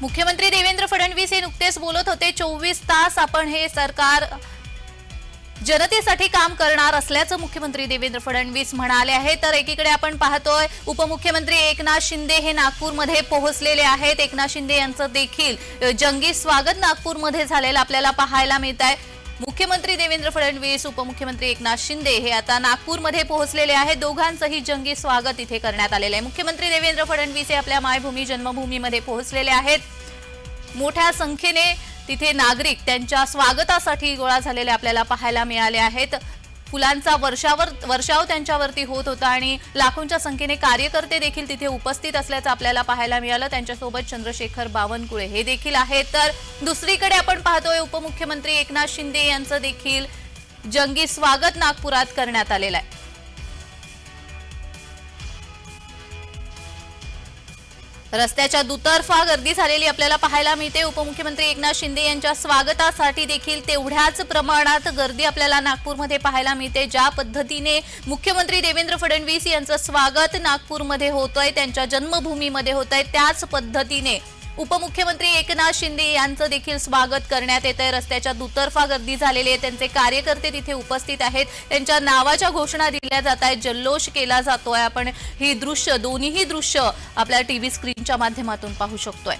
मुख्यमंत्री देवेंद्र फडणवीस हे नुकतेच बोलत होते 24 तास आपण हे सरकार जनतेसाठी काम करणार असल्याचं मुख्यमंत्री देवेंद्र फडणवीस म्हणाले आहे। तर एकीकडे आपण पाहतोय उपमुख्यमंत्री एकनाथ शिंदे हे नागपूरमध्ये पोहोचलेले आहेत। एकनाथ शिंदे यांचं देखील जंगी स्वागत नागपूरमध्ये झालेलं आपल्याला पाहायला मिळत आहे। मुख्यमंत्री देवेंद्र फडणवीस उपमुख्यमंत्री एकनाथ शिंदे हे आता नागपूरमध्ये पोहोचलेले आहेत। दोघांचंही जंगी स्वागत इथे करण्यात आलेलं आहे। मुख्यमंत्री देवेंद्र फडणवीस हे आपल्या मायभूमी जन्मभूमीमध्ये पोहोचलेले आहेत। मोठ्या संख्येने तिथे नागरिक त्यांच्या स्वागतासाठी गोळा झालेले आपल्याला पाहायला मिळाले आहेत। फुलांचा वर्षाव त्यांच्यावरती होत होता आणि लाखोंच्या संख्येने कार्यकर्ते देखील तिथे उपस्थित असल्याचं आपल्याला पाहायला मिळालं। त्यांच्यासोबत चंद्रशेखर बावनकुळे हे देखील आहेत। तर दुसरीकडे आपण पाहतोय उपमुख्यमंत्री एकनाथ शिंदे यांचं देखील जंगी स्वागत नागपुरात करण्यात आलेलं आहे। रस्त्याच्या दुतर्फा गर्दी झालेली आपल्याला पाहायला मिळते। उपमुख्यमंत्री एकनाथ शिंदे यांच्या स्वागतासाठी देखील तेवढ्याच प्रमाणात गर्दी आपल्याला नागपूरमध्ये पाहायला मिळते। ज्या पद्धतीने मुख्यमंत्री देवेंद्र फडणवीस यांचं स्वागत नागपूरमध्ये होतंय, त्यांच्या जन्मभूमीमध्ये होतंय, त्याच पद्धतीने उपमुख्यमंत्री एकनाथ शिंदे यांचं देखील स्वागत करण्यात येतंय। रस्त्याच्या दुतर्फा गर्दी झालेली आहे, त्यांचे कार्यकर्ते तिथे उपस्थित आहेत, त्यांच्या नावाच्या घोषणा दिल्या जात आहेत, जल्लोष केला जातोय। आपण ही दृश्य दोन्हीही दृश्य आपल्या टीव्ही स्क्रीनच्या माध्यमातून पाहू शकतोय।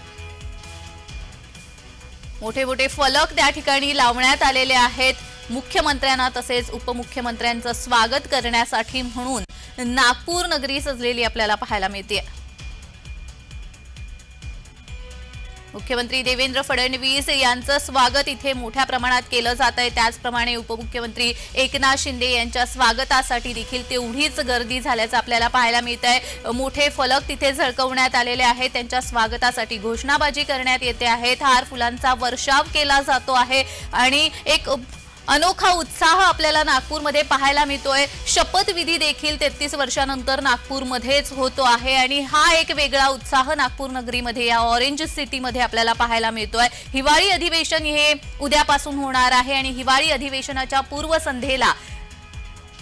मोठे मोठे फलक त्या ठिकाणी लावण्यात आलेले आहेत मुख्यमंत्र्यांना तसेच उपमुख्यमंत्र्यांचं स्वागत करण्यासाठी म्हणून नागपूर नगरी सजलेली आपल्याला पाहायला मिळते। मुख्यमंत्री देवेंद्र फडणवीस यांचं स्वागत इथे मोठ्या प्रमाणात केलं जात आहे। त्याचप्रमाणे उपमुख्यमंत्री एकनाथ शिंदे यांच्या स्वागतासाठी देखील तेवढीच गर्दी झाल्याचं आपल्याला पाहायला मिळत आहे। मोठे फलक तिथे झळकवण्यात आलेले आहेत, त्यांच्या स्वागतासाठी घोषणाबाजी करण्यात येते आहे, हार फुलांचा वर्षाव केला जातो आहे आणि एक अनोखा उत्साह आपल्याला नागपूरमध्ये पाहायला मिळतोय। शपथविधी देखील 33 वर्षांनंतर नागपूरमध्येच होतो आहे आणि हा एक वेगळा उत्साह नागपूर नगरीमध्ये या ऑरेंज सिटीमध्ये आपल्याला पाहायला मिळतोय। हिवाळी अधिवेशन हे उद्यापासून होणार आहे आणि हिवाळी अधिवेशनाच्या पूर्वसंध्येला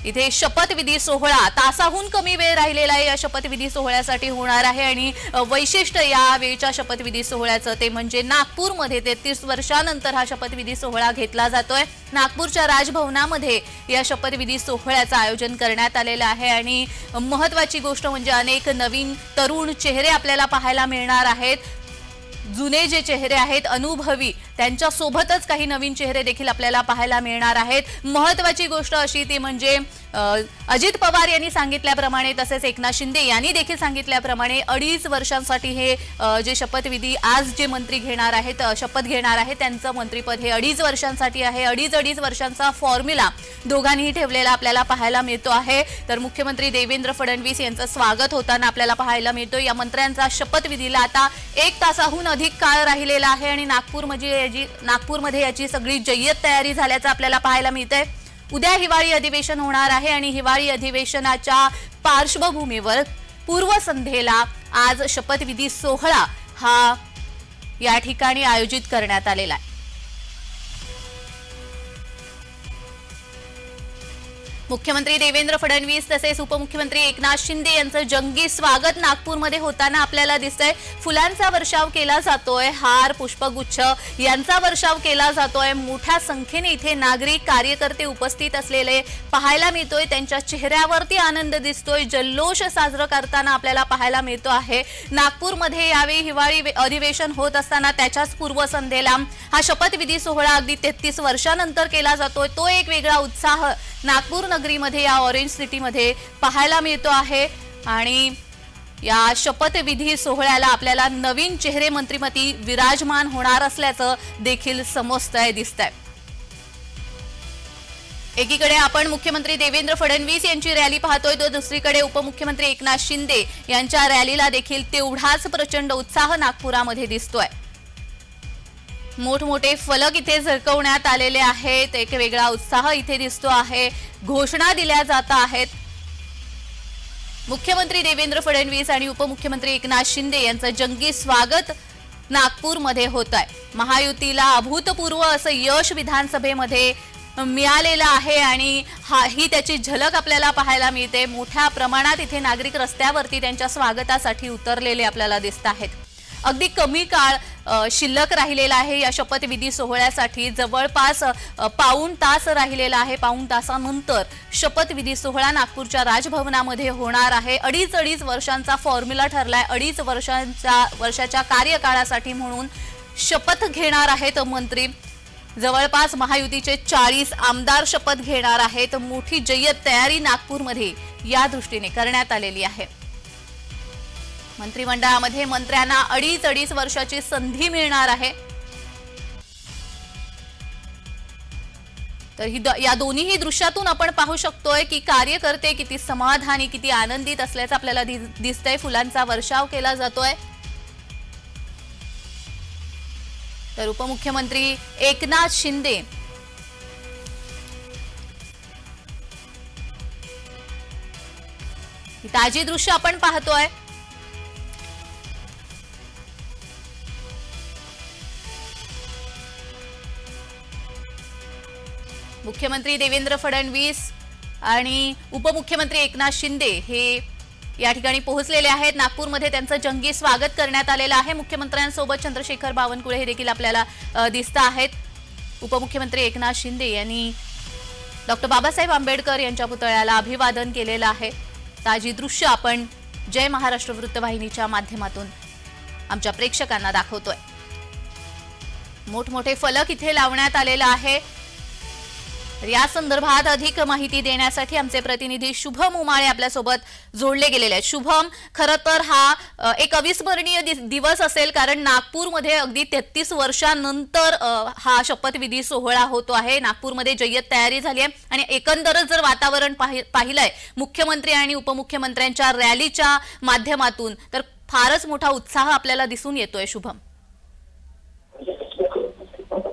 इथे शपथविधी सोहळा तासाहून कमी वेळ राहिलेला आहे, या शपथविधी सोहळ्यासाठी होणार आहे आणि वैशिष्ट्य या वेळच्या शपथविधी सोहळ्याचं ते म्हणजे नागपूरमध्ये 33 वर्षांनंतर हा शपथविधी सोहळा घेतला जातोय। नागपूरच्या राजभवनामध्ये या शपथविधी सोहळ्याचं आयोजन करण्यात आलेलं आहे आणि महत्त्वाची गोष्ट म्हणजे अनेक नवीन तरुण चेहरे आपल्याला पाहायला मिळणार आहेत। जुने जे चेहरे आहेत अनुभवी त्यांच्या सोबतच काही नवीन चेहरे देखील आपल्याला पाहायला मिळणार आहेत। महत्त्वाची गोष्ट अशी ती म्हणजे अजित पवार यांनी सांगितल्याप्रमाणे तसेच एकनाथ शिंदे यांनी देखील सांगितल्याप्रमाणे 2.5 वर्षांसाठी हे जे शपथविधी आज जे मंत्री घेणार आहेत शपथ घेणार आहेत त्यांचं मंत्रिपद हे 2.5 वर्षांसाठी आहे। 2.5 वर्षांचा फॉर्म्युला दोघांनीही ठेवलेला आपल्याला पाहायला मिळतो आहे। तर मुख्यमंत्री देवेंद्र फडणवीस यांचं स्वागत होताना आपल्याला पाहायला मिळतो। या मंत्र्यांचा शपथविधीला आता 1 तासाहून अधिक काळ राहिलेला आहे आणि नागपूरमध्ये याची सगळी जय्यत तयारी झाल्याचं आपल्याला पाहायला मिळतंय। उद्या हिवाळी अधिवेशन होणार आहे आणि हिवाळी अधिवेशनाच्या पार्श्वभूमीवर पूर्वसंध्येला आज शपथविधी सोहळा हा या ठिकाणी आयोजित करण्यात आलेला आहे। मुख्यमंत्री देवेंद्र फडणवीस तसेच उपमुख्यमंत्री एकनाथ शिंदे यांचं जंगी स्वागत नागपूरमध्ये होताना आपल्याला दिसतंय। फुलांचा वर्षाव केला जातोय, हार पुष्पगुच्छ यांचा वर्षाव केला जातोय। मोठ्या संख्येने इथे नागरिक कार्यकर्ते उपस्थित असलेले पाहायला मिळतोय, त्यांच्या चेहऱ्यावरती आनंद दिसतोय, जल्लोष साजरा करताना आपल्याला पाहायला मिळतो आहे। नागपूरमध्ये यावेळी हिवाळी अधिवेशन होत असताना त्याच्याच पूर्वसंध्येला हा शपथविधी सोहळा अगदी 33 वर्षांनंतर केला जातोय। तो एक वेगळा उत्साह नागपूर नगरीमध्ये या ऑरेंज सिटीमध्ये पाहायला मिळतो आहे आणि या शपथविधी सोहळ्याला आपल्याला नवीन चेहरे मंत्रिमंडळी विराजमान होणार असल्याचं देखील समजतंय दिसतंय। एकीकडे आपण मुख्यमंत्री देवेंद्र फडणवीस यांची रॅली पाहतोय तर दुसरीकडे उपमुख्यमंत्री एकनाथ शिंदे यांच्या रॅलीला देखील तेवढाच प्रचंड उत्साह नागपुरामध्ये दिसतोय। मोठमोठे फलक इथे झळकवण्यात आलेले आहेत, एक वेगळा उत्साह इथे दिसतो आहे, घोषणा दिल्या जात आहेत। मुख्यमंत्री देवेंद्र फडणवीस आणि उपमुख्यमंत्री एकनाथ शिंदे यांचं जंगी स्वागत नागपूरमध्ये होत आहे। महायुतीला अभूतपूर्व असं यश विधानसभेमध्ये मिळालेला आहे आणि ही त्याची झलक आपल्याला पाहायला मिळते। मोठ्या प्रमाणात इथे नागरिक रस्त्यावरती त्यांच्या स्वागतासाठी उतरलेले आपल्याला दिसत आहेत। अगदी कमी काळ शिल्लक राहिलेला आहे या शपथविधी सोहळ्यासाठी. जवळपास पाऊण तास राहिलेला आहे. पाऊण तासानंतर शपथविधी सोहळा नागपूरच्या राजभवनामध्ये होणार आहे. अडीच वर्षांचा फॉर्म्युला ठरलाय. 2.5 वर्षाच्या कार्यकाळासाठी म्हणून शपथ घेणार आहेत मंत्री. जवळपास महायुतीचे 40 आमदार शपथ घेणार आहेत. मोठी जय्यत तयारी नागपूरमध्ये या दृष्टीने करण्यात आलेली आहे. मंत्रिमंडळामध्ये मंत्र्यांना 2.5 वर्षाची संधी मिळणार आहे. तर या दोन्हीही दृश्यातून आपण पाहू शकतोय की कार्यकर्ते किती समाधानी, किती आनंदित असल्याचं आपल्याला दिसतंय. फुलांचा वर्षाव केला जातोय. तर उपमुख्यमंत्री एकनाथ शिंदे ही ताजी दृश्य आपण पाहतोय. मुख्यमंत्री देवेंद्र फडणवीस आणि उपमुख्यमंत्री एकनाथ शिंदे हे या ठिकाणी पोहोचलेले आहेत. नागपूरमध्ये त्यांचं जंगी स्वागत करण्यात आलेलं आहे. मुख्यमंत्र्यांसोबत चंद्रशेखर बावनकुळे हे देखील आपल्याला दिसत आहेत. उपमुख्यमंत्री एकनाथ शिंदे यांनी डॉक्टर बाबासाहेब आंबेडकर यांच्या पुतळ्याला अभिवादन केलेलं आहे. ताजी दृश्य आपण जय महाराष्ट्र वृत्तवाहिनीच्या माध्यमातून आमच्या प्रेक्षकांना दाखवतोय. मोठमोठे फलक इथे लावण्यात आलेला आहे. या संदर्भात अधिक माहिती देण्यासाठी आमचे प्रतिनिधी शुभम उमाळे आपल्यासोबत जोडले गेलेले आहेत. शुभम, खरं तर हा एक अविस्मरणीय दिवस असेल, कारण नागपूरमध्ये अगदी 33 वर्षांनंतर हा शपथविधी सोहळा होतो आहे. नागपूरमध्ये जय्यत तयारी झाली आहे आणि एकंदरच जर वातावरण पाहिलंय मुख्यमंत्री आणि उपमुख्यमंत्र्यांच्या रॅलीच्या माध्यमातून, तर फारच मोठा उत्साह आपल्याला दिसून येतोय. शुभम,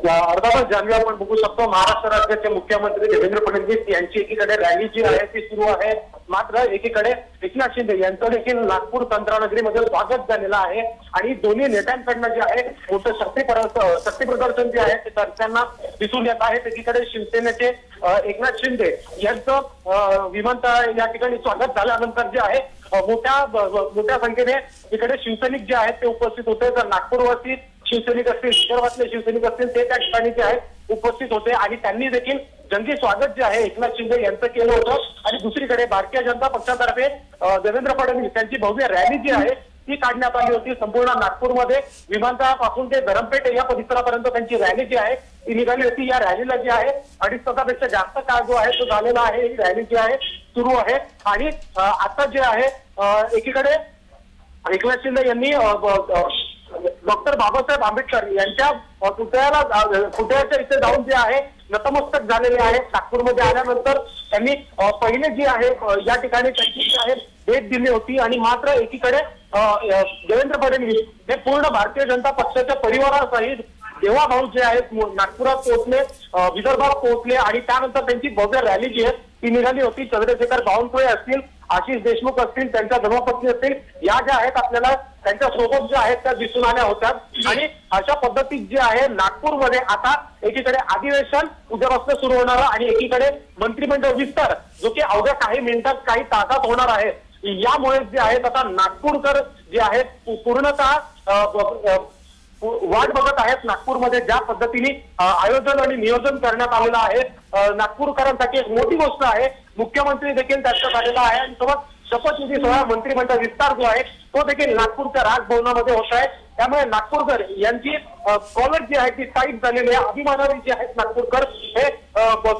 अर्थातच जान्हवी, आपण बघू शकतो महाराष्ट्र राज्याचे मुख्यमंत्री देवेंद्र फडणवीस यांची एकीकडे रॅली जी आहे ती सुरू आहे, मात्र एकीकडे एकनाथ शिंदे यांचं देखील नागपूर तंत्रनगरीमध्ये स्वागत झालेलं आहे. आणि दोन्ही नेत्यांकडनं जे आहे मोठं शक्ती प्रदर्शन जे आहे ते त्यांना दिसून येत आहे. एकीकडे शिवसेनेचे एकनाथ शिंदे यांचं विमानतळ या ठिकाणी स्वागत झाल्यानंतर जे आहे मोठ्या संख्येने इकडे शिवसैनिक जे आहेत ते उपस्थित होते. तर नागपूरवरती शिवसैनिक असतील, विदर्भातले शिवसैनिक असतील, ते त्या ठिकाणी जे आहे उपस्थित होते आणि त्यांनी देखील जंगी स्वागत जे आहे एकनाथ शिंदे यांचं केलं होतं. आणि दुसरीकडे भारतीय जनता पक्षातर्फे देवेंद्र फडणवीस यांची भव्य रॅली जी आहे ती काढण्यात आली होती. संपूर्ण नागपूरमध्ये विमानतळापासून ते धरमपेठ या परिसरापर्यंत त्यांची रॅली जी आहे ती निघाली होती. या रॅलीला जी आहे 2.5 तासापेक्षा जास्त काळ जो आहे तो झालेला आहे. ही रॅली जी आहे सुरू आहे. आणि आता जे आहे एकीकडे एकनाथ शिंदे यांनी डॉक्टर बाबासाहेब आंबेडकर यांच्या पुतळ्याच्या इथे जाऊन जे आहे नतमस्तक झालेले आहे. नागपूरमध्ये आल्यानंतर त्यांनी पहिले जी आहे या ठिकाणी त्यांची जी आहे भेट दिली होती. आणि मात्र एकीकडे देवेंद्र फडणवीस हे पूर्ण भारतीय जनता पक्षाच्या परिवारासहित देवाभाऊ जे आहेत नागपुरात पोहोचले, विदर्भात पोहोचले आणि त्यानंतर त्यांची भव्य रॅली जी आहे ती निघाली होती. चंद्रशेखर बावनकुळे असतील, आशिष देशमुख असतील, त्यांच्या धर्मपत्नी असतील, या ज्या आहेत आपल्याला त्यांच्या सोबत ज्या आहेत त्या दिसून आल्या होत्या. आणि अशा पद्धतीत जे आहे नागपूरमध्ये आता एकीकडे अधिवेशन उद्यापासून सुरू होणार आणि एकीकडे मंत्रिमंडळ विस्तार जो की अवघ्या काही मिनिटात, काही तासात होणार आहे. यामुळे जे आहेत आता नागपूरकर जे आहेत पूर्णतः वाट बघत आहेत. नागपूरमध्ये ज्या पद्धतीने आयोजन आणि नियोजन करण्यात आलेलं आहे नागपूरकरांसाठी एक मोठी गोष्ट आहे. मुख्यमंत्री देखील त्याच्यात आलेला आहे आणि सोबत शपथविधी सोहळा, मंत्रिमंडळ विस्तार जो आहे तो देखील नागपूरच्या राजभवनामध्ये होत आहे. त्यामुळे नागपूरकर यांची कॉलर जी आहे ती टाईट झालेली आहे. अभिमानाने जे आहेत नागपूरकर हे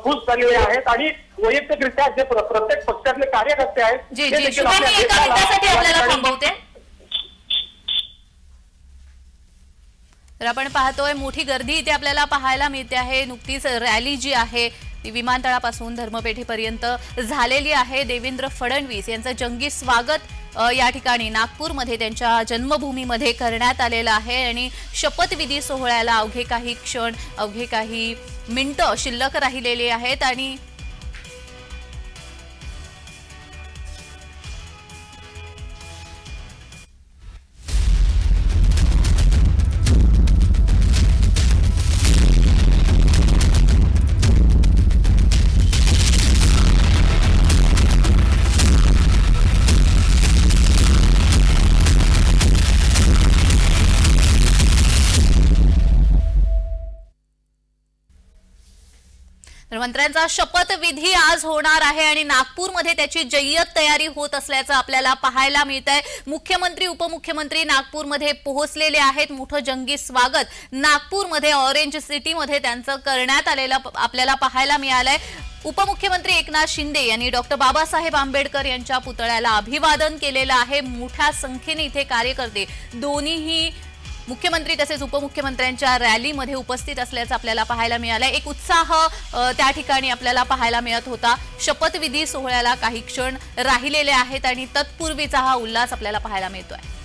खुश झालेले आहेत आणि वैयक्तिकरित्या जे प्रत्येक पक्षातले कार्यकर्ते आहेत ते देखील तर आपण पाहतोय मोठी गर्दी इथे आपल्याला पाहायला मिळते आहे. नुकतीच रॅली जी आहे ती विमानतळापासून धर्मपेठेपर्यंत झालेली आहे. देवेंद्र फडणवीस यांचं जंगी स्वागत या ठिकाणी नागपूरमध्ये त्यांच्या जन्मभूमीमध्ये करण्यात आलेलं आहे. आणि शपथविधी सोहळ्याला अवघे काही क्षण, अवघे काही मिनिटं शिल्लक राहिलेली आहेत. आणि मंत्र्यांचा शपथविधी आज होणार आहे आणि नागपूरमध्ये त्याची जय्यत तयारी होत असल्याचं आपल्याला पाहायला मिळत आहे। मुख्यमंत्री उपमुख्यमंत्री नागपूरमध्ये पोहोचलेले आहेत। मोठं जंगी स्वागत नागपूरमध्ये ऑरेंज सिटीमध्ये त्यांचं करण्यात आलेलं आपल्याला पाहायला मिळालंय। उपमुख्यमंत्री एकनाथ शिंदे यांनी डॉक्टर बाबासाहेब आंबेडकर यांच्या पुतळ्याला अभिवादन केलेलं आहे। मोठ्या संख्येने इथे कार्यकर्ते दोन्हीही मुख्यमंत्री तसेच उपमुख्यमंत्र्यांच्या रॅलीमध्ये उपस्थित असल्याचं आपल्याला पाहायला मिळालंय। एक उत्साह त्या ठिकाणी आपल्याला पाहायला मिळत होता। शपथविधी सोहळ्याला काही क्षण राहिलेले आहेत आणि तत्पूर्वीचा हा उल्हास आपल्याला पाहायला मिळतोय।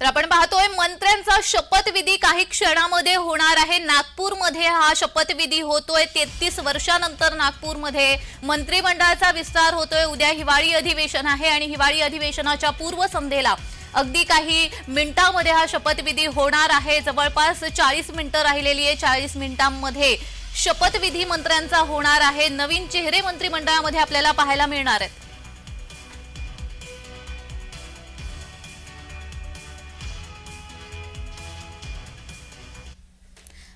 आपण पाहतोय मंत्र्यांचा शपथविधी काही क्षणामध्ये होणार आहे। नागपूरमध्ये हा शपथविधी होतोय। 33 वर्षांनंतर नागपूरमध्ये मंत्रिमंडळाचा विस्तार होतोय। उद्या हिवाळी अधिवेशन आहे आणि हिवाळी अधिवेशनाच्या पूर्वसंध्येला अगदी काही मिनिटांमध्ये हा शपथविधी होणार आहे। जवळपास 40 मिनिटं राहिलेली आहे। 40 मिनिटांमध्ये शपथविधी मंत्र्यांचा होणार आहे। नवीन चेहरे मंत्रिमंडळामध्ये आपल्याला पाहायला मिळणार आहेत।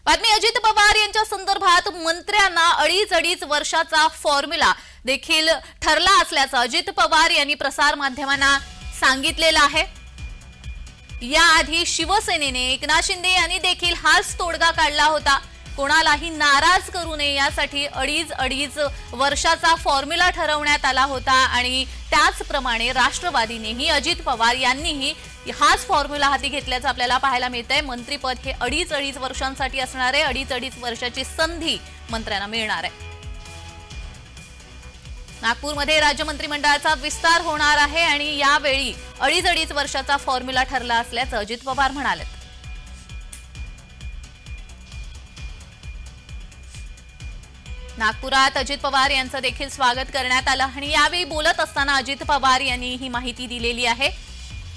बातमी अजित पवार यांच्या संदर्भात मंत्र्यांना अडीच वर्षाचा फॉर्म्युला देखील ठरला असल्याचं अजित पवार यांनी प्रसार माध्यमांना सांगितलेलं आहे। याआधी शिवसेनेने एकनाथ शिंदे यांनी देखील हाच तोडगा काढला होता। कोणालाही नाराज करू नये यासाठी अडीच वर्षाचा फॉर्म्युला ठरवण्यात आला होता आणि त्याचप्रमाणे राष्ट्रवादीनेही अजित पवार यांनीही हाच फॉर्म्युला हाती घेतल्याचं आपल्याला पाहायला मिळतंय। मंत्रीपद हे अडीच वर्षांसाठी असणार आहे। अडीच वर्षाची संधी मंत्र्यांना मिळणार आहे। नागपूरमध्ये राज्य मंत्रिमंडळाचा विस्तार होणार आहे आणि यावेळी अडीच वर्षाचा फॉर्म्युला ठरला असल्याचं अजित पवार म्हणाले। नागपुरात अजित पवार यांचं देखील स्वागत करण्यात आलं आणि यावेळी बोलत असताना अजित पवार यांनी ही माहिती दिलेली आहे।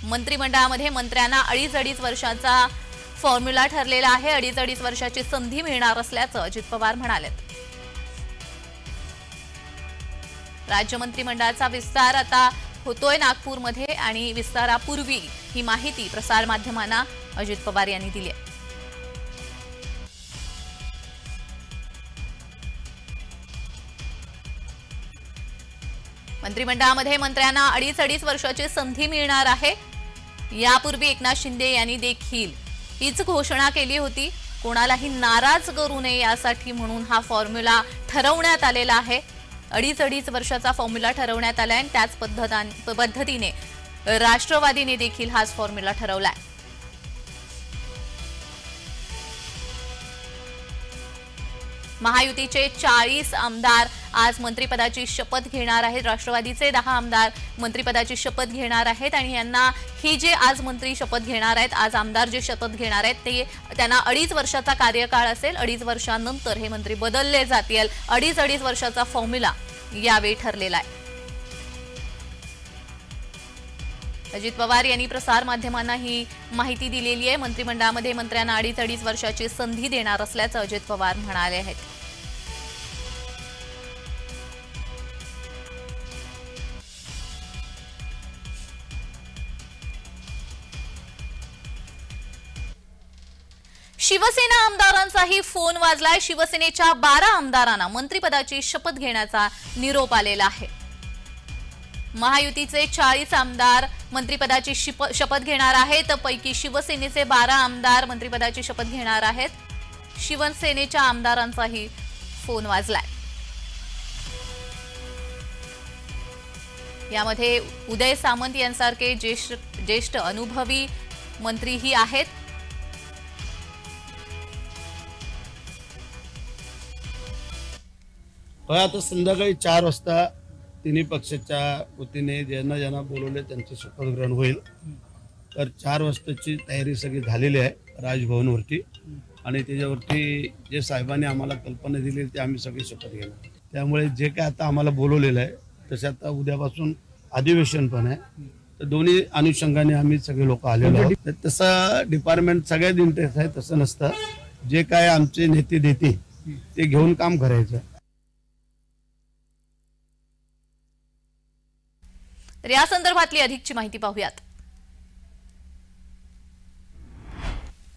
मंत्रिमंडळामध्ये मंत्र्यांना अडीच वर्षाचा फॉर्म्युला ठरलेला आहे। अडीच वर्षाची संधी मिळणार असल्याचं अजित पवार म्हणाले। राज्य मंत्रिमंडळाचा विस्तार आता होतोय नागपूरमध्ये आणि विस्तारापूर्वी ही माहिती प्रसार माध्यमांना अजित पवार यांनी दिली आहे। मंत्रिमंडळामध्ये मंत्र्यांना अडीच वर्षाची संधी मिळणार आहे। यापूर्वी एकनाथ शिंदे यांनी देखील हीच घोषणा केली होती। कोणालाही नाराज करू नये यासाठी म्हणून हा फॉर्म्युला ठरवण्यात आलेला आहे। अडीच वर्षाचा फॉर्म्युला ठरवण्यात आलाय आणि त्याच पद्धतीने राष्ट्रवादीने देखील हाच फॉर्म्युला ठरवलाय। महायुतीचे 40 आमदार आज मंत्रिपदाची शपथ घेणार आहेत। राष्ट्रवादीचे 10 आमदार मंत्रिपदाची शपथ घेणार आहेत आणि यांना ही जे आज मंत्री शपथ घेणार आहेत, आज आमदार जे शपथ घेणार आहेत ते त्यांना 2.5 वर्षाचा कार्यकाळ असेल। 2.5 वर्षांनंतर हे मंत्री बदलले जातील। 2.5 वर्षाचा फॉर्म्युला यावेळी ठरलेला आहे। अजित पवार यांनी प्रसार माध्यमांना ही माहिती दिलेली आहे। मंत्रिमंडळामध्ये मंत्र्यांना 2.5 वर्षाची संधी देणार असल्याचं अजित पवार म्हणाले आहेत। शिवसेना आमदारांचाही फोन वाजलाय। शिवसेनेच्या 12 आमदारांना मंत्रिपदाची शपथ घेण्याचा निरोप आलेला आहे। महायुतीचे 40 आमदार मंत्रिपदाची शपथ घेणार आहेत। पैकी शिवसेनेचे 12 आमदार मंत्रिपदाची शपथ घेणार आहेत। शिवसेनेच्या आमदारांचाही फोन वाजलाय। यामध्ये उदय सामंत यांसारखे ज्येष्ठ अनुभवी मंत्रीही आहेत। आता संध्याकाळी 4 वाजता तिन्ही पक्षाच्या वतीने ज्यांना बोलवले त्यांचे शपथग्रहण होईल। तर 4 वाजताची तयारी सगळी झालेली आहे राजभवनवरती आणि त्याच्यावरती जे साहेबांनी आम्हाला कल्पना दिली ते आम्ही सगळी शपथ घेणार। त्यामुळे जे काय आता आम्हाला बोलवलेलं आहे तसे आता उद्यापासून अधिवेशन पण आहे, तर दोन्ही अनुषंगाने आम्ही सगळे लोक आलेलो आहोत. तसं डिपार्टमेंट सगळ्यात इंटरेस्ट आहे, तसं नसतं. जे काय आमचे नेते देते ते घेऊन काम करायचं. तर या संदर्भातली अधिकची माहिती पाहूयात.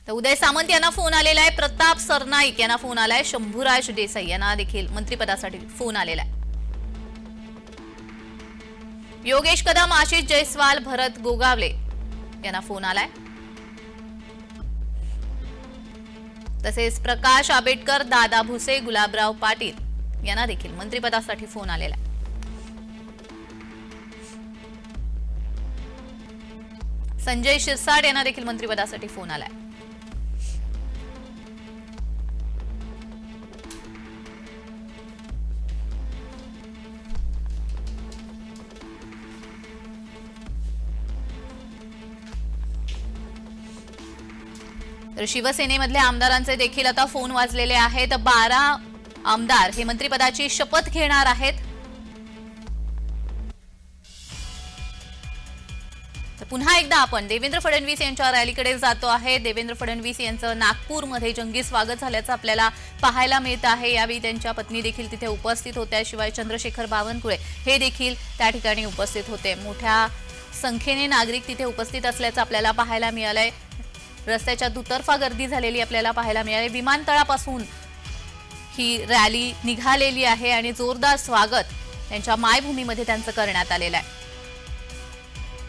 तर उदय सामंत यांना फोन आलेला आहे, प्रताप सरनाईक यांना फोन आलाय, शंभूराज देसाई यांना देखील मंत्रिपदासाठी फोन आलेला आहे. योगेश कदम, आशिष जयस्वाल, भरत गोगावले यांना फोन आलाय. तसेच प्रकाश आंबेडकर, दादा भुसे, गुलाबराव पाटील यांना देखील मंत्रिपदासाठी फोन आलेला आहे. संजय शिरसाट यांना देखील मंत्रिपदासाठी फोन आलाय. तर शिवसेनेमधल्या आमदारांचे देखील आता फोन वाजलेले आहेत. 12 आमदार हे मंत्रिपदाची शपथ घेणार आहेत. तर पुन्हा एकदा आपण देवेंद्र फडणवीस यांच्या रॅलीकडे जातो आहे. देवेंद्र फडणवीस यांचं नागपूरमध्ये जंगी स्वागत झाल्याचं आपल्याला पाहायला मिळत आहे. यावेळी त्यांच्या पत्नी देखील तिथे उपस्थित होत्या. शिवाय चंद्रशेखर बावनकुळे हे देखील त्या ठिकाणी उपस्थित होते. मोठ्या संख्येने नागरिक तिथे उपस्थित असल्याचं आपल्याला पाहायला मिळालंय. रस्त्याच्या दुतर्फा गर्दी झालेली आपल्याला पाहायला मिळाली. विमानतळापासून ही रॅली निघालेली आहे आणि जोरदार स्वागत त्यांच्या मायभूमीमध्ये त्यांचं करण्यात आलेलं आहे.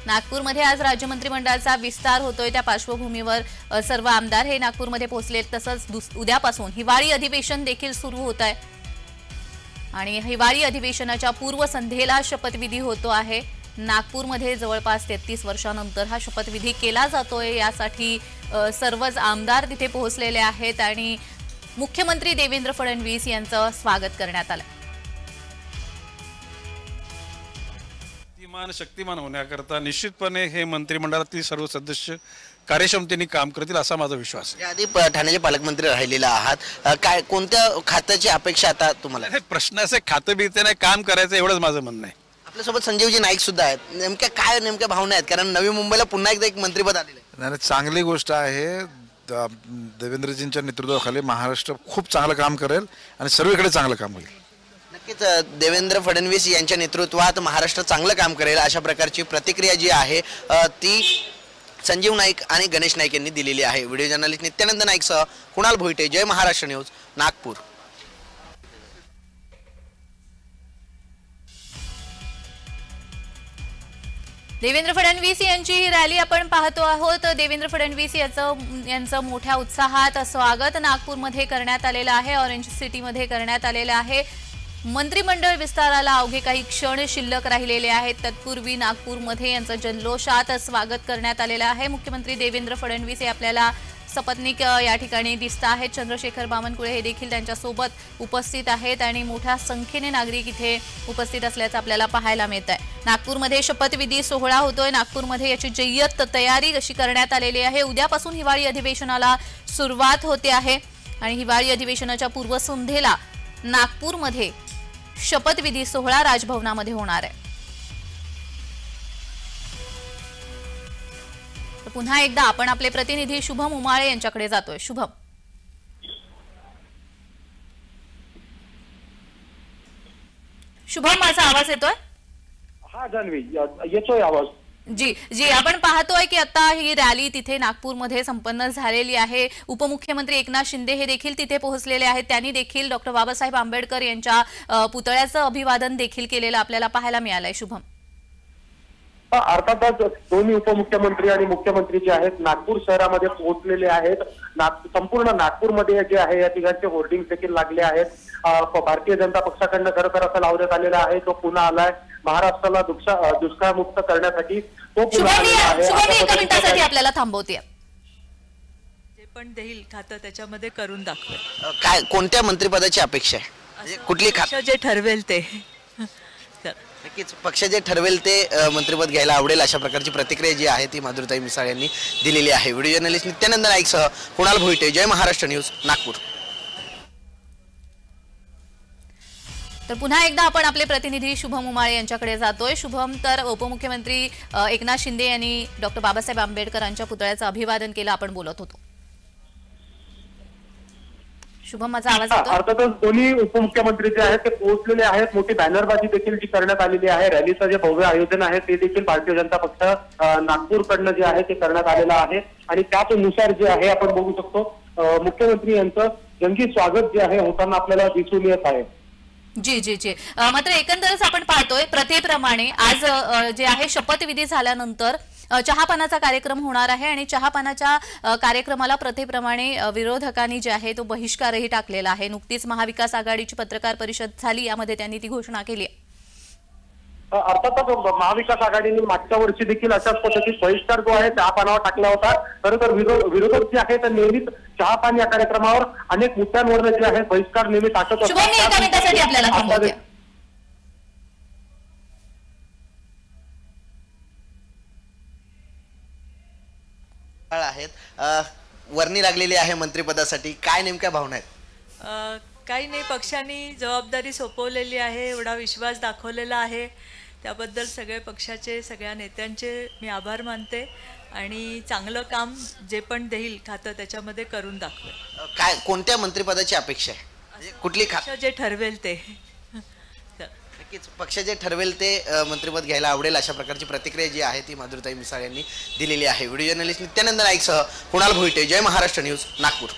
नागपूरमध्ये आज राज्य मंत्रिमंडळाचा विस्तार होतोय. त्या पार्श्वभूमीवर सर्व आमदार हे नागपूरमध्ये पोहोचलेत. तसंच उद्यापासून हिवाळी अधिवेशन देखील सुरू होत आहे आणि हिवाळी अधिवेशनाच्या पूर्वसंध्येला शपथविधी होतो आहे. नागपूरमध्ये जवळपास 33 वर्षांनंतर हा शपथविधी केला जातोय. यासाठी सर्वच आमदार तिथे पोहोचलेले आहेत आणि मुख्यमंत्री देवेंद्र फडणवीस यांचं स्वागत करण्यात आलं. शक्तिमान होण्याकरता निश्चितपणे हे मंत्रिमंडळातील सर्व सदस्य कार्यक्षमतेने काम करतील असा माझा विश्वास आहे. आधी ठाण्याचे पालकमंत्री राहिलेला आहात, काय कोणत्या खात्याची अपेक्षा आता तुम्हाला? प्रश्न असे खातं बिरते नाही, काम करायचं एवढंच माझं म्हणणं आहे. आपल्यासोबत संजीवजी नाईक सुद्धा आहेत. नेमक्या भावना आहेत? कारण नवी मुंबईला पुन्हा एकदा एक मंत्रिपद आलेलं आहे. नाही, चांगली गोष्ट आहे. देवेंद्रजींच्या नेतृत्वाखाली महाराष्ट्र खूप चांगलं काम करेल आणि सर्वीकडे चांगलं काम होईल. नक्कीच देवेंद्र फडणवीस यांच्या नेतृत्वात महाराष्ट्र चांगलं काम करेल अशा प्रकारची प्रतिक्रिया जी आहे ती संजीव नाईक आणि गणेश नाईक यांनी दिलेली आहे. व्हिडिओ जर्नलिस्ट नित्यानंद नाईकसह कुणाल भोईटे, जय महाराष्ट्र न्यूज, नागपूर. देवेंद्र फडणवीस यांची ही रॅली आपण पाहतो आहोत. देवेंद्र फडणवीस यांचं मोठ्या उत्साहात स्वागत नागपूरमध्ये करण्यात आलेलं आहे. ऑरेंज सिटीमध्ये करण्यात आलेलं आहे. मंत्रिमंडळ विस्ताराला अवघे काही क्षण शिल्लक राहिलेले आहेत. तत्पूर्वी नागपूरमध्ये यांचं जल्लोषात स्वागत करण्यात आलेलं आहे. मुख्यमंत्री देवेंद्र फडणवीस हे आपल्याला सपत्नीक या ठिकाणी दिसत आहेत. चंद्रशेखर बावनकुळे हे देखील त्यांच्यासोबत उपस्थित आहेत आणि मोठ्या संख्येने नागरिक इथे उपस्थित असल्याचं आपल्याला पाहायला मिळत आहे. नागपूरमध्ये शपथविधी सोहळा होतोय. नागपूरमध्ये याची जय्यत तयारी कशी करण्यात आलेली आहे. उद्यापासून हिवाळी अधिवेशनाला सुरुवात होते आहे आणि हिवाळी अधिवेशनाच्या पूर्वसंध्येला नागपूरमध्ये शपथविधी सोहळा राजभवनामध्ये होणार आहे. पुन्हा एकदा आपण आपले प्रतिनिधी शुभम उमाळे यांच्याकडे जातोय. शुभम, माझा आवाज येतोय? हा जान्हवी, येतोय आवाज. जी आपण पाहतोय की आता ही रॅली तिथे नागपूरमध्ये संपन्न झालेली आहे. उपमुख्यमंत्री एकनाथ शिंदे हे देखील तिथे पोहोचलेले आहेत. त्यांनी देखील डॉक्टर बाबासाहेब आंबेडकर यांच्या पुतळ्याचं अभिवादन देखील केलेलं आपल्याला पाहायला मिळालंय. शुभम, अर्थातच दोन्ही उपमुख्यमंत्री आणि मुख्यमंत्री जे आहेत नागपूर शहरामध्ये पोहोचलेले आहेत. संपूर्ण नागपूरमध्ये जे आहे या ठिकाणचे होर्डिंग देखील लागले आहेत. भारतीय जनता पक्षाकडनं खरं तर असं लावण्यात आलेला आहे, तो पुन्हा आलाय महाराष्ट्राला दुष्काळमुक्त करण्यासाठी. तो मिनिटासाठी आपल्याला थांबवते. जे पण देईल खातं त्याच्यामध्ये करून दाखवेल. काय कोणत्या मंत्रिपदाची अपेक्षा आहे? कुठली खातं जे ठरवेल ते. नक्कीच पक्ष जे ठरवेल ते मंत्रिपद घ्यायला आवडेल अशा प्रकारची प्रतिक्रिया जी आहे ती माधुरीताई मिसाळ यांनी दिलेली आहे. व्हिडिओ जर्नलिस्ट नित्यानंद नाईकसह कुणाल भोईटे, जय महाराष्ट्र न्यूज, नागपूर. तर पुन्हा एकदा आपण आपले प्रतिनिधी शुभम उमाळे यांच्याकडे जातोय. शुभम, तर उपमुख्यमंत्री एकनाथ शिंदे यांनी डॉक्टर बाबासाहेब आंबेडकरांच्या पुतळ्याचं अभिवादन केलं, आपण बोलत होतो. शुभम, माझा आवाज येतो? अर्थातच दोन्ही उपमुख्यमंत्री जे आहेत ते पोहोचलेले आहेत. मोठी बॅनरबाजी देखील जी करण्यात आलेली आहे. रॅलीचं जे भव्य आयोजन आहे ते देखील भारतीय जनता पक्ष नागपूरकडनं जे आहे ते करण्यात आलेलं आहे आणि त्यानुसार जे आहे आपण बघू शकतो मुख्यमंत्री यांचं जंगी स्वागत जे आहे होताना आपल्याला दिसून येत आहे. जी जी जी मात्र एकंदरच आपण पाहतोय प्रथेप्रमाणे आज जे आहे शपथविधी झाल्यानंतर चहापानाचा कार्यक्रम होणार आहे आणि चहापानाच्या कार्यक्रमाला प्रथेप्रमाणे विरोधकांनी जे आहे तो बहिष्कारही टाकलेला आहे. नुकतीच महाविकास आघाडीची पत्रकार परिषद झाली, यामध्ये त्यांनी ती घोषणा केली आहे. अर्थातच महाविकास आघाडीने मागच्या वर्षी देखील अशाच पद्धतीत बहिष्कार जो आहे चहापानावर टाकला होता. खरं तर विरोधक जे आहे तर नेहमीच चहापान या कार्यक्रमावर अनेक मुद्द्यांवर जे आहे बहिष्कार नेहमी टाकत असतात. आहेत वर्णी लागलेली आहे मंत्रिपदासाठी, काय नेमक्या भावना आहेत? काही नाही, पक्षांनी जबाबदारी सोपवलेली आहे, एवढा विश्वास दाखवलेला आहे, त्याबद्दल सगळे पक्षाचे सगळ्या नेत्यांचे मी आभार मानते आणि चांगलं काम जे पण देईल खातं त्याच्यामध्ये करून दाखवेल. काय कोणत्या मंत्रिपदाची अपेक्षा आहे? म्हणजे कुठली खातं जे ठरवेल ते? नक्कीच पक्ष जे ठरवेल ते मंत्रिपद घ्यायला आवडेल, अशा प्रकारची प्रतिक्रिया जी आहे ती माधुरीताई मिसाळ यांनी दिलेली आहे. व्हिडिओ जर्नलिस्ट नित्यानंद नाईकसह कुणाल भोईटे, जय महाराष्ट्र न्यूज, नागपूर.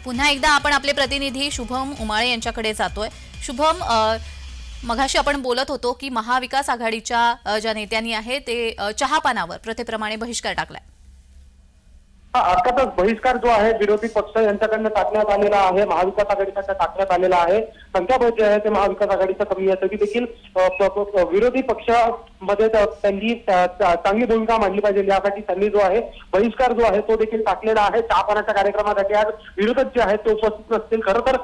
पुन्हा एकदा आपण आपले प्रतिनिधी शुभम उमाळे यांच्याकडे जातोय. शुभम, मगाशी आपण बोलत होतो की महाविकास आघाडीच्या ज्या नेत्यांनी आहे ते चहापानावर प्रथेप्रमाणे बहिष्कार टाकलाय. अर्थातच बहिष्कार जो आहे विरोधी पक्ष यांच्याकडनं टाकण्यात आलेला आहे, महाविकास आघाडीकडनं टाकण्यात आलेला आहे. संख्याबळ जे आहे ते महाविकास आघाडीचं कमी आहे, तरी देखील विरोधी पक्षामध्ये त्यांनी चांगली भूमिका मांडली पाहिजे यासाठी त्यांनी जो आहे बहिष्कार जो आहे तो देखील टाकलेला आहे. चहापानाच्या कार्यक्रमासाठी आज विरोधक जे आहेत ते उपस्थित नसतील. खरं तर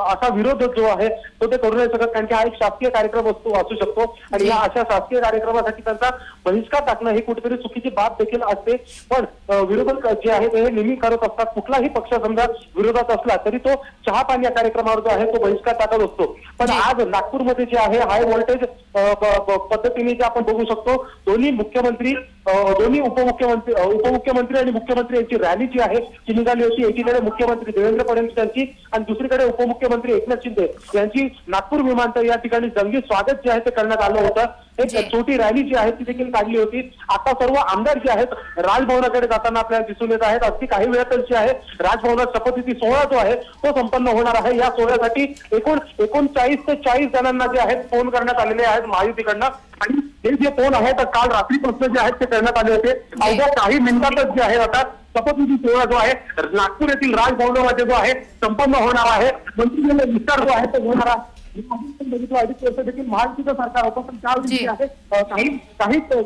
असा विरोध जो आहे तो ते करू नाही शकत, कारण की हा एक शासकीय कार्यक्रम असू शकतो आणि या अशा शासकीय कार्यक्रमासाठी त्यांचा बहिष्कार टाकणं ही कुठेतरी चुकीची बाब देखील असते. पण विरोधक जे आहे ते नेहमी करत असतात. कुठलाही पक्ष समजा विरोधात असला तरी तो चहापान या कार्यक्रमावर जो आहे तो बहिष्कार टाकत असतो. पण आज नागपूरमध्ये जे आहे हाय व्होल्टेज पद्धतीने जे आपण बघू शकतो दोन्ही मुख्यमंत्री, दोन्ही उपमुख्यमंत्री आणि मुख्यमंत्री यांची रॅली जी आहे ती निघाली होती. एकीकडे मुख्यमंत्री देवेंद्र फडणवीस यांची आणि दुसरीकडे उपमुख्यमंत्री एकनाथ शिंदे यांची नागपूर विमानतळ या ठिकाणी जंगी स्वागत जे आहे ते करण्यात आलं होतं. एक छोटी रॅली जी आहे ती देखील काढली होती. आता सर्व आमदार जे आहेत राजभवनाकडे जाताना आपल्याला दिसून येत आहेत. अगदी काही वेळातच जे आहे राजभवनात शपथविधी सोहळा जो आहे तो संपन्न होणार आहे. या सोहळ्यासाठी 39 ते 40 जणांना जे आहेत फोन करण्यात आलेले आहेत महायुतीकडनं आणि हे जे फोन आहे तर काल रात्रीपासून जे आहेत ते करण्यात आले होते. अवघ्या काही मिनिटातच जे आहे आता शपथविधी सोहळा जो आहे नागपूर येथील राजभवनामध्ये जो आहे संपन्न होणार आहे. मंत्रिमंडळ विस्तार जो आहे तो होणार आहे. बघितलं 2.5 वर्ष देखील महायुतीचं सरकार होतं, पण त्यावेळी आहे काही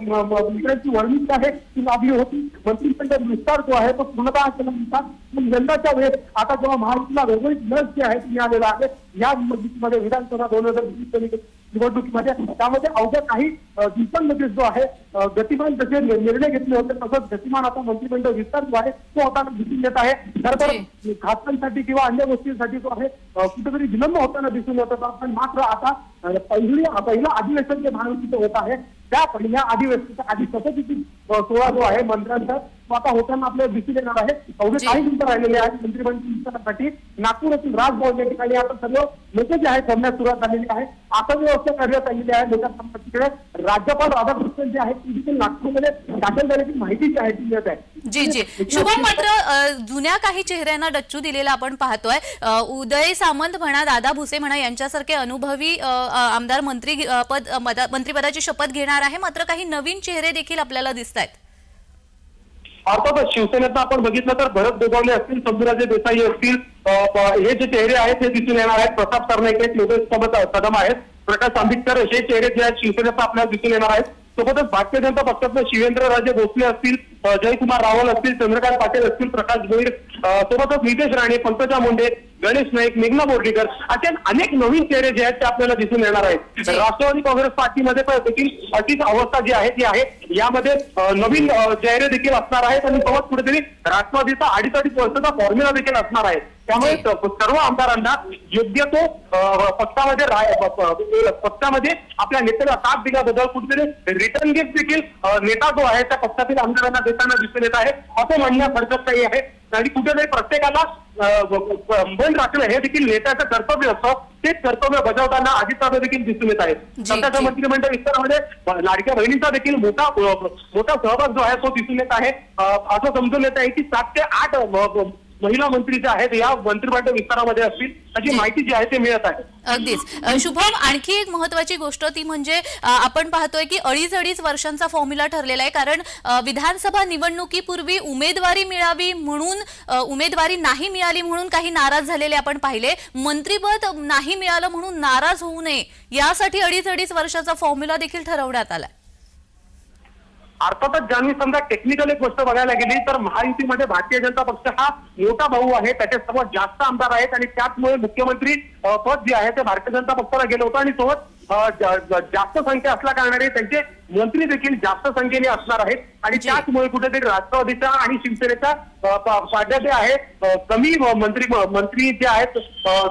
मंत्र्यांची वर्णी आहे ती लाभली होती. मंत्रिमंडळ विस्तार जो आहे तो पूर्णतः केला होता. पण यंदाच्या वेळेस आता जेव्हा महायुतीला वेगवेगळी लस जी आहे ती मिळालेला आहे या निवडणुकीमध्ये विधानसभा 2020 निवडणुकीमध्ये त्यामध्ये अवघ्या काही दिवसांमध्ये जो आहे गतिमान जसे निर्णय घेतले होते तसंच गतिमान आता मंत्रिमंडळ विस्तार जो आहे तो होताना दिसून येत आहे. तर खासदारांसाठी किंवा अन्य गोष्टींसाठी जो आहे कुठेतरी विलंब होताना दिसून येत होता. पण मात्र आता पहिलं अधिवेशन जे महायुतीचं होत आहे त्या पहिल्या अधिवेशनाच्या आधी शपथविधी सोहळा जो आहे मंत्र्यांचा तो आता होताना आपल्याला दिसून येणार आहे. अवघे काही मिनिटं राहिलेले आहेत मंत्रिमंडळ विस्तारासाठी. नागपूर येथील राजभवन या ठिकाणी आता सर्व लोक जे आहेत करण्यास सुरुवात झालेली आहे. आता व्यवस्था करण्यात आलेली आहे. लोकांकडे राज्यपाल राधाकृष्णन जे आहेत ती देखील नागपूरमध्ये दाखल झाल्याची माहिती जी आहे ती मिळत आहे. जी जी शुभम, मात्र जुन्या काही चेहऱ्यांना डच्चू दिलेला आपण पाहतोय. उदय सामंत म्हणा, दादा भुसे म्हणा यांच्यासारखे अनुभवी आमदार मंत्रिपदाची शपथ घेणार आहे, मात्र काही नवीन चेहरे देखील आपल्याला दिसत आहेत. अर्थातच शिवसेनेचा आपण बघितलं तर भरत गोगावले असतील, शंभूराजे देसाई असतील, हे जे चेहरे आहेत ते दिसून येणार आहेत. प्रताप सरनाईक, योगेश कदम आहेत, प्रकाश आंबेडकर हे चेहरे जे आहेत शिवसेनेचा आपल्याला दिसून येणार आहेत. सोबतच भारतीय जनता पक्षातले शिवेंद्रराजे भोसले असतील, जयकुमार रावल असतील, चंद्रकांत पाटील असतील, प्रकाश भोईर, सोबतच नितेश राणे, पंकजा मुंडे, गणेश नाईक, मेघना बोर्डीकर असे अनेक नवीन चेहरे जे आहेत ते आपल्याला दिसून येणार आहेत. राष्ट्रवादी काँग्रेस पार्टीमध्ये देखील अशीच अवस्था जी आहे ती आहे. यामध्ये नवीन चेहरे देखील असणार आहेत आणि सोबत कुठेतरी राष्ट्रवादीचा 2.5 वर्षाचा फॉर्म्युला देखील असणार आहे. त्यामुळे सर्व आमदारांना योग्य तो पक्षामध्ये आपल्या नेत्याला साथ दिल्याबद्दल कुठेतरी रिटर्न गिफ्ट देखील नेता जो आहे त्या पक्षातील आमदारांना देताना दिसून येत आहे असं म्हणण्यासारखं काही आहे. आणि कुठेतरी प्रत्येकाला बंद राखणं हे देखील नेत्याचं कर्तव्य असतं. तेच कर्तव्य बजावताना अजितदादा देखील दिसून येत आहेत. सध्याच्या मंत्रिमंडळ विस्तारामध्ये लाडक्या बहिणींचा देखील मोठा सहभाग जो आहे तो दिसून येत आहे. असं समजून येत आहे की 7 ते 8 महिला मंत्री जे आहेत या मंत्रिमंडळ विस्तारामध्ये असतील अशी माहिती जी आहे ते मिळत आहे. अगदीच शुभम, आणखी एक महत्वाची गोष्ट ती म्हणजे आपण पाहतोय की 2.5 वर्षांचा फॉर्म्युला ठरलेला आहे. कारण विधानसभा निवडणुकीपूर्वी उमेदवारी मिळावी म्हणून उमेदवारी नाही मिळाली म्हणून काही नाराज झालेले आपण पाहिले. मंत्रिपद नाही मिळालं म्हणून नाराज होऊ नये यासाठी 2.5 वर्षाचा फॉर्म्युला देखील ठरवण्यात आलाय. अर्थातच ज्यांनी समजा टेक्निकल एक गोष्ट बघायला गेली तर महायुतीमध्ये भारतीय जनता पक्ष हा मोठा भाऊ आहे, त्याचे सर्वात जास्त आमदार आहेत आणि त्याचमुळे मुख्यमंत्री पद जे आहे ते भारतीय जनता पक्षाला गेलं होतं आणि सोबत जास्त संख्या असल्या कारणाने त्यांचे मंत्री देखील जास्त संख्येने असणार आहेत आणि त्याचमुळे कुठेतरी राष्ट्रवादीच्या आणि शिवसेनेच्या पाड्या जे आहेत कमी मंत्री जे आहेत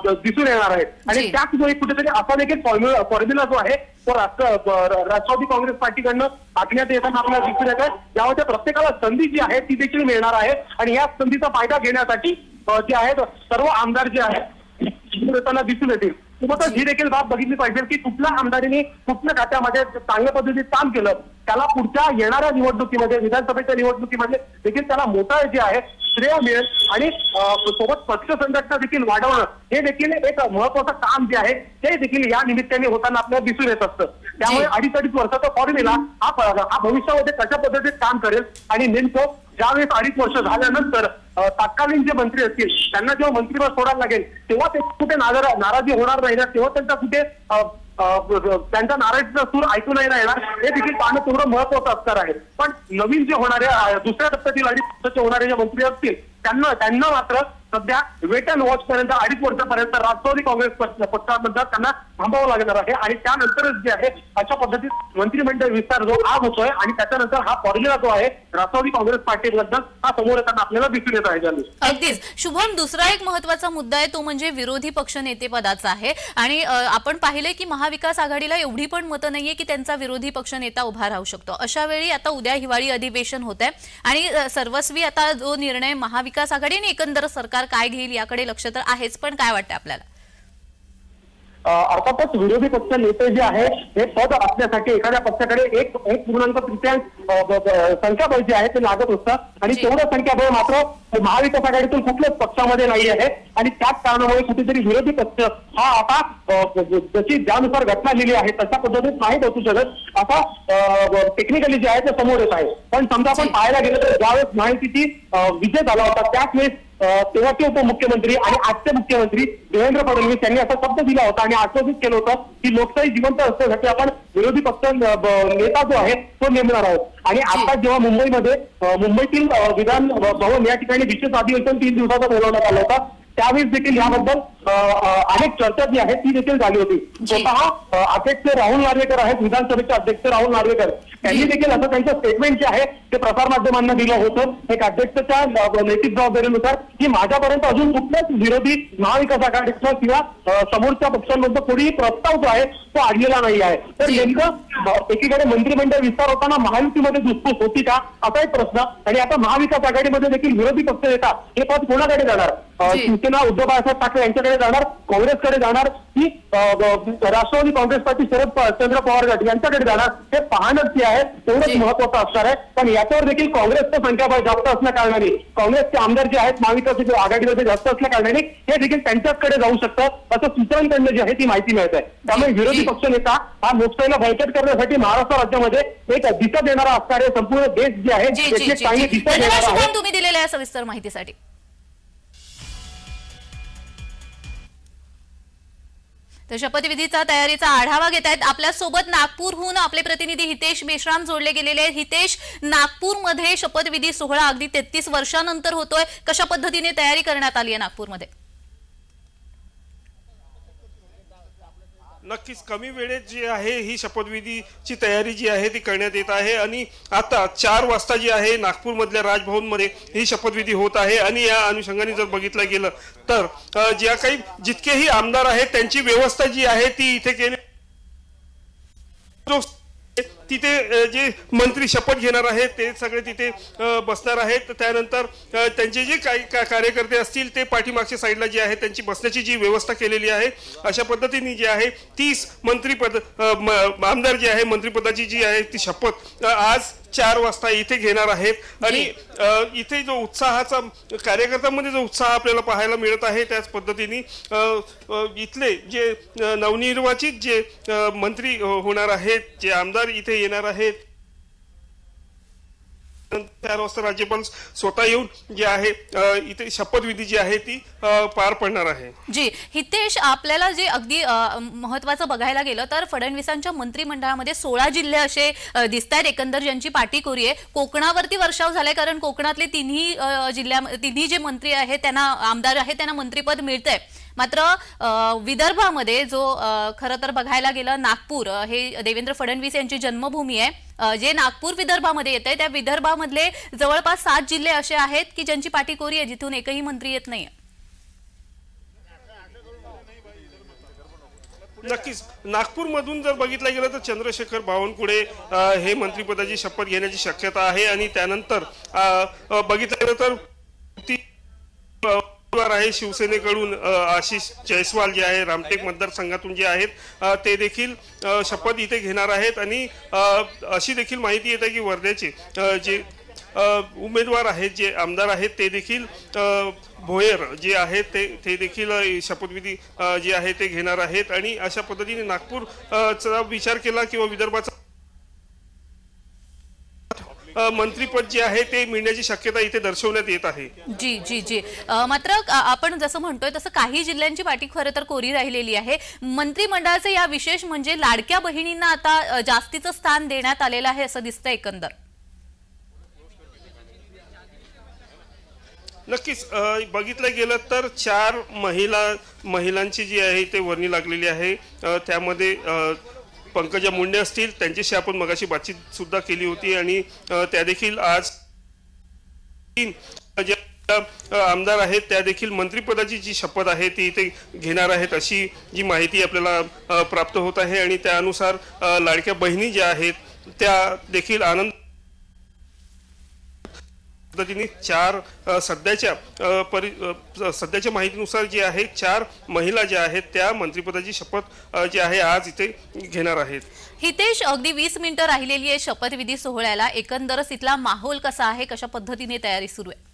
दिसून येणार आहेत आणि त्याचमुळे कुठेतरी असा देखील फॉर्म्युला जो आहे तो राष्ट्रवादी काँग्रेस पार्टीकडनं आखण्यात येताना आपल्याला दिसून येत आहे. त्यामुळे प्रत्येकाला संधी जी आहे ती देखील मिळणार आहे आणि या संधीचा फायदा घेण्यासाठी जे आहेत सर्व आमदार जे आहेत येताना दिसून येतील. सोबतच ही देखील बाब बघितली पाहिजे की कुठल्या आमदारांनी कुठल्या खात्यामध्ये चांगल्या पद्धतीने काम केलं त्याला पुढच्या येणाऱ्या निवडणुकीमध्ये विधानसभेच्या निवडणुकीमध्ये देखील त्याला मोठा जे आहे श्रेय मिळेल आणि सोबत पक्ष संघटना देखील वाढवणं हे देखील एक महत्वाचं काम जे आहे ते देखील या निमित्ताने होताना आपल्याला दिसून येत असतं. त्यामुळे 2.5 वर्षाचा फॉर्म्युला हा भविष्यामध्ये कशा पद्धतीत काम करेल आणि नेमकं ज्यावेळेस 2.5 वर्ष झाल्यानंतर तत्कालीन जे मंत्री असतील त्यांना जेव्हा मंत्रिपद सोडायला लागेल तेव्हा ते कुठे नाराजी होणार नाही ना, तेव्हा त्यांचा कुठे त्यांचा नाराजीचा सूर ऐकू नाही येणार हे देखील पाहणं तेवढं महत्वाचं असणार आहे. पण नवीन जे होणारे दुसऱ्या टप्प्यातील 2.5 वर्षाचे होणारे जे मंत्री असतील त्यांना मात्र सध्या वेट अँड वॉच पर्यंत 2.5 वर्षापर्यंत राष्ट्रवादी काँग्रेस पक्षाबद्दल त्यांना थांबावं लागणार आहे आणि त्यानंतरच जे आहे अशा पद्धतीत मंत्रिमंडळ विस्तार जो आज होतोय आणि त्याच्यानंतर हा फॉर्म्युला जो आहे राष्ट्रवादी काँग्रेस पार्टीबद्दल हा समोर येताना आपल्याला दिसून येत आहे. अगदीच शुभम, दुसरा एक महत्वाचा मुद्दा आहे तो म्हणजे विरोधी पक्ष नेतेपदाचा आहे आणि आपण पाहिले की महाविकास आघाडीला एवढी पण मतं नाहीये की त्यांचा विरोधी पक्ष नेता उभा राहू शकतो. अशा वेळी आता उद्या हिवाळी अधिवेशन होत आहे आणि सर्वस्वी आता जो निर्णय महाविकास आघाडी आणि एकंदर सरकार काय घेईल याकडे लक्ष तर आहेच, पण काय वाटतं आपल्याला? अर्थातच विरोधी पक्ष नेते जे आहे हे पद असण्यासाठी एखाद्या पक्षाकडे 1.3% संख्याबळ जे आहे ते लागत असतं आणि तेवढं संख्याबळ मात्र महाविकास आघाडीतून कुठल्याच पक्षामध्ये नाही आहे आणि त्याच कारणामुळे कुठेतरी विरोधी पक्ष हा आता जशी ज्यानुसार घटना लिहिली आहे तशा पद्धतीत नाही बसू शकत असा टेक्निकली जे आहे ते समोर येत आहे. पण समजा आपण पाहायला गेलं तर ज्यावेळेस माहितीची विजय झाला होता त्याच वेळेस तेव्हाचे उपमुख्यमंत्री आणि आजचे मुख्यमंत्री देवेंद्र फडणवीस यांनी असा शब्द दिला होता आणि आश्वासित केलं होतं की लोकशाही जिवंत असण्यासाठी आपण विरोधी पक्ष नेता जो आहे तो नेमणार आहोत आणि आता जेव्हा मुंबईतील विधान भवन या ठिकाणी विशेष अधिवेशन 3 दिवसाचा बोलवण्यात आलं होतं त्यावेळेस देखील याबद्दल अनेक चर्चा जी आहे ती देखील झाली होती. स्वतः अध्यक्ष राहुल नार्वेकर आहेत, विधानसभेचे अध्यक्ष राहुल नार्वेकर त्यांनी देखील असं त्यांचं स्टेटमेंट जे आहे ते प्रसारमाध्यमांना दिलं होतं एक अध्यक्षाच्या नैतिक जबाबदारीनुसार की माझ्यापर्यंत अजून कुठल्याच विरोधी महाविकास आघाडीचा किंवा समोरच्या पक्षांमधला कोणीही प्रस्ताव जो आहे तो आणलेला नाही आहे. तर नेमकं एकीकडे मंत्रिमंडळ विस्तार होताना महायुतीमध्ये धुसफूस होती का असा एक प्रश्न आणि आता महाविकास आघाडीमध्ये देखील विरोधी पक्ष नेता हे पद कोणाकडे जाणार? शिवसेना उद्धव बाळासाहेब ठाकरे यांच्याकडे जाणार, काँग्रेसकडे जाणार की राष्ट्रवादी काँग्रेस पार्टी शरदचंद्र पवार गट यांच्याकडे जाणार हे पाहणंच जे आहे तेवढंच महत्वाचं असणार आहे. पण याच्यावर देखील काँग्रेसचं संख्याबळ जास्त असल्या कारणाने काँग्रेसचे आमदार जे आहेत महाविकास आघाडीमध्ये जास्त असल्या कारणाने हे देखील त्यांच्याचकडे जाऊ शकतं असं सूत्रांकडनं जी आहे ती माहिती मिळत आहे. त्यामुळे विरोधी पक्ष नेता हा लोकशाहीला बळकट करण्यासाठी महाराष्ट्र राज्यामध्ये एक दिशा देणारा असणारे संपूर्ण देश जे आहे चांगली दिशा देणारा आहे. तुम्ही दिलेल्या सविस्तर माहितीसाठी तर शपथविधीचा तयारीचा आढावा घेत आहेत आपल्यासोबत नागपूरहून आपले प्रतिनिधी हितेश मेश्राम जोडले गेलेले आहेत. हितेश, नागपूरमध्ये शपथविधी सोहळा अगदी 33 वर्षांनंतर होतोय. कशा पद्धतीने तयारी करण्यात आली आहे नागपूरमध्ये? नक्कीच कमी वेळेत जी आहे ही शपथविधीची तयारी जी आहे ती करण्यात येत आहे आणि आता 4 वाजता जी आहे नागपूरमधल्या राजभवनमध्ये ही शपथविधी होत आहे. आणि या अनुषंगाने जर बघितलं गेलं तर ज्या काही जितकेही आमदार आहेत त्यांची व्यवस्था जी आहे ती इथे केली. तिथे जे मंत्री शपथ घेणार आहेत ते सगळे तिथे बसणार आहेत. त्यानंतर त्यांचे जे काही कार्यकर्ते असतील ते पाठीमागच्या साईडला जे आहे त्यांची बसण्याची जी व्यवस्था केलेली आहे. अशा पद्धतीने जे आहे 30 मंत्रीपद आमदार जे आहे मंत्रिपदाची जी आहे ती शपथ आज 4 वाजता इथे घेणार आहेत. आणि इथे जो उत्साहाचा कार्यकर्त्यांमध्ये जो उत्साह आपल्याला पाहायला मिळत आहे त्याच पद्धतीने इथले जे नवनिर्वाचित जे मंत्री होणार आहेत, जे आमदार इथे येणार आहेत, 4 वाजता राज्यपाल स्वतः येऊन जे आहे इथे शपथविधी जी आहे ती पार पडणार आहे. जी हितेश, आपल्याला जे अगदी महत्वाचं बघायला गेलं तर फडणवीसांच्या मंत्रिमंडळामध्ये 16 जिल्हे असे दिसत आहेत एकंदर ज्यांची पाठीकोरी आहे. कोकणावरती वर्षाव झालाय कारण कोकणातले तिन्ही जे मंत्री आहेत त्यांना आमदार आहेत त्यांना मंत्रिपद मिळतंय. मात्र विदर्भामध्ये जो खरं तर बघायला गेलं नागपूर हे देवेंद्र फडणवीस यांची जन्मभूमी आहे. जे नागपूर विदर्भामध्ये येत आहे त्या विदर्भामधले जवळपास 7 जिल्हे असे आहेत की ज्यांची पाठीकोरी आहे जिथून एकही मंत्री येत नाही. नक्कीच नागपूरमधून जर बघितलं गेलं तर चंद्रशेखर बावनकुळे हे मंत्रिपदाची शपथ घेण्याची शक्यता आहे. आणि त्यानंतर बघितलं गेलं तर आहे शिवसेनेकडून आशिष जयस्वाल जे आहे रामटेक मतदारसंघातून जे आहेत ते देखील शपथ इथे घेणार आहेत. आणि अशी देखील माहिती येते की वर्ध्याचे जे उमेदवार आहेत जे आमदार आहेत ते देखील भोयर जे आहेत ते देखील शपथविधी जे आहे ते घेणार आहेत. आणि अशा पद्धतीने नागपूरचा विचार केला किंवा विदर्भाचा मंत्रीपद जे आहे ते मिळण्याची शक्यता इथे दर्शवण्यात येत आहे. जी जी जी मात्र आपण जसं म्हणतोय तसं काही जिल्ह्यांची पाठी खरं तर कोरी राहिलेली आहे. मंत्रिमंडळाचे या विशेष म्हणजे लाडक्या बहिणींना आता जास्तीचं स्थान देण्यात आलेलं आहे असं दिसतंय एकंदर. नक्कीच बघितलं गेलं तर 4 महिलांची जी आहे ते वर्णी लागलेली आहे. त्यामध्ये पंकजा मुंडे असतील त्यांच्याशी आपण मगाशी बातचीत सुद्धा केली होती आणि त्या देखील आज 3 आमदार आहेत त्या देखील मंत्रिपदाची जी शपथ आहे ती इथे घेणार आहेत अशी जी माहिती आपल्याला प्राप्त होत आहे. आणि त्यानुसार लाडक्या बहिणी ज्या आहेत त्या देखील आनंद पद्धतीने 4 सध्याच्या माहितीनुसार जे आहे 4 महिला ज्या आहेत त्या मंत्रिपदाची शपथ जी आहे आज इथे घेणार आहेत. हितेश, अगदी 20 मिनिटं राहिलेली आहे शपथविधी सोहळ्याला. एकंदरच इथला माहोल कसा आहे, कशा पद्धतीने तयारी सुरू आहे?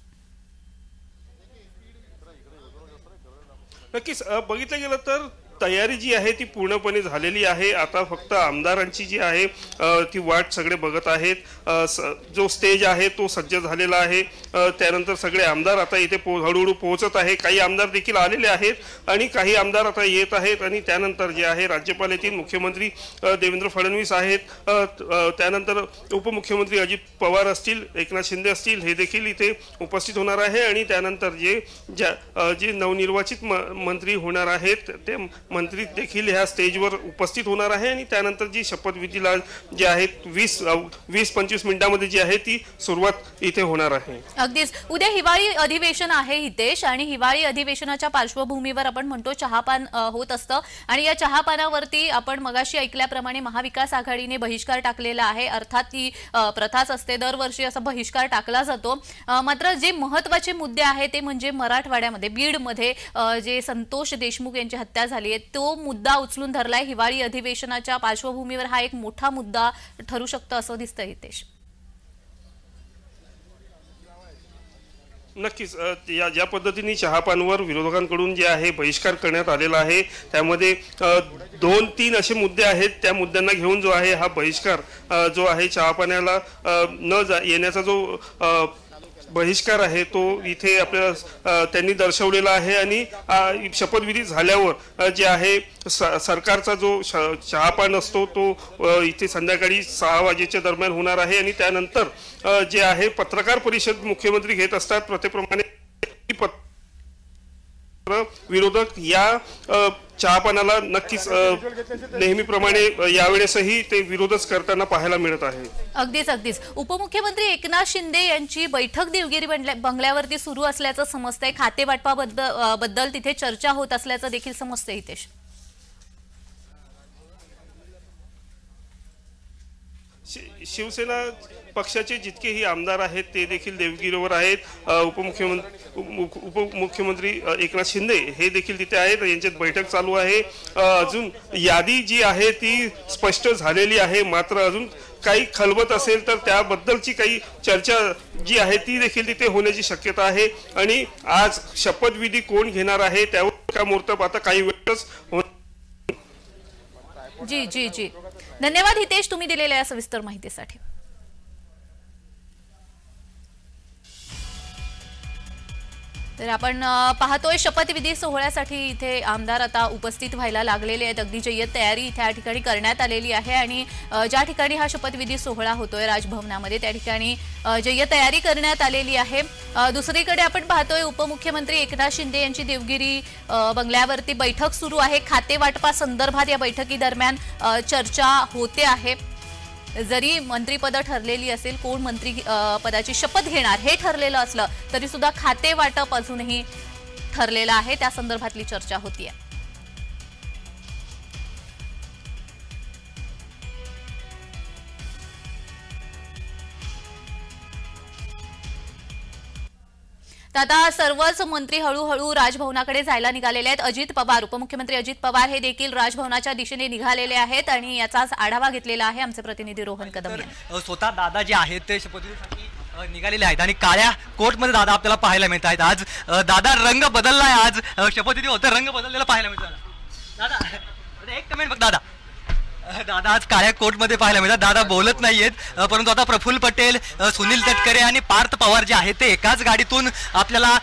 नक्कीच बघितलं गेलं तर तयारी जी आहे ती पूर्णपणे झालेली आहे. आता फक्त आमदारांची जी आहे ती वाट सगळे बघत आहेत. जो स्टेज आहे तो सज्ज झालेला आहे. त्यानंतर सगळे आमदार आता इथे हळूहळू पोहोचत आहे. काही आमदार देखील आलेले आहेत आणि काही आमदार आता येत आहेत. आणि त्यानंतर जे आहे राज्यपाल येतील, मुख्यमंत्री देवेंद्र फडणवीस आहेत, त्यानंतर उपमुख्यमंत्री अजित पवार असतील, एकनाथ शिंदे असतील, हे देखील इथे उपस्थित होणार आहे. आणि त्यानंतर जे नवनिर्वाचित मंत्री होणार आहेत ते मंत्री देखील ह्या स्टेजवर उपस्थित होणार आहे. आणि त्यानंतर जी शपथविधीला जे आहे 20-25 मिनिटांमध्ये जी आहे ती सुरुवात इथे होणार आहे. अगदीच उद्या हिवाळी अधिवेशन आहे हितेश, आणि हिवाळी अधिवेशनाच्या पार्श्वभूमीवर आपण म्हणतो चहापान होत असतं. आणि या चहापानावरती आपण मगाशी ऐकल्याप्रमाणे महाविकास आघाडीने बहिष्कार टाकलेला आहे. अर्थात ती प्रथाच असते, दरवर्षी असा बहिष्कार टाकला जातो. मात्र जे महत्वाचे मुद्दे आहेत ते म्हणजे मराठवाड्यामध्ये बीडमध्ये जे संतोष देशमुख यांची हत्या झाली तो मुद्दा उचलून धरलाय. हिवाळी अधिवेशनाच्या पार्श्वभूमीवर हा एक मोठा मुद्दा ठरू शकतो असं दिसतंय हितेश. नक्कीच ज्या पद्धतीने चहापानवर विरोधकांकडून जे आहे बहिष्कार करण्यात आलेला आहे त्यामध्ये 2-3 असे मुद्दे आहेत. त्या मुद्द्यांना घेऊन जो आहे हा बहिष्कार जो आहे चहापाण्याला येण्याचा जो बहिष्कार आहे तो इथे आपल्याला त्यांनी दर्शवलेला आहे। आणि शपथविधी झाल्यावर जे आहे सरकारचा जो चहापान असतो तो इथे संध्याकाळी 6 वाजेच्या दरम्यान होणार आहे। आणि त्यानंतर जे आहे पत्रकार परिषद मुख्यमंत्री घेत असतात प्रथेप्रमाणे विरोधक या चहापानाला नक्कीच नेहमीप्रमाणे यावेळेसही ते विरोधच करताना पाहायला मिळत आहे। अगदीच उपमुख्यमंत्री एकनाथ शिंदे यांची बैठक देवगिरी बंगल्यावरती सुरू असल्याचं समजतंय। खाते वाटपाबद्दल तिथे चर्चा होत असल्याचं देखील समजतंय हितेश। शिवसेना पक्षाचे जितकेही आमदार आहेत ते देखील देवगिरीवर आहेत। उपमुख्यमंत्री एकनाथ शिंदे हे देखील तिथे आहेत, यांच्यात बैठक चालू आहे। अजून यादी जी आहे ती स्पष्ट झालेली आहे, मात्र अजून काही खलबत असेल तर त्याबद्दलची काही चर्चा जी आहे ती देखील तिथे होण्याची शक्यता आहे। आणि आज शपथविधी कोण घेणार आहे त्यावर का मुहूर्त आता काही वेळच जी धन्यवाद हितेश तुम्ही दिलेल्या सविस्तर माहितीसाठी। तर आपण पाहतोय शपथविधी सोहळ्यासाठी इथे आमदार आता उपस्थित व्हायला लागलेले आहेत। अगदी जय्यत तयारी इथे या ठिकाणी करण्यात आलेली आहे आणि ज्या ठिकाणी हा शपथविधी सोहळा होतोय राजभवनामध्ये त्या ठिकाणी जय्यत तयारी करण्यात आलेली आहे। दुसरीकडे आपण पाहतोय उपमुख्यमंत्री एकनाथ शिंदे यांची देवगिरी बंगल्यावरती बैठक सुरू आहे। खाते वाटपा संदर्भात या बैठकीदरम्यान चर्चा होते आहे। जरी मंत्रीपद ठरलेली असेल, कोण मंत्री पदाची शपथ घेणार हे ठरलेलं असलं तरी सुद्धा खाते वाटप अजूनही ठरलेलं आहे, त्या संदर्भातली चर्चा होतीये। आता सर्वच मंत्री हळूहळू राजभवनाकडे जायला निघालेले आहेत। अजित पवार उपमुख्यमंत्री अजित पवार हे देखील राजभवनाच्या दिशेने निघालेले आहेत आणि याचाच आढावा घेतलेला आहे आमचे प्रतिनिधी रोहन कदम यांनी। स्वतः दादा जे आहेत ते शपथविधीसाठी निघालेले आहेत आणि काळ्या कोटमध्ये दादा आपल्याला पाहायला मिळत आहेत। आज दादा रंग बदललाय, आज शपथविधी होतं रंग बदललेला पाहायला मिळतं। दादा एक कमेंट बघ दादा आज काळ्या कोटमध्ये पाहायला मिळतात। दादा बोलत नाहीयेत, परंतु आता प्रफुल्ल पटेल, सुनील तटकरे आणि पार्थ पवार जे आहेत ते एकाच गाडीतून आपल्याला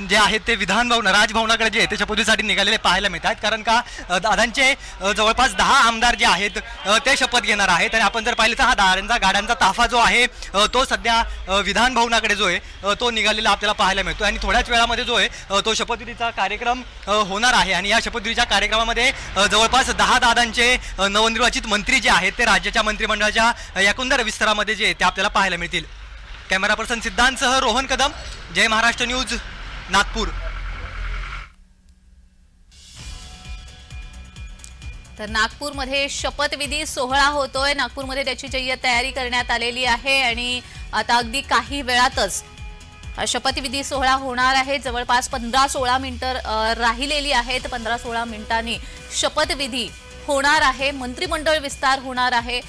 जे आहेत ते विधान भवन राजभवनाकडे जे ते शपथविधीसाठी निघालेले पाहायला मिळतात। कारण का दादांचे जवळपास 10 आमदार जे आहेत ते शपथ घेणार आहेत आणि आपण जर पाहिलं तर हा गाड्यांचा ताफा जो आहे तो सध्या विधान भवनाकडे जो आहे तो निघालेला आपल्याला पाहायला मिळतो आणि थोड्याच वेळामध्ये जो आहे तो शपथविधीचा कार्यक्रम होणार आहे। आणि या शपथविधीच्या कार्यक्रमामध्ये जवळपास 10 दादांचे नवनिर्वाचित मंत्री जे आहेत ते राज्याच्या मंत्रिमंडळाच्या एकंदर विस्तारामध्ये जे ते आपल्याला पाहायला मिळतील। कॅमेरा पर्सन सिद्धांतसह रोहन कदम, जय महाराष्ट्र न्यूज, नागपूर। तर नागपूरमध्ये शपथविधी सोहळा होतोय, नागपूरमध्ये त्याची जय्यत तयारी करण्यात आलेली आहे आणि आता अगदी काही वेळातच शपथविधी सोहळा होणार आहे। जवळपास 15-16 मिनिटं राहिलेली आहेत। 15-16 मिनिटांनी शपथविधी होणार आहे, मंत्रिमंडळ विस्तार होणार आहे।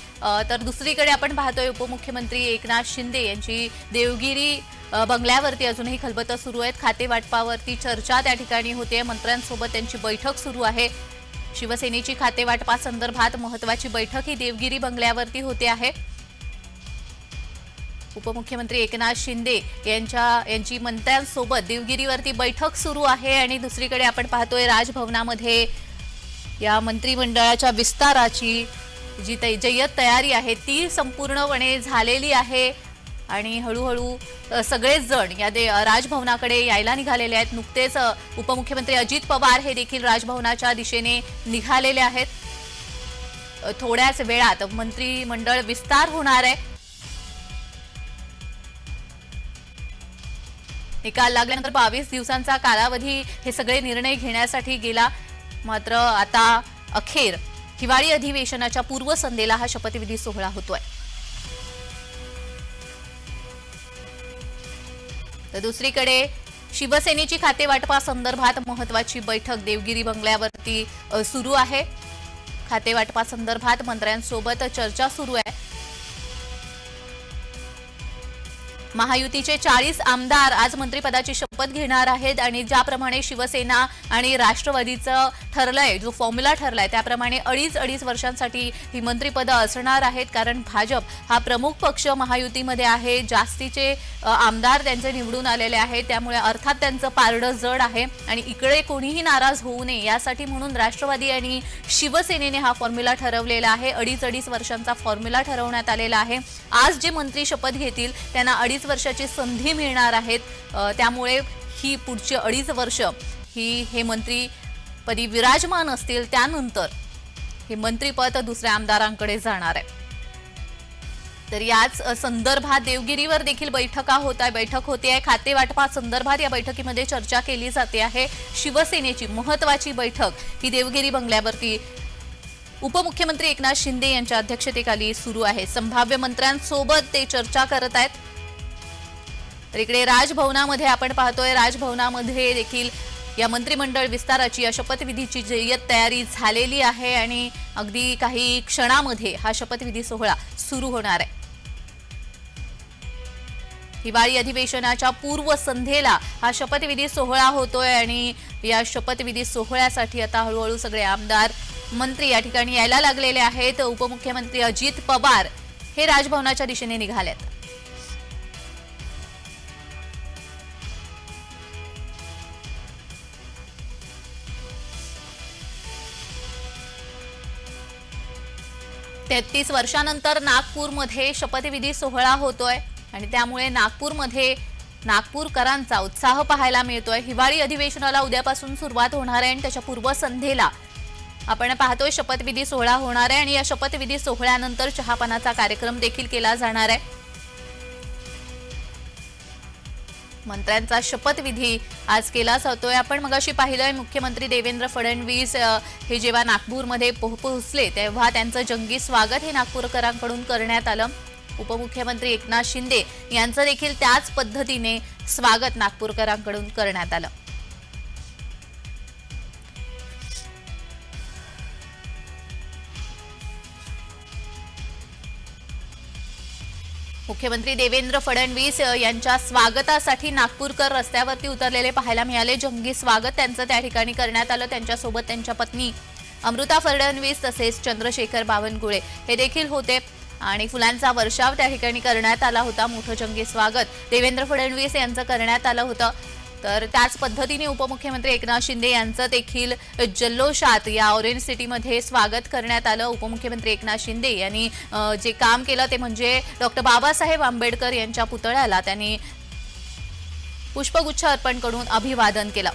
तर दुसरीकडे आपण पाहतोय उपमुख्यमंत्री एकनाथ शिंदे यांची देवगिरी बंगल्यावरती अजूनही खलबतं सुरू आहेत। खाते वाटपावरती चर्चा त्या ठिकाणी होते, मंत्र्यांसोबत त्यांची बैठक सुरू आहे। शिवसेनेची खाते वाटपा संदर्भात महत्त्वाची बैठक ही देवगिरी बंगल्यावरती होते आहे। उपमुख्यमंत्री एकनाथ शिंदे यांची मंत्र्यांसोबत देवगिरीवरती बैठक सुरू आहे आणि दुसरीकडे आपण पाहतोय राजभवनामध्ये या मंत्रिमंडळाच्या विस्ताराची जी जय्यत तयारी आहे ती संपूर्णपणे झालेली आहे आणि हळूहळू सगळेच जण या राजभवनाकडे यायला निघालेले आहेत। नुकतेच उपमुख्यमंत्री अजित पवार हे देखील राजभवनाच्या दिशेने निघालेले आहेत। थोड्याच वेळात मंत्रिमंडळ विस्तार होणार आहे। निकाल लागल्यानंतर 22 दिवसांचा कालावधी हे सगळे निर्णय घेण्यासाठी गेला, मात्र आता अखेर हिवाळी अधिवेशनाच्या पूर्वसंध्येला हा शपथविधी सोहळा होतोय। तर दुसरीकडे शिवसेनेची खाते वाटपा संदर्भात महत्त्वाची बैठक देवगिरी बंगल्यावरती सुरू आहे। खाते वाटपा संदर्भात मंत्र्यांसोबत चर्चा सुरू आहे। महायुतीचे 40 आमदार आज मंत्रिपदाची शपथ घेणार आहेत आणि ज्याप्रमाणे शिवसेना आणि राष्ट्रवादीचं ठरलंय, जो फॉर्म्युला ठरलाय त्याप्रमाणे अडीच वर्षांसाठी ही मंत्रिपद असणार आहेत. कारण भाजप हा प्रमुख पक्ष महायुतीमध्ये आहे, जास्तीचे आमदार त्यांचे निवडून आलेले आहेत, त्यामुळे अर्थात त्यांचं पारडं जड आहे आणि इकडे कोणीही नाराज होऊ नये यासाठी म्हणून राष्ट्रवादी आणि शिवसेनेने हा फॉर्म्युला ठरवलेला आहे. अडीच वर्षांचा फॉर्म्युला ठरवण्यात आलेला आहे. आज जे मंत्री शपथ घेतील त्यांना 2.5 वर्षाची संधी मिळणार आहेत. त्यामुळे ही पुढची 2.5 वर्ष हे मंत्रीपदी विराजमान असतील. त्यानंतर हे मंत्रीपद दुसऱ्या आमदारांकडे जाणार आहे. तर याच संदर्भात देवगिरीवर देखील बैठक होते आहे. खाते वाटपासंदर्भात या बैठकीमध्ये चर्चा केली जाते आहे. शिवसेनेची महत्वाची बैठक ही देवगिरी बंगल्यावरती उपमुख्यमंत्री एकनाथ शिंदे यांच्या अध्यक्षतेखाली सुरू आहे. संभाव्य मंत्र्यांसोबत ते चर्चा करत आहेत. तर इकडे राजभवनामध्ये आपण पाहतोय, राजभवनामध्ये देखील या मंत्रिमंडळ विस्ताराची या शपथविधीची जय्यत तयारी झालेली आहे आणि अगदी काही क्षणामध्ये हा शपथविधी सोहळा सुरू होणार आहे. हिवाळी अधिवेशनाच्या पूर्वसंध्येला हा शपथविधी सोहळा होतोय आणि या शपथविधी सोहळ्यासाठी आता हळूहळू सगळे आमदार मंत्री या ठिकाणी यायला लागलेले आहेत. उपमुख्यमंत्री अजित पवार हे राजभवनाच्या दिशेने निघालेत. तेहतीस वर्षांनंतर नागपूरमध्ये शपथविधी सोहळा होतोय आणि त्यामुळे नागपूरकरांचा उत्साह पाहायला मिळतोय. हिवाळी अधिवेशनाला उद्यापासून सुरुवात होणार आहे आणि त्याच्या पूर्वसंध्येला आपण पाहतोय शपथविधी सोहळा होणार आहे आणि या शपथविधी सोहळ्यानंतर चहापानाचा कार्यक्रम देखील केला जाणार आहे. मंत्र्यांचा शपथविधी आज केला जातोय. आपण मगाशी पाहिलंय मुख्यमंत्री देवेंद्र फडणवीस हे जेव्हा नागपूरमध्ये पोहोचले तेव्हा त्यांचं जंगी स्वागत हे नागपूरकरांकडून करण्यात आलं. उपमुख्यमंत्री एकनाथ शिंदे यांचं देखील त्याच पद्धतीने स्वागत नागपूरकरांकडून करण्यात आलं. मुख्यमंत्री देवेंद्र फडणवीस यांच्या स्वागतासाठी नागपूरकर रस्त्यावरती उतरलेले पाहायला मिळाले. जंगी स्वागत त्यांचं त्या ठिकाणी करण्यात आलं. त्यांच्यासोबत त्यांच्या पत्नी अमृता फडणवीस तसेच चंद्रशेखर बावनकुळे हे देखील होते आणि फुलांचा वर्षाव त्या ठिकाणी करण्यात आला होता. मोठं जंगी स्वागत देवेंद्र फडणवीस यांचं करण्यात आलं होतं. तर त्याच पद्धतीने उपमुख्यमंत्री एकनाथ शिंदे यांचं देखील जल्लोषात या ऑरेंज सिटीमध्ये स्वागत करण्यात आलं. उपमुख्यमंत्री एकनाथ शिंदे यांनी जे काम केलं ते म्हणजे डॉक्टर बाबासाहेब आंबेडकर यांच्या पुतळ्याला त्यांनी पुष्पगुच्छ अर्पण करून अभिवादन केलं.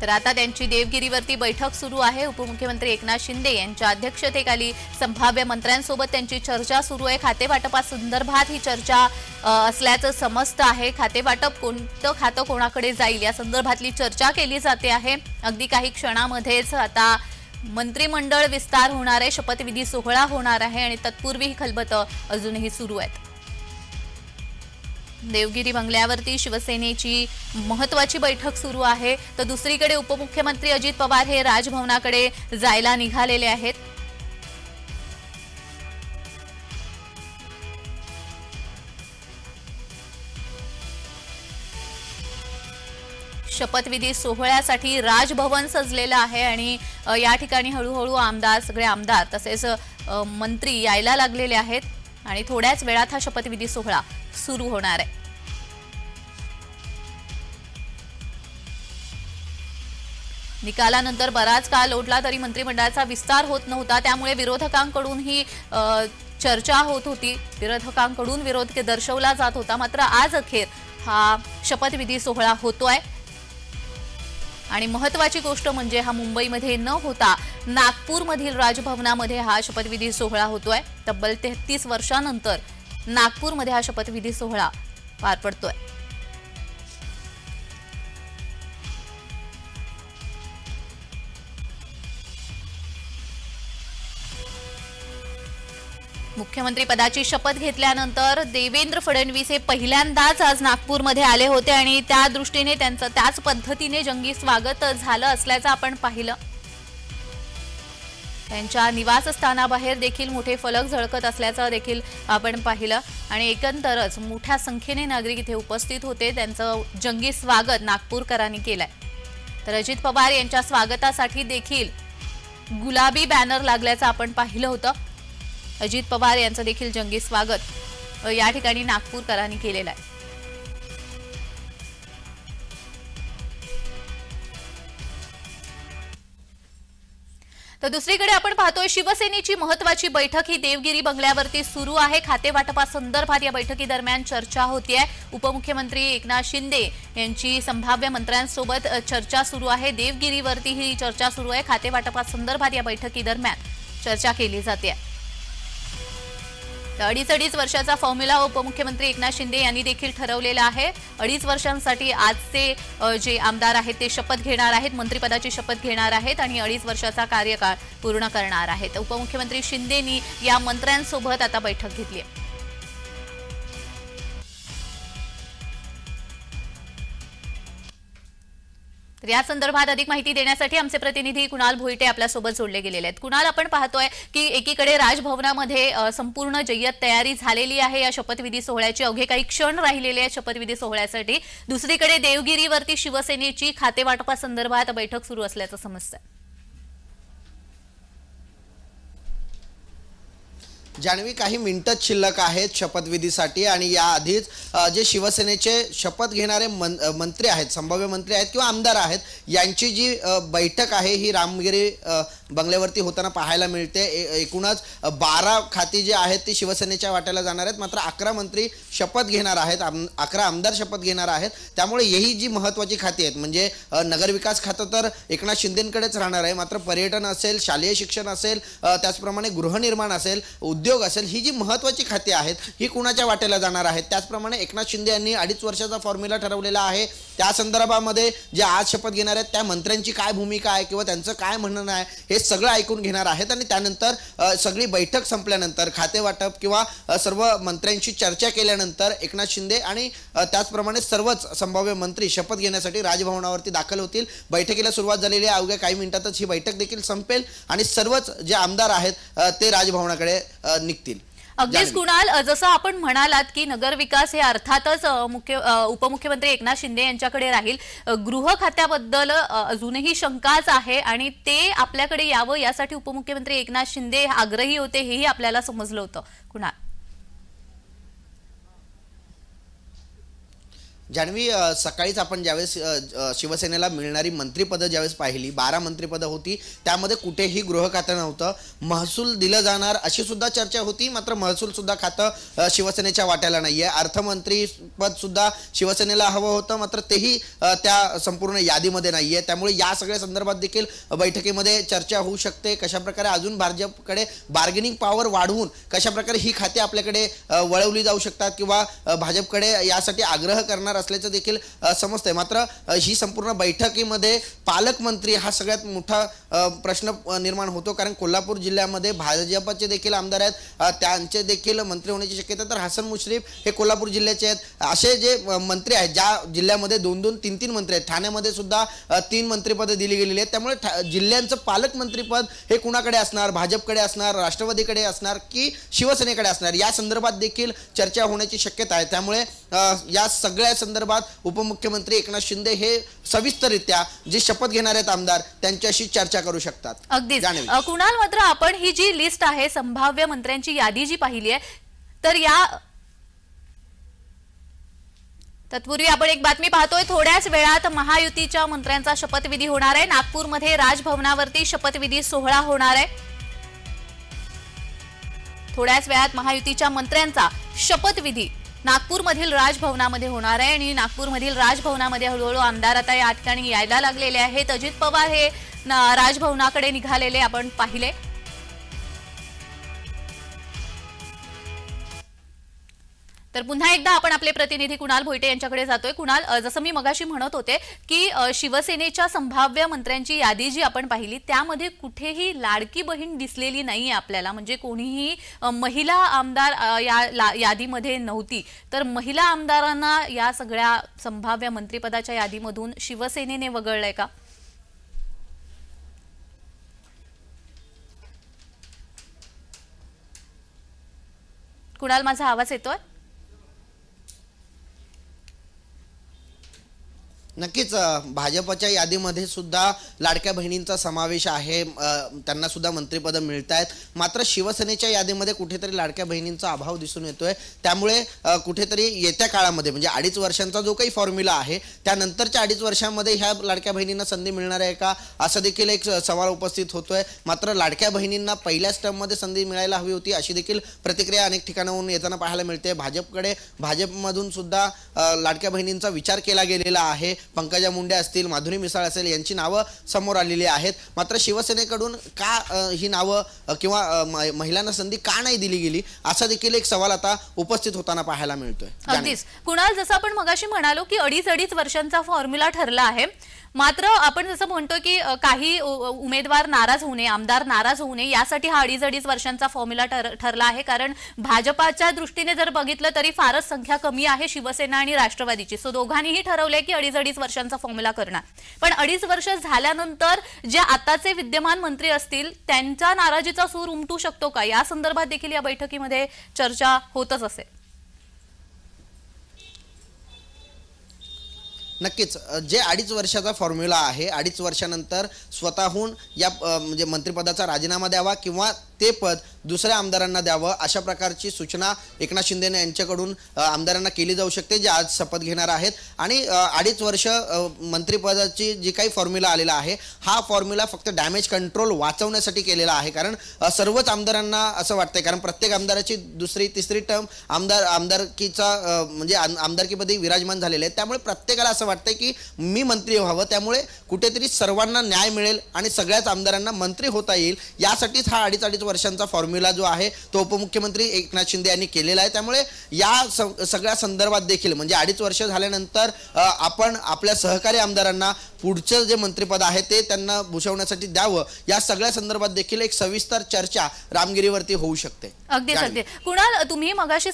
तर आता त्यांची देवगिरीवरती बैठक सुरू आहे. उपमुख्यमंत्री एकनाथ शिंदे यांच्या अध्यक्षतेखाली संभाव्य मंत्र्यांसोबत त्यांची चर्चा सुरू आहे. खातेवाटपासंदर्भात ही चर्चा असल्याचं समजतं आहे. खातेवाटप कोणतं खातं कोणाकडे जाईल या संदर्भातली चर्चा केली जाते आहे. अगदी काही क्षणामध्येच आता मंत्रिमंडळ विस्तार होणार आहे, शपथविधी सोहळा होणार आहे आणि तत्पूर्वी ही खलबतं अजूनही सुरू आहेत. देवगिरी बंगल्यावरती शिवसेनेची महत्वाची बैठक सुरू आहे. तर दुसरीकडे उपमुख्यमंत्री अजित पवार हे राजभवनाकडे जायला निघालेले आहेत. शपथविधी सोहळ्यासाठी राजभवन सजलेलं आहे आणि या ठिकाणी हळूहळू सगळे आमदार तसेच मंत्री यायला लागलेले आहेत आणि थोड्याच वेळात हा शपथविधी सोहळा सुरू होणार आहे. निकालानंतर बराच काळ लोटला तरी मंत्रिमंडळाचा विस्तार होत नव्हता. त्यामुळे विरोधकांकडून ही चर्चा होत होती, विरोधकांकडून विरोध दर्शवला जात होता. मात्र आज अखेर हा शपथविधी सोहळा होतोय आणि महत्वाची गोष्ट म्हणजे हा मुंबईमध्ये न होता नागपूरमधील राजभवनामध्ये हा शपथविधी सोहळा होतोय. तब्बल 33 वर्षांनंतर नागपूरमध्ये हा शपथविधी सोहळा पार पडतोय. मुख्यमंत्री पदाची शपथ घेतल्यानंतर देवेंद्र फडणवीस हे पहिल्यांदाच आज नागपूरमध्ये आले होते आणि त्या दृष्टीने त्यांचं त्याच पद्धतीने जंगी स्वागत झालं असल्याचं आपण पाहिलं. त्यांच्या निवासस्थानाबाहेर देखील मोठे फलक झळकत असल्याचं देखील आपण पाहिलं आणि एकंदरच मोठ्या संख्येने नागरिक इथे उपस्थित होते. त्यांचं जंगी स्वागत नागपूरकरांनी केलंय. तर अजित पवार यांच्या स्वागतासाठी देखील गुलाबी बॅनर लागल्याचं आपण पाहिलं होतं. अजित पवार यांचं देखील जंगी स्वागत या ठिकाणी नागपूरकरांनी केलेलं आहे. तर दुसरीकडे आपण पाहतोय शिवसेनेची महत्त्वाची बैठक ही देवगिरी बंगल्यावरती सुरू आहे. खाते वाटपासंदर्भात या बैठकीदरम्यान चर्चा होतीये. उपमुख्यमंत्री एकनाथ शिंदे यांची संभाव्य मंत्र्यांसोबत चर्चा सुरू आहे. देवगिरीवरती ही चर्चा सुरू आहे. खाते वाटपासंदर्भात या बैठकीदरम्यान चर्चा केली जाते. तर 2.5 वर्षाचा फॉर्म्युला उपमुख्यमंत्री एकनाथ शिंदे यांनी देखील ठरवलेला आहे. 2.5 वर्षांसाठी आजचे जे आमदार आहेत ते शपथ घेणार आहेत, मंत्रिपदाची शपथ घेणार आहेत आणि 2.5 वर्षाचा कार्यकाळ पूर्ण करणार आहेत. उपमुख्यमंत्री शिंदेनी या मंत्र्यांसोबत आता बैठक घेतली आहे. तर या संदर्भात अधिक माहिती देण्यासाठी आमचे प्रतिनिधी कुणाल भोईटे आपल्यासोबत जोडले गेलेले आहेत. कुणाल, आपण पाहतोय की एकीकडे राजभवनामध्ये संपूर्ण जय्यत तयारी झालेली आहे या शपथविधी सोहळ्याची. अवघे काही क्षण राहिलेले आहेत शपथविधी सोहळ्यासाठी. दुसरीकडे देवगिरीवरती शिवसेनेची खातेवाटपासंदर्भात बैठक सुरू असल्याचं समजतं. जान्हवी, काही मिनिटं शिल्लक आहेत शपथविधीसाठी आणि याआधीच जे शिवसेनेचे शपथ घेणारे मंत्री आहेत, संभाव्य मंत्री आहेत किंवा आमदार आहेत, यांची जी बैठक आहे ही रामगिरी बंगल्यावरती होताना पाहायला मिळते. एकूणच 12 खाती जी आहेत ती शिवसेनेच्या वाट्याला जाणार आहेत. मात्र 11 मंत्री शपथ घेणार आहेत, 11 आमदार शपथ घेणार आहेत. त्यामुळे ही जी महत्त्वाची खाती आहेत, म्हणजे नगरविकास खातं तर एकनाथ शिंदेंकडेच राहणार आहे. मात्र पर्यटन असेल, शालेय शिक्षण असेल, त्याचप्रमाणे गृहनिर्माण असेल, उद्योग असेल, ही जी महत्त्वाची खाती आहेत ही कुणाच्या वाट्याला जाणार आहेत. त्याचप्रमाणे एकनाथ शिंदे यांनी 2.5 वर्षाचा फॉर्म्युला ठरवलेला आहे. त्या संदर्भामध्ये जे आज शपथ घेणार आहेत त्या मंत्र्यांची काय भूमिका आहे किंवा त्यांचं काय म्हणणं आहे हे सगळं ऐकून घेणार आहेत. आणि त्यानंतर सगळी बैठक संपल्यानंतर खातेवाटप किंवा सर्व मंत्र्यांशी चर्चा केल्यानंतर एकनाथ शिंदे आणि त्याचप्रमाणे सर्वच संभाव्य मंत्री शपथ घेण्यासाठी राजभवनावरती दाखल होतील. बैठकीला सुरुवात झालेली आहे. अवघ्या काही मिनिटातच ही बैठक देखील संपेल आणि सर्वच जे आमदार आहेत ते राजभवनाकडे निघतील. अगदीच कुणाल, जसं आपण म्हणालात की नगरविकास हे अर्थातच उपमुख्यमंत्री एकनाथ शिंदे यांच्याकडे राहील. गृह खात्याबद्दल अजूनही शंकाच आहे आणि ते आपल्याकडे यावं यासाठी उपमुख्यमंत्री एकनाथ शिंदे आग्रही होते, हेही आपल्याला समजलं होतं. कुणाल, जान्हवी, सकाळीच आपण ज्यावेळेस शिवसेनेला मिळणारी मंत्रिपदं ज्यावेळेस पाहिली, 12 मंत्रिपदं होती, त्यामध्ये कुठेही गृह खातं नव्हतं. महसूल दिलं जाणार अशी सुद्धा चर्चा होती. मात्र महसूल सुद्धा खातं शिवसेनेच्या वाट्याला नाहीये. अर्थमंत्री पद सुद्धा शिवसेनेला हवं होतं, मात्र तेही त्या संपूर्ण यादीमध्ये नाहीये. त्यामुळे या सगळ्या संदर्भात देखील बैठकीमध्ये चर्चा होऊ शकते. कशाप्रकारे अजून भाजपकडे बार्गेनिंग पॉवर वाढवून कशाप्रकारे ही खाती आपल्याकडे वळवली जाऊ शकतात किंवा भाजपकडे यासाठी आग्रह करणार असल्याचं देखील समजतंय. मात्र ही संपूर्ण बैठकीमध्ये पालकमंत्री हा सगळ्यात मोठा प्रश्न निर्माण होतो. कारण कोल्हापूर जिल्ह्यामध्ये भाजपचे देखील आमदार आहेत, त्यांचे देखील मंत्री होण्याची शक्यता. तर हसन मुश्रीफ हे कोल्हापूर जिल्ह्याचे आहेत. असे जे मंत्री आहेत ज्या जिल्ह्यामध्ये 2-2, 3-3 मंत्री आहेत, ठाण्यामध्ये सुद्धा 3 मंत्रिपदं दिली गेलेली आहेत. त्यामुळे जिल्ह्यांचं पालकमंत्रीपद हे कुणाकडे असणार, भाजपकडे असणार, राष्ट्रवादीकडे असणार की शिवसेनेकडे असणार, या संदर्भात देखील चर्चा होण्याची शक्यता आहे. त्यामुळे या सगळ्या संदर्भात उपमुख्यमंत्री एकनाथ शिंदे हे सविस्तररित्या जे शपथ घेणार आहेत आमदार त्यांच्याशी चर्चा करू शकतात. अगदीच कुणाल, मात्र आपण ही जी लिस्ट आहे संभाव्य मंत्र्यांची यादी जी पाहिली आहे, तर या तत्पूर्वी आपण एक बातमी पाहतोय. थोड्याच वेळात महायुतीच्या मंत्र्यांचा शपथविधी होणार आहे. नागपूरमध्ये राजभवनावरती शपथविधी सोहळा होणार आहे. थोड्याच वेळात महायुतीच्या मंत्र्यांचा शपथविधी नागपूरमधील राजभवनामध्ये होणार आहे आणि नागपूरमधील राजभवनामध्ये हळूहळू आमदार आता या ठिकाणी यायला लागलेले आहेत. अजित पवार हे राजभवनाकडे निघालेले आपण पाहिले. तर पुन्हा एकदा आपण आपले प्रतिनिधी कुणाल भोईटे यांच्याकडे जातोय. कुणाल, जसं मी मगाशी म्हणत होते की शिवसेनेच्या संभाव्य मंत्र्यांची यादी जी आपण पाहिली त्यामध्ये कुठेही लाडकी बहीण दिसलेली नाहीये आपल्याला. म्हणजे कोणीही महिला आमदार या यादीमध्ये नव्हती. तर महिला आमदारांना या सगळ्या संभाव्य मंत्रिपदाच्या यादीमधून शिवसेनेने वगळलंय का? कुणाल, माझा आवाज येतोय? नक्कीच भाजपच्या यादीमध्ये सुद्धा लाडक्या बहिणींचा समावेश आहे, त्यांना सुद्धा मंत्रिपद मिळत आहेत. मात्र शिवसेनेच्या यादीमध्ये कुठेतरी लाडक्या बहिणींचा अभाव दिसून येतोय. त्यामुळे कुठेतरी येत्या काळामध्ये म्हणजे 2.5 वर्षांचा जो काही फॉर्म्युला आहे त्यानंतरच्या 2.5 वर्षांमध्ये ह्या लाडक्या बहिणींना संधी मिळणार आहे का, असं देखील एक सवाल उपस्थित होतोय. मात्र लाडक्या बहिणींना पहिल्याच टर्ममध्ये संधी मिळायला हवी होती अशी देखील प्रतिक्रिया अनेक ठिकाणाहून येताना पाहायला मिळते. भाजपमधून सुद्धा लाडक्या बहिणींचा विचार केला गेलेला आहे. पंकजा मुंडे असतील, माधुरी मिसाळ असेल यांची नावं समोर आलेली आहेत. मात्र शिवसेनेकडून का ही नावं किंवा महिलांना संधी का नाही दिली गेली असा देखील एक सवाल आता उपस्थित होताना पाहायला मिळतोय. अगदीच कुणाल, जसं आपण मगाशी म्हणालो की 2.5 वर्षांचा फॉर्म्युला ठरला आहे. मात्र आपण जसं म्हणतो की काही उमेदवार नाराज होऊ नये, आमदार नाराज होऊ नये यासाठी हा 2.5 वर्षांचा फॉर्म्युला ठरला आहे. कारण भाजपाच्या दृष्टीने जर बघितलं तरी फारच संख्या कमी आहे शिवसेना आणि राष्ट्रवादीची. सो दोघांनीही ठरवलंय की 2.5 वर्षांचा फॉर्म्युला करणार. पण 2.5 वर्ष झाल्यानंतर जे आताचे विद्यमान मंत्री असतील त्यांचा नाराजीचा सूर उमटू शकतो का, या संदर्भात देखील या बैठकीमध्ये चर्चा होतच असेल. नक्कीच जे 2.5 वर्षाचा फॉर्म्युला आहे, 2.5 वर्षानंतर स्वतःहून या म्हणजे मंत्रिपदाचा राजीनामा द्यावा किंवा ते पद दुसऱ्या आमदारांना द्यावं अशा प्रकारची सूचना एकनाथ शिंदे यांच्याकडून आमदारांना केली जाऊ शकते, जे आज शपथ घेणार आहेत. आणि 2.5 वर्ष मंत्रिपदाची जी काही फॉर्म्युला आलेला आहे हा फॉर्म्युला फक्त डॅमेज कंट्रोल वाचवण्यासाठी केलेला आहे. कारण सर्वच आमदारांना असं वाटतंय, कारण प्रत्येक आमदाराची 2री 3री टर्म आमदारकीचा म्हणजे आमदारकीमध्ये विराजमान झालेले आहेत. त्यामुळे प्रत्येकाला असं वाटतंय की मी मंत्री व्हावं, त्यामुळे कुठेतरी सर्वांना न्याय मिळेल आणि सगळ्याच आमदारांना मंत्री होता येईल यासाठीच हा 2.5 वर्षांचा फॉर्म्युला जो आहे तो उपमुख्यमंत्री एकनाथ शिंदे यांनी केलेला आहे. त्यामुळे या सगळ्या संदर्भात देखील म्हणजे 2.5 वर्ष झाल्यानंतर आपण आपल्या सहकारी आमदारांना पुढचं जे मंत्रिपद आहे ते त्यांना भूषवण्यासाठी द्यावं या सगळ्या संदर्भात देखील एक सविस्तर चर्चा रामगिरीवरती होऊ शकते. अगदी सत्य. कुणाल, तुम्ही मगाशी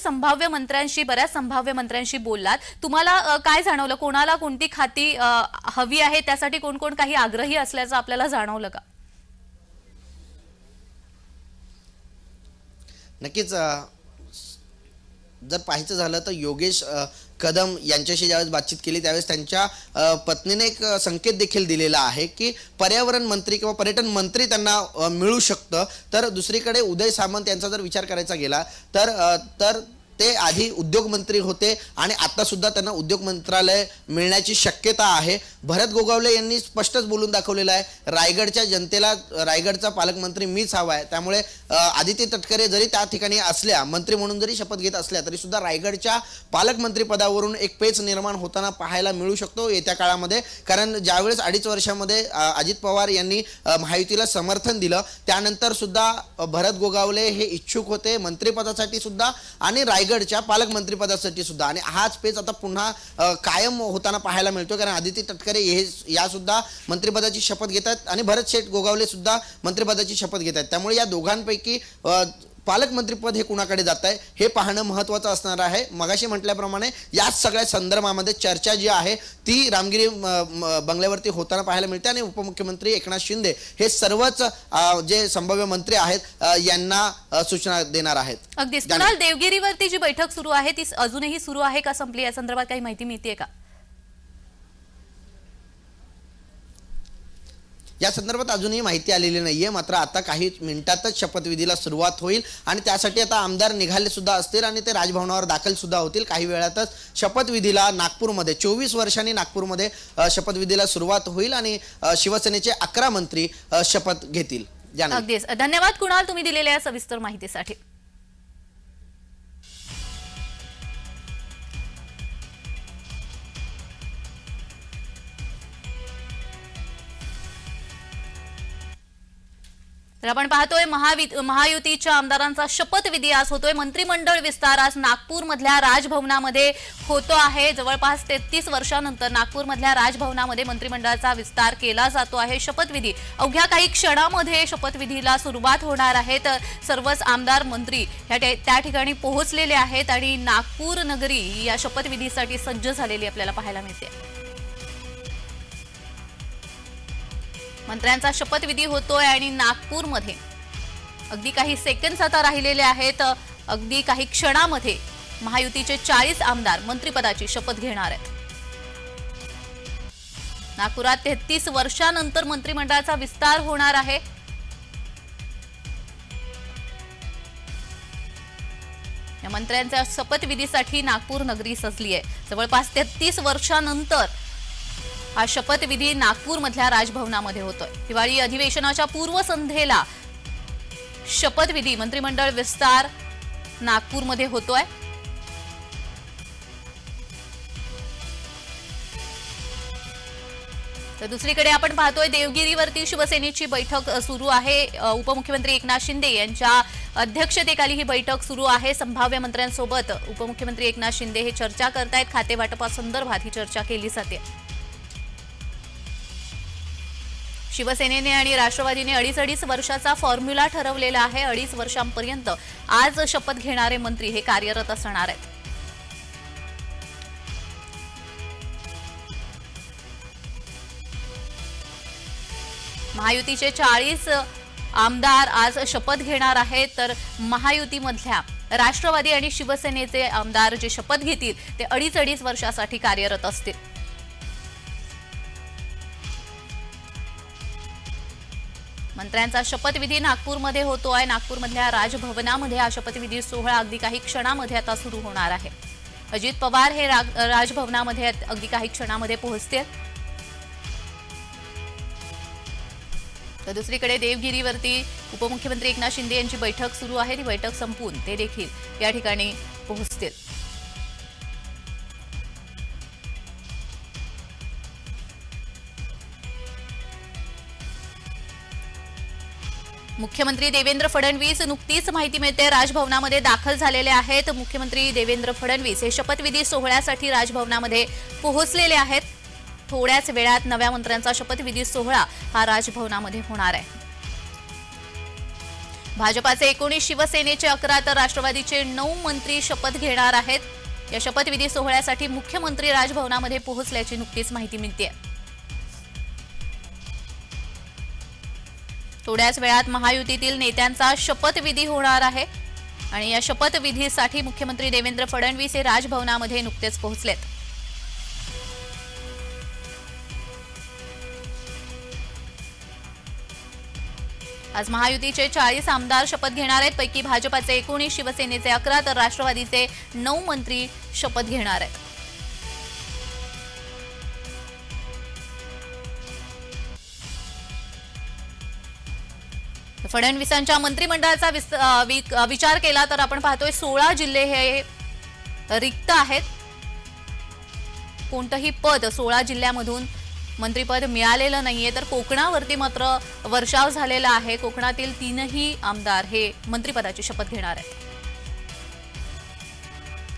बऱ्याच संभाव्य मंत्र्यांशी बोललात. तुम्हाला काय जाणवलं, कोणाला कोणती खाती हवी आहे, त्यासाठी कोण कोण काही आग्रही असल्याचं आपल्याला जाणवलं का? नक्कीच जर पाहायचं झालं तर योगेश कदम यांच्याशी ज्यावेळेस बातचीत केली त्यावेळेस त्यांच्या पत्नीने एक संकेत देखील दिलेला आहे की पर्यावरण मंत्री किंवा पर्यटन मंत्री त्यांना मिळू शकतं. तर दुसरीकडे उदय सामंत यांचा जर विचार करायचा गेला तर ते आधी उद्योग मंत्री होते आणि आता सुद्धा त्यांना उद्योग मंत्रालय मिळण्याची शक्यता आहे. भरत गोगावले यांनी स्पष्टच बोलून दाखवलेलं आहे, रायगडच्या जनतेला रायगडचा पालकमंत्री मीच हवा आहे. त्यामुळे आदित्य तटकरे जरी त्या ठिकाणी असल्या, मंत्री म्हणून जरी शपथ घेत असल्या तरी सुद्धा रायगडच्या पालकमंत्री पदावरून एक पेच निर्माण होताना पाहायला मिळू शकतो येत्या काळामध्ये. कारण ज्यावेळेस 2.5 वर्षामध्ये अजित पवार यांनी महायुतीला समर्थन दिलं त्यानंतर सुद्धा भरत गोगावले हे इच्छुक होते मंत्रिपदासाठी सुद्धा आणि रायगडच्या पालकमंत्रीपदासाठी सुद्धा. आणि हाच पेच आता पुन्हा कायम होताना पाहायला मिळतो, कारण आदित्य तटकरे या सुद्धा मंत्रिपदाची शपथ घेतात आणि भरत शेठ गोगावले सुद्धा मंत्रिपदाची शपथ घेतात. त्यामुळे या दोघांपैकी पालकमंत्रीपद हे कुणाकडे जात आहे हे पाहणं महत्त्वाचं असणार आहे. मगाशी म्हटल्याप्रमाणे याच सगळ्या संदर्भामध्ये चर्चा जी आहे ती रामगिरी बंगल्यावरती होताना पाहायला मिळते आणि उपमुख्यमंत्री एकनाथ शिंदे हे सर्वच जे संभाव्य मंत्री आहेत यांना सूचना देणार आहेत. अगदीच. कुणाल, देवगिरीवरती जी बैठक सुरू आहे ती अजूनही सुरू आहे का, संपली, या संदर्भात काही माहिती मिळतेय का? या संदर्भात अजूनही माहिती आलेली नाहीये. मात्र आता काही मिनिटातच शपथविधीला सुरुवात होईल आणि त्यासाठी आता आमदार निघाले सुद्धा असतील आणि ते राजभवनावर दाखल सुद्धा होतील. काही वेळातच शपथविधीला नागपूरमध्ये 24 वर्षांनी नागपूरमध्ये शपथविधीला सुरुवात होईल आणि शिवसेनेचे 11 मंत्री शपथ घेतील. अगदीच. धन्यवाद कुणाल, तुम्ही दिलेल्या सविस्तर माहितीसाठी. तर आपण पाहतोय महायुतीच्या आमदारांचा शपथविधी आज होतोय. मंत्रिमंडळ विस्तार आज नागपूरमधल्या राजभवनामध्ये होतो आहे. जवळपास 33 वर्षांनंतर नागपूरमधल्या राजभवनामध्ये मंत्रिमंडळाचा विस्तार केला जातो आहे. शपथविधी अवघ्या काही क्षणामध्ये शपथविधीला सुरुवात होणार आहे. तर सर्वच आमदार मंत्री त्या ठिकाणी पोहोचलेले आहेत आणि नागपूर नगरी या शपथविधीसाठी सज्ज झालेली आपल्याला पाहायला मिळते. मंत्र्यांचा शपथविधी होतोय आणि नागपूरमध्ये अगदी काही सेकंड्स आता राहिलेले आहेत अगदी काही क्षणामध्ये महायुतीचे 40 आमदार मंत्रिपदाची शपथ घेणार आहेत. नागपुरात 33 वर्षांनंतर मंत्रिमंडळाचा विस्तार होणार आहे. या मंत्र्यांच्या शपथविधीसाठी नागपूर नगरी सजली आहे. जवळपास 33 वर्षांनंतर हा शपथविधी नागपूरमधल्या राजभवनामध्ये होतोय. दिवाळी अधिवेशनाच्या पूर्वसंध्येला शपथविधी मंत्रिमंडळ विस्तार नागपूरमध्ये होतोय. तर दुसरीकडे आपण पाहतोय देवगिरीवरती शिवसेनेची बैठक सुरू आहे. उपमुख्यमंत्री एकनाथ शिंदे यांच्या अध्यक्षतेखाली ही बैठक सुरू आहे. संभाव्य मंत्र्यांसोबत उपमुख्यमंत्री एकनाथ शिंदे हे चर्चा करतायत. खाते वाटपासंदर्भात ही चर्चा केली जाते. शिवसेनेने आणि राष्ट्रवादीने 2.5 वर्षाचा फॉर्म्युला ठरवलेला आहे. 2.5 वर्षांपर्यंत आज शपथ घेणारे मंत्री हे कार्यरत असणार आहेत. महायुतीचे 40 आमदार आज शपथ घेणार आहेत. तर महायुतीमधल्या राष्ट्रवादी आणि शिवसेनेचे आमदार जे शपथ घेतील ते 2.5 वर्षासाठी कार्यरत असतील. मंत्र्यांचा शपथविधी नागपूरमध्ये होतोय. नागपूरमधल्या राजभवनामध्ये हा शपथविधी सोहळा अगदी काही क्षणामध्ये आता सुरू होणार आहे. अजित पवार हे राजभवनामध्ये अगदी काही क्षणामध्ये पोहोचतील. तर दुसरीकडे देवगिरीवरती उपमुख्यमंत्री एकनाथ शिंदे यांची बैठक सुरू आहे. ती बैठक संपून ते देखील या ठिकाणी पोहोचतील. मुख्यमंत्री देवेंद्र फडणवीस नुकतीच माहिती मिळते राजभवनामध्ये दाखल झालेले आहेत. मुख्यमंत्री देवेंद्र फडणवीस हे शपथविधी सोहळ्यासाठी राजभवनामध्ये पोहोचलेले आहेत. थोड्याच वेळात नव्या मंत्र्यांचा शपथविधी सोहळा हा राजभवनामध्ये होणार आहे. भाजपाचे 19, शिवसेनेचे 11 तर राष्ट्रवादीचे 9 मंत्री शपथ घेणार आहेत. या शपथविधी सोहळ्यासाठी मुख्यमंत्री राजभवनामध्ये पोहोचल्याची नुकतीच माहिती मिळते. थोड्याच वेळात महायुतीतील नेत्यांचा शपथविधी होणार आहे आणि या शपथविधीसाठी मुख्यमंत्री देवेंद्र फडणवीस हे राजभवनामध्ये नुकतेच पोहोचलेत. आज महायुतीचे 40 आमदार शपथ घेणार आहेत. पैकी भाजपाचे 19, शिवसेनेचे 11 तर राष्ट्रवादीचे 9 मंत्री शपथ घेणार आहेत. फडणवीसांच्या मंत्रिमंडळाचा विचार केला तर आपण पाहतोय 16 जिल्हे हे रिक्त आहेत. कोणतंही पद 16 जिल्ह्यामधून मंत्रिपद मिळालेलं नाहीये. तर कोकणावरती मात्र वर्षाव झालेला आहे. कोकणातील 3ही आमदार हे मंत्रिपदाची शपथ घेणार आहेत.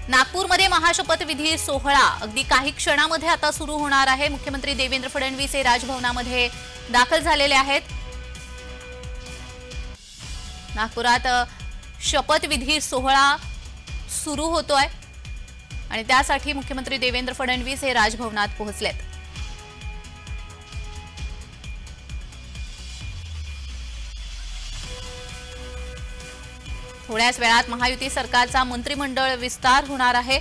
नागपूरमध्ये महाशपथविधी सोहळा अगदी काही क्षणामध्ये आता सुरू होणार आहे. मुख्यमंत्री देवेंद्र फडणवीस हे राजभवनामध्ये दाखल झालेले आहेत. नागपुरात शपथविधी सोहळा सुरू होतोय आणि त्यासाठी मुख्यमंत्री देवेंद्र फडणवीस हे राजभवनात पोहोचलेत. थोड्याच वेळात महायुती सरकारचा मंत्रिमंडळ विस्तार होणार आहे.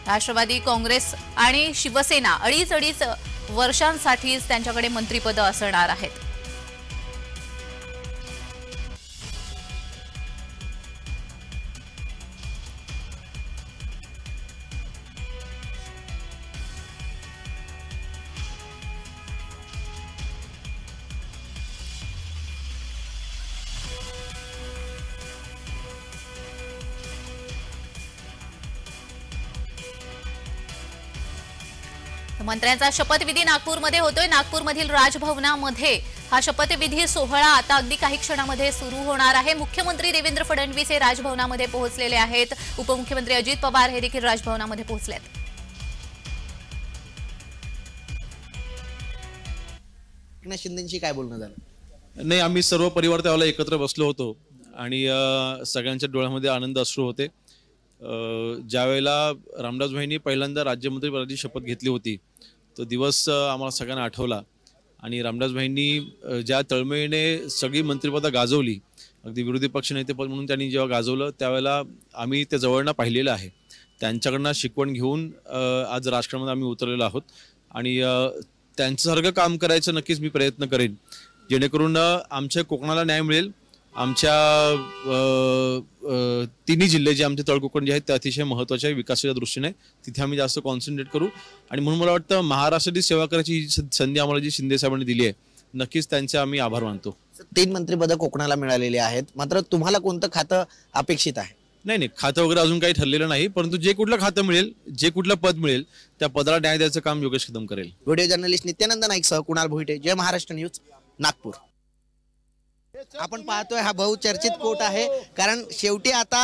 राष्ट्रवादी, काँग्रेस आणि शिवसेना 2.5 वर्षांसाठीच त्यांच्याकडे मंत्रिपद असणार आहेत. मंत्र्यांचा शपथविधी नागपूरमध्ये होतोय. नागपूरमधील राजभवनामध्ये हा शपथविधी सोहळा आता अगदी काही क्षणामध्ये सुरू होणार आहे. मुख्यमंत्री देवेंद्र फडणवीस हे राजभवनामध्ये पोहोचलेले आहेत. उपमुख्यमंत्री अजित पवार हे देखील राजभवनामध्ये पोहोचलेत. एकनाथ शिंदेंशी काय बोलणं झालं? नाही, आम्ही सर्व परिवार त्यावेळेला एकत्र बसलो होतो आणि सगळ्यांच्या डोळ्यामध्ये आनंद अश्रू होते. ज्यावेळेला रामदास भाईंनी पहिल्यांदा राज्यमंत्रीपदाची शपथ घेतली होती तो दिवस आम्हाला सगळ्यांना आठवला आणि रामदासभाईंनी ज्या तळमळीने सगळी मंत्रिपदं गाजवली, अगदी विरोधी पक्षनेतेपद म्हणून त्यांनी जेव्हा गाजवलं त्यावेळेला आम्ही ते जवळनं पाहिलेलं आहे. त्यांच्याकडनं शिकवण घेऊन आज राजकारणामध्ये आम्ही उतरलेलो आहोत आणि त्यांच्यासारखं काम करायचं नक्कीच मी प्रयत्न करेन, जेणेकरून आमच्या कोकणाला न्याय मिळेल. आमच्या तिन्ही जिल्हे जे आमचे तळकोकण जे आहेत ते अतिशय महत्त्वाचे आहे विकासाच्या दृष्टीने, तिथे आम्ही जास्त कॉन्सन्ट्रेट करू. आणि म्हणून मला वाटतं महाराष्ट्राची सेवा करायची संधी आम्हाला जी शिंदे साहेबांनी दिली आहे, नक्कीच त्यांचे आम्ही आभार मानतो. 3 मंत्रिपदं कोकणाला मिळालेली आहेत, मात्र तुम्हाला कोणतं खातं अपेक्षित आहे? नाही, खातं वगैरे अजून काही ठरलेलं नाही, परंतु जे कुठलं खातं मिळेल, जे कुठलं पद मिळेल त्या पदाला न्याय द्यायचं काम योगेश कदम करेल. व्हिडिओ जर्नलिस्ट नित्यानंद नाईक सह कुणाल भोईटे, जय महाराष्ट्र न्यूज, नागपूर. आपण पाहतोय हा बहुचर्चित कोट आहे, कारण शेवटी आता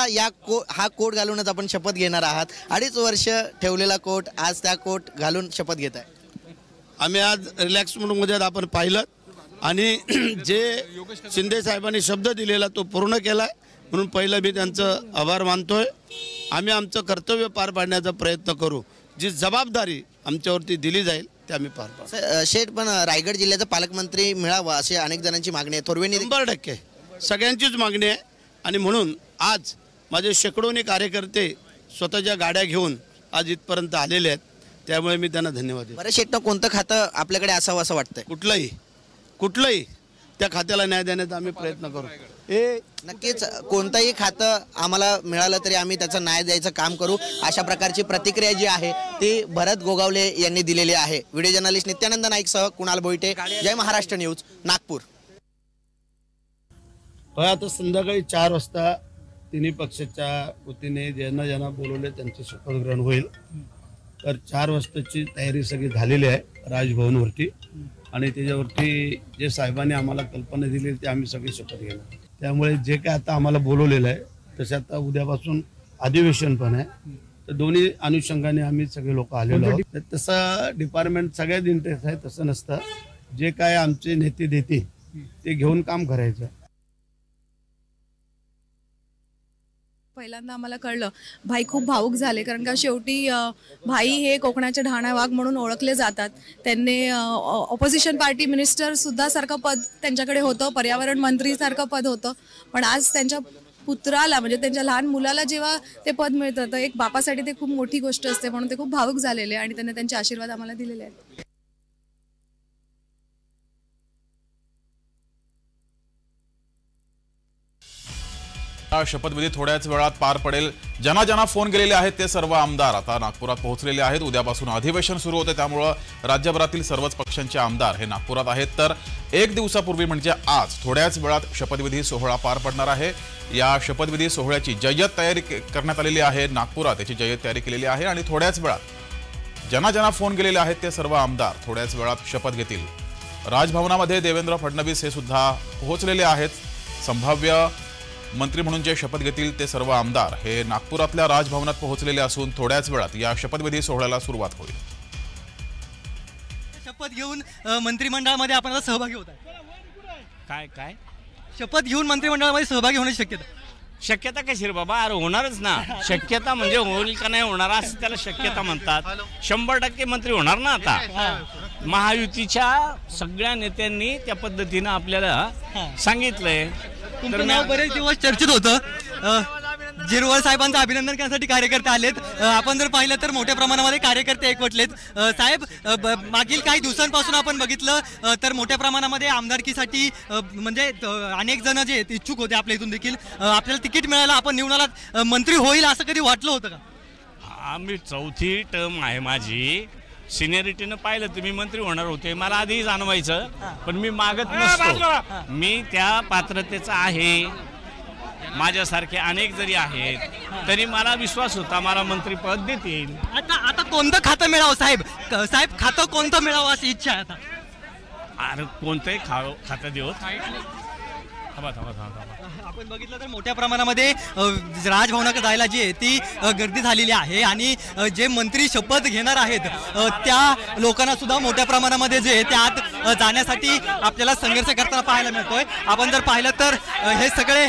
हा कोट घालूनच आपण शपथ घेणार आहात. 2.5 वर्ष ठेवलेला कोट, आज त्या कोट घालून शपथ घेत आहे. आम्ही आज रिलॅक्स मूडमध्ये आपण पाहिलं आणि जे शिंदे साहेबांनी शब्द दिलेला तो पूर्ण केला, म्हणून पहिलं मी त्यांचं आभार मानतोय. आम्ही आमचं कर्तव्य पार पाडण्याचा प्रयत्न करू, जी जबाबदारी आमच्यावरती दिली जाईल ते आम्ही पार पाडू. शेठ, पण रायगड जिल्ह्याचा पालकमंत्री मिळावा अशी अनेक जणांची मागणी आहे. थोरवेंनी 100% सगळ्यांचीच मागणी आहे आणि म्हणून आज माझे शेकडोनी कार्यकर्ते स्वतःच्या गाड्या घेऊन आज इथपर्यंत आलेले आहेत, त्यामुळे मी त्यांना धन्यवाद देतो. बरं शेठ, कोणतं खातं आपल्याकडे असावं असं वाटतंय? कुठलंही त्या खात्याला न्याय देण्याचा आम्ही प्रयत्न करू. नक्कीच कोणतंही खातं आम्हाला मिळालं तरी आम्ही त्याचा न्याय द्यायचं काम करू, अशा प्रकारची प्रतिक्रिया जी आहे ती भरत गोगावले यांनी दिलेली आहे. व्हिडिओ जर्नलिस्ट नित्यानंद नाईक सह कुणाल भोईटे, जय महाराष्ट्र न्यूज, नागपूर. आता संध्याकाळी 4 वाजता तिन्ही पक्षाच्या वतीने ज्यांना ज्यांना बोलवले त्यांचे शपथग्रहण होईल. तर 4 वाजताची तयारी सगळी झालेली आहे राजभवनवरती आणि त्याच्यावरती जे साहेबांनी आम्हाला कल्पना दिली ते आम्ही सगळी शपथ घेणार. त्यामुळे जे काय आता आम्हाला बोलवलेलं आहे तसे आता उद्यापासून अधिवेशन पण आहे, तर दोन्ही अनुषंगाने आम्ही सगळे लोक आलेलो आहोत. तसं डिपार्टमेंट सगळ्यात इंटरेस्ट आहे, तसं नसतं. जे काय आमचे नेते देते ते घेऊन काम करायचं. पहिल्यांदा आम्हाला कळलं, भाई खूप भावुक झाले, कारण का शेवटी भाई हे कोकणाचे ढाणा वाघ म्हणून ओळखले जातात. त्यांनी ऑपोजिशन पार्टी मिनिस्टर सुद्धा सारखं पद त्यांच्याकडे होतं, पर्यावरण मंत्री सारखं पद होतं, पण आज त्यांच्या पुत्राला म्हणजे त्यांच्या लहान मुलाला जेव्हा ते पद मिळतं तर एक बापासाठी ते खूप मोठी गोष्ट असते, म्हणून ते खूप भावुक झालेले आणि त्यांनी त्यांचे आशीर्वाद आम्हाला दिलेले आहेत. शपथविधी थोड्याच वेळात पार पडेल. ज्यांना ज्यांना फोन केलेले आहेत ते सर्व आमदार आता नागपुरात पोहोचलेले आहेत. उद्यापासून अधिवेशन सुरू होते, त्यामुळं राज्यभरातील सर्वच पक्षांचे आमदार हे नागपुरात आहेत. तर 1 दिवसापूर्वी म्हणजे आज थोड्याच वेळात शपथविधी सोहळा पार पडणार आहे. या शपथविधी सोहळ्याची जय्यत तयारी करण्यात आलेली आहे. नागपुरात याची जय्यत तयारी केलेली आहे आणि थोड्याच वेळात ज्यांना ज्यांना फोन केलेले आहेत ते सर्व आमदार थोड्याच वेळात शपथ घेतील. राजभवनामध्ये देवेंद्र फडणवीस हे सुद्धा पोहोचलेले आहेत. संभाव्य मंत्री म्हणून जे शपथ घेतील ते सर्व आमदार हे नागपुरातल्या राजभवनात पोहोचलेले असून थोड्याच वेळात या शपथविधी सोहळ्याला सुरुवात होईल. शपथ घेऊन मंत्रिमंडळामध्ये आपण आता सहभागी होत आहे. काय शपथ घेऊन मंत्रिमंडळामध्ये सहभागी होण्याची शक्यता कशी रे बाबा? अरे होणारच ना. शक्यता म्हणजे होईल का नाही होणार असं त्याला शक्यता म्हणतात. 100% मंत्री होणार ना. आता महायुतीच्या सगळ्या नेत्यांनी त्या पद्धतीनं आपल्याला सांगितलंय. तुमचं नाव बरेच दिवस चर्चेत होतं. जिरवळ साहेबांचं अभिनंदन करण्यासाठी कार्यकर्ते आलेत. आपण जर पाहिलं तर मोठ्या प्रमाणामध्ये कार्यकर्ते एकवटलेत. साहेब, मागील काही दिवसांपासून आपण बघितलं तर मोठ्या प्रमाणामध्ये आमदारकीसाठी म्हणजे अनेक जण जे इच्छुक होते आपल्या इथून देखील, आपल्याला तिकीट मिळालं, आपण निवडून आलात, मंत्री होईल असं कधी वाटलं होतं का? आम्ही 4थी टर्म आहे माझी. सिनियरिटीनं पाहिलं तर मी मंत्री होणार होते, मला आधी जाणवायचं, पण मी मागत नसतो. मी त्या पात्रतेचा आहे. माझ्यासारखे अनेक जरी आहेत तरी मला विश्वास होता मला मंत्रीपद देतील. आता कोणतं खातं मिळावं साहेब? साहेब, खातं कोणतं मिळावं अशी इच्छा आहे आता? अरे कोणतंही खातं देऊ. आपण बघितलं तर मोठ्या प्रमाणामध्ये राजभवनाकडे जायला जी आहे ती गर्दी झालेली आहे आणि जे मंत्री शपथ घेणार आहेत त्या लोकांना सुद्धा मोठ्या प्रमाणामध्ये जे ते आत जाण्यासाठी आपल्याला संघर्ष करताना पाहायला मिळतोय. आपण जर पाहिलं तर हे सगळे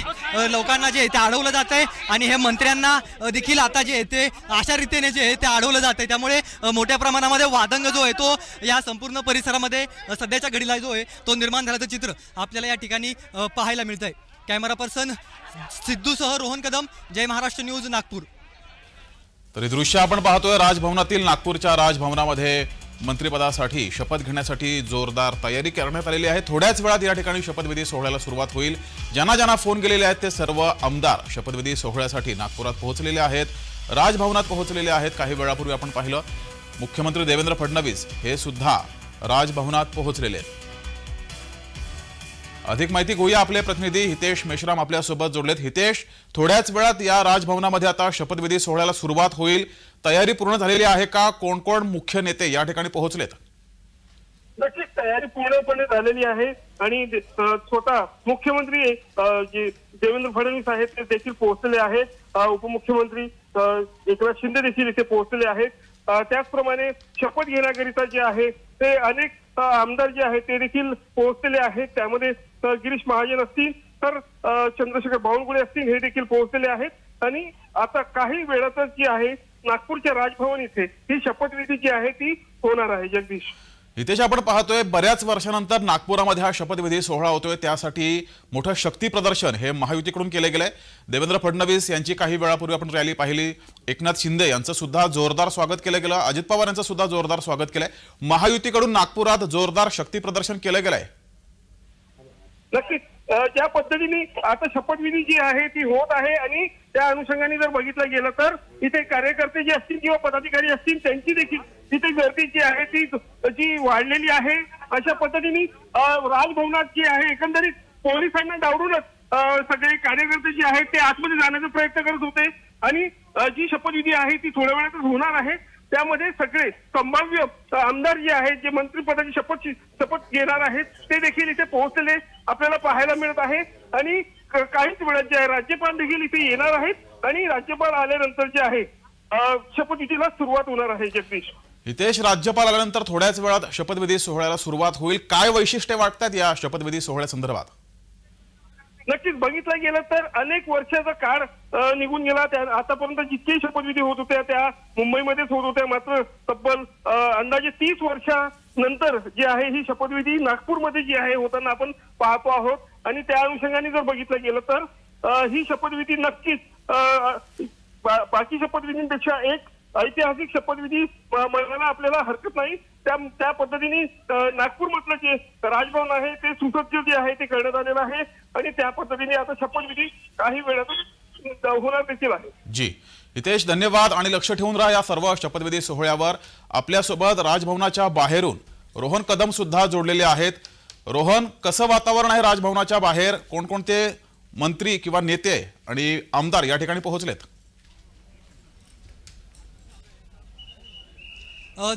लोकांना जे ते अडवलं जात आहे आणि हे मंत्र्यांना देखील आता जे ते अशा रीतीने जे ते अडवलं जात आहे. त्यामुळे मोठ्या प्रमाणामध्ये वादंग जो आहे तो या संपूर्ण परिसरामध्ये सध्याच्या घडीला जो आहे तो निर्माण झाल्याचं चित्र आपल्याला या ठिकाणी पाहायला मिळतंय. कॅमेरा पर्सन सिद्धूसह रोहन कदम, जय महाराष्ट्र न्यूज, नागपूर. तर हे दृश्य आपण पाहतोय राजभवनातील. नागपूरच्या राजभवनामध्ये मंत्रिपदासाठी शपथ घेण्यासाठी जोरदार तयारी करण्यात आलेली आहे. थोड्याच वेळात या ठिकाणी शपथविधी सोहळ्याला सुरुवात होईल. ज्यांना फोन केलेले आहेत ते सर्व आमदार शपथविधी सोहळ्यासाठी नागपुरात पोहोचलेले आहेत, राजभवनात पोहोचलेले आहेत. काही वेळापूर्वी आपण पाहिलं मुख्यमंत्री देवेंद्र फडणवीस हे सुद्धा राजभवनात पोहोचलेले आहेत. अधिक माहिती घेऊया, आपले प्रतिनिधी हितेश मेश्राम आपल्यासोबत जोडलेत. हितेश, थोड्याच वेळात या राजभवनामध्ये आता शपथविधी सोहळ्याला सुरुवात होईल. तयारी पूर्ण झालेली आहे का? कोण कोण मुख्य नेते या ठिकाणी पोहोचलेत? नक्कीच तयारी पूर्णपणे झालेली आहे आणि स्वतः मुख्यमंत्री जे देवेंद्र फडणवीस आहेत ते देखील पोहोचलेले आहेत. उपमुख्यमंत्री एकनाथ शिंदे देखील इथे पोहोचलेले आहेत. त्याचप्रमाणे शपथ घेण्याकरिता जे आहे ते अनेक आमदार जे आहेत ते देखील पोहोचलेले आहेत. त्यामध्ये गिरीश महाजन असतील तर चंद्रशेखर बावनकुळे असतील, हे देखील पोहोचलेले आहेत. आणि आता काही वेळातच जी आहे नागपूरच्या राजभवन इथे ही शपथविधी जी आहे ती होणार आहे. जगदीश, हितेश, आपण पाहतोय बऱ्याच वर्षानंतर नागपुरामध्ये हा शपथविधी सोहळा होतोय. त्यासाठी मोठं शक्ती प्रदर्शन हे महायुतीकडून केले गेलंय. देवेंद्र फडणवीस यांची काही वेळापूर्वी आपण रॅली पाहिली. एकनाथ शिंदे यांचं सुद्धा जोरदार स्वागत केलं गेलं. अजित पवार यांचं सुद्धा जोरदार स्वागत केलंय. महायुतीकडून नागपुरात जोरदार शक्ती प्रदर्शन केलं गेलंय. नक्कीच ज्या पद्धतीने आता शपथविधी जी आहे ती होत आहे आणि त्या अनुषंगाने जर बघितलं गेलं तर इथे कार्यकर्ते जे असतील किंवा पदाधिकारी असतील त्यांची देखील तिथे गर्दी जी आहे ती जी वाढलेली आहे. अशा पद्धतीने राजभवनात जी आहे एकंदरीत पोलिसांना डावरूनच सगळे कार्यकर्ते जे आहेत ते आतमध्ये जाण्याचा प्रयत्न करत होते आणि जी शपथविधी आहे ती थोड्या वेळातच होणार आहे. त्यामध्ये सगळे संभाव्य आमदार जे आहेत जे मंत्रिपदाची शपथ घेणार आहेत ते देखील इथे पोहोचलेले आपल्याला पाहायला मिळत आहे. आणि काहीच वेळात जे आहे राज्यपाल देखील इथे येणार आहेत आणि राज्यपाल आल्यानंतर जे आहे शपथविधीला सुरुवात होणार आहे. जगदीश, हितेश, राज्यपाल आल्यानंतर थोड्याच वेळात शपथविधी सोहळ्याला सुरुवात होईल. काय वैशिष्ट्ये वाटतात या शपथविधी सोहळ्यासंदर्भात? नक्कीच बघितलं गेलं तर अनेक वर्षाचा काळ निघून गेला. त्या आतापर्यंत जितके शपथविधी होत होत्या त्या मुंबईमध्येच होत होत्या. मात्र तब्बल अंदाजे 30 वर्षानंतर जी आहे ही शपथविधी नागपूरमध्ये जी आहे होताना आपण पाहतो आहोत. आणि त्या अनुषंगाने जर बघितलं गेलं तर ही शपथविधी नक्कीच बाकी शपथविधींपेक्षा एक ऐतिहासिक शपथविधी म्हणायला आपल्याला हरकत नाही. त्या पद्धतीने नागपूरमधलं जे राजभवन आहे ते सुसज्ज जे आहे ते करण्यात आलेलं आहे आणि त्या पद्धतीने आता शपथविधी काही वेळातच होणार देखील आहे. जी हितेश, धन्यवाद आणि लक्ष ठेवून राहा या सर्व शपथविधी सोहळ्यावर. आपल्यासोबत राजभवनाच्या बाहेरून रोहन कदम सुद्धा जोडलेले आहेत. रोहन, कसं वातावरण आहे राजभवनाच्या बाहेर? कोणकोणते मंत्री किंवा नेते आणि आमदार या ठिकाणी पोहोचलेत?